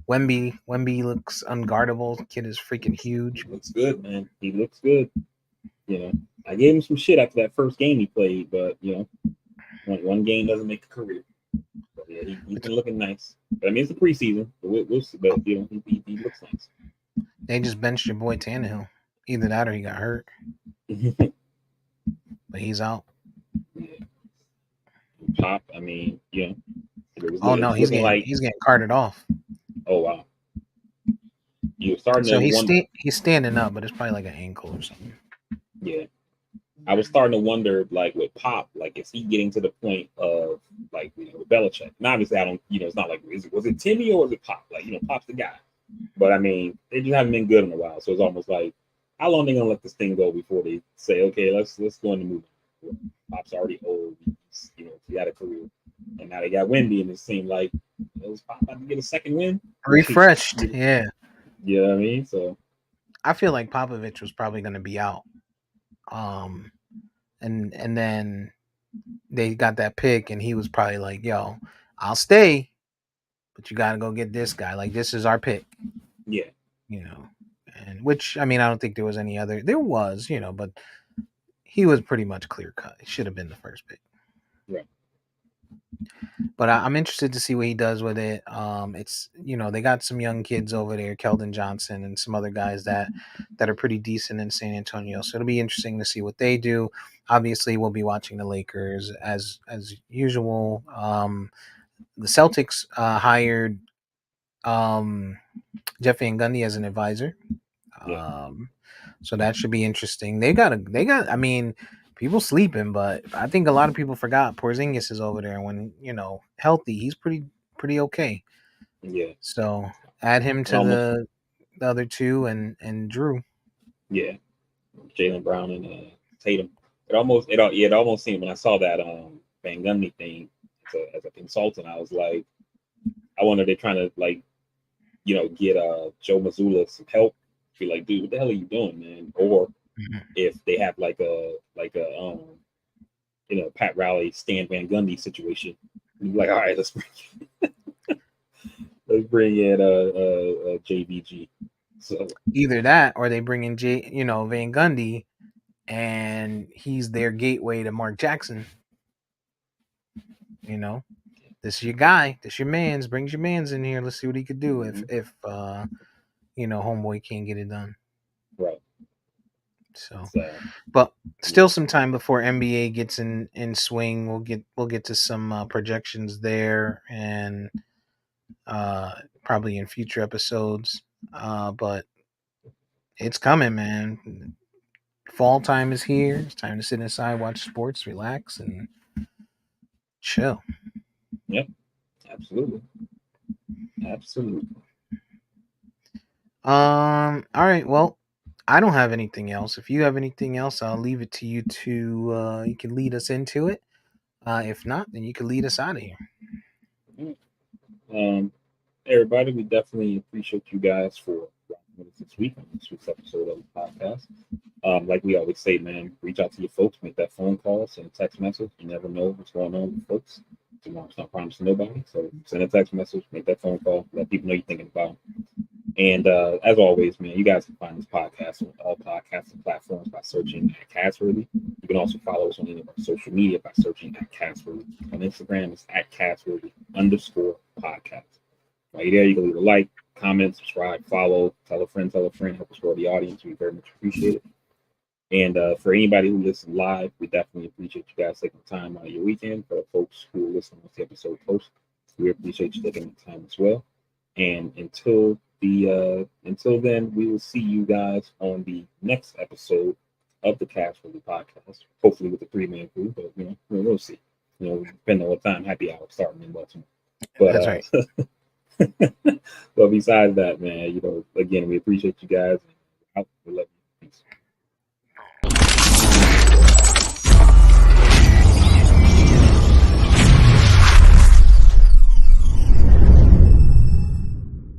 Wemby looks unguardable. Kid is freaking he huge. looks good, man. He looks good. You know, I gave him some shit after that first game he played, but you know, one game doesn't make a career. But yeah, he's It's, been looking nice. But I mean, it's the preseason, but we'll see. But you know, he looks nice. they just benched your boy Tannehill. Either that or he got hurt, but he's out. Yeah. Pop, I mean, you know, Oh no, it's looking like, he's getting carted off. oh wow, you're starting So to wonder. he's standing up, but it's probably like an ankle or something. Yeah, I was starting to wonder, like with Pop, like is he getting to the point of like you know with Belichick? And obviously, I don't, you know, it's not like was it Timmy or was it Pop? Like you know, Pop's the guy. But I mean, they just haven't been good in a while, so it's almost like how long they gonna let this thing go before they say, okay, let's go into movie. Pop's already old, you know, he had a career, and now they got Wendy, and it seemed like was Pop about to get a second win. Like, Refreshed, you yeah. know what I mean? So I feel like Popovich was probably going to be out. Um, and then they got that pick, and he was probably like, "Yo, I'll stay, but you got to go get this guy. Like this is our pick." yeah, You know, and which I mean, I don't think there was any other. There was, you know, but he was pretty much clear cut. He should have been the first pick. right, But I'm interested to see what he does with it. It's they got some young kids over there, Keldon Johnson and some other guys that are pretty decent in San Antonio. So it'll be interesting to see what they do. Obviously, we'll be watching the Lakers as usual. The Celtics hired Jeff Van Gundy as an advisor. yeah, Um, so that should be interesting. They got. I mean, people sleeping, but I think a lot of people forgot Porzingis is over there. When healthy, he's pretty okay. yeah. So add him It to almost, the other two and Drew. yeah, Jalen Brown and Tatum. It almost seemed when I saw that Van Gundy thing as a consultant, I was like, I wonder they're trying to like you know get Joe Mazzulla some help. Be like, dude, what the hell are you doing, man? Or Mhm. if they have like a you know Pat Riley, Stan Van Gundy situation, like, all right, let's bring in JVG. So Either that or they bring in Van Gundy, and he's their gateway to Mark Jackson. You know, this is your guy, this your man's. Brings your man's in here. Let's see what he could do if mhm, homeboy can't get it done. right, So, it's but yeah, still some time before NBA gets in swing. We'll get to some projections there and probably in future episodes. But it's coming, man. Fall time is here. It's time to sit inside, watch sports, relax, and chill. yep, absolutely, absolutely. All right. Well, I don't have anything else. If you have anything else, I'll leave it to you to you can lead us into it. If not, then you can lead us out of here. Um, everybody, we definitely appreciate you guys for rocking with us this week on this week's episode of the podcast. Like we always say, man, reach out to your folks, make that phone call, send a text message. You never know what's going on with folks. Tomorrow's not promised to nobody. So send a text message, make that phone call, let people know you're thinking about them. And as always, man, you guys can find this podcast on all podcasting platforms by searching at Catsworthy. You can also follow us on any of our social media by searching at Catsworthy. On Instagram, it's at Catsworthy_podcast. While you're there, you can leave a like, comment, subscribe, follow, tell a friend, help us grow the audience. We very much appreciate it. And for anybody who listens live, we definitely appreciate you guys taking the time out of your weekend. For the folks who listen to the episode post, we appreciate you taking the time as well. And until then, we will see you guys on the next episode of the Cast for the podcast. Hopefully with the 3-man crew, but you know we'll see. You know, depending on what time happy hour starting in Baltimore. But That's right. But besides that, man, again, we appreciate you guys. We love you.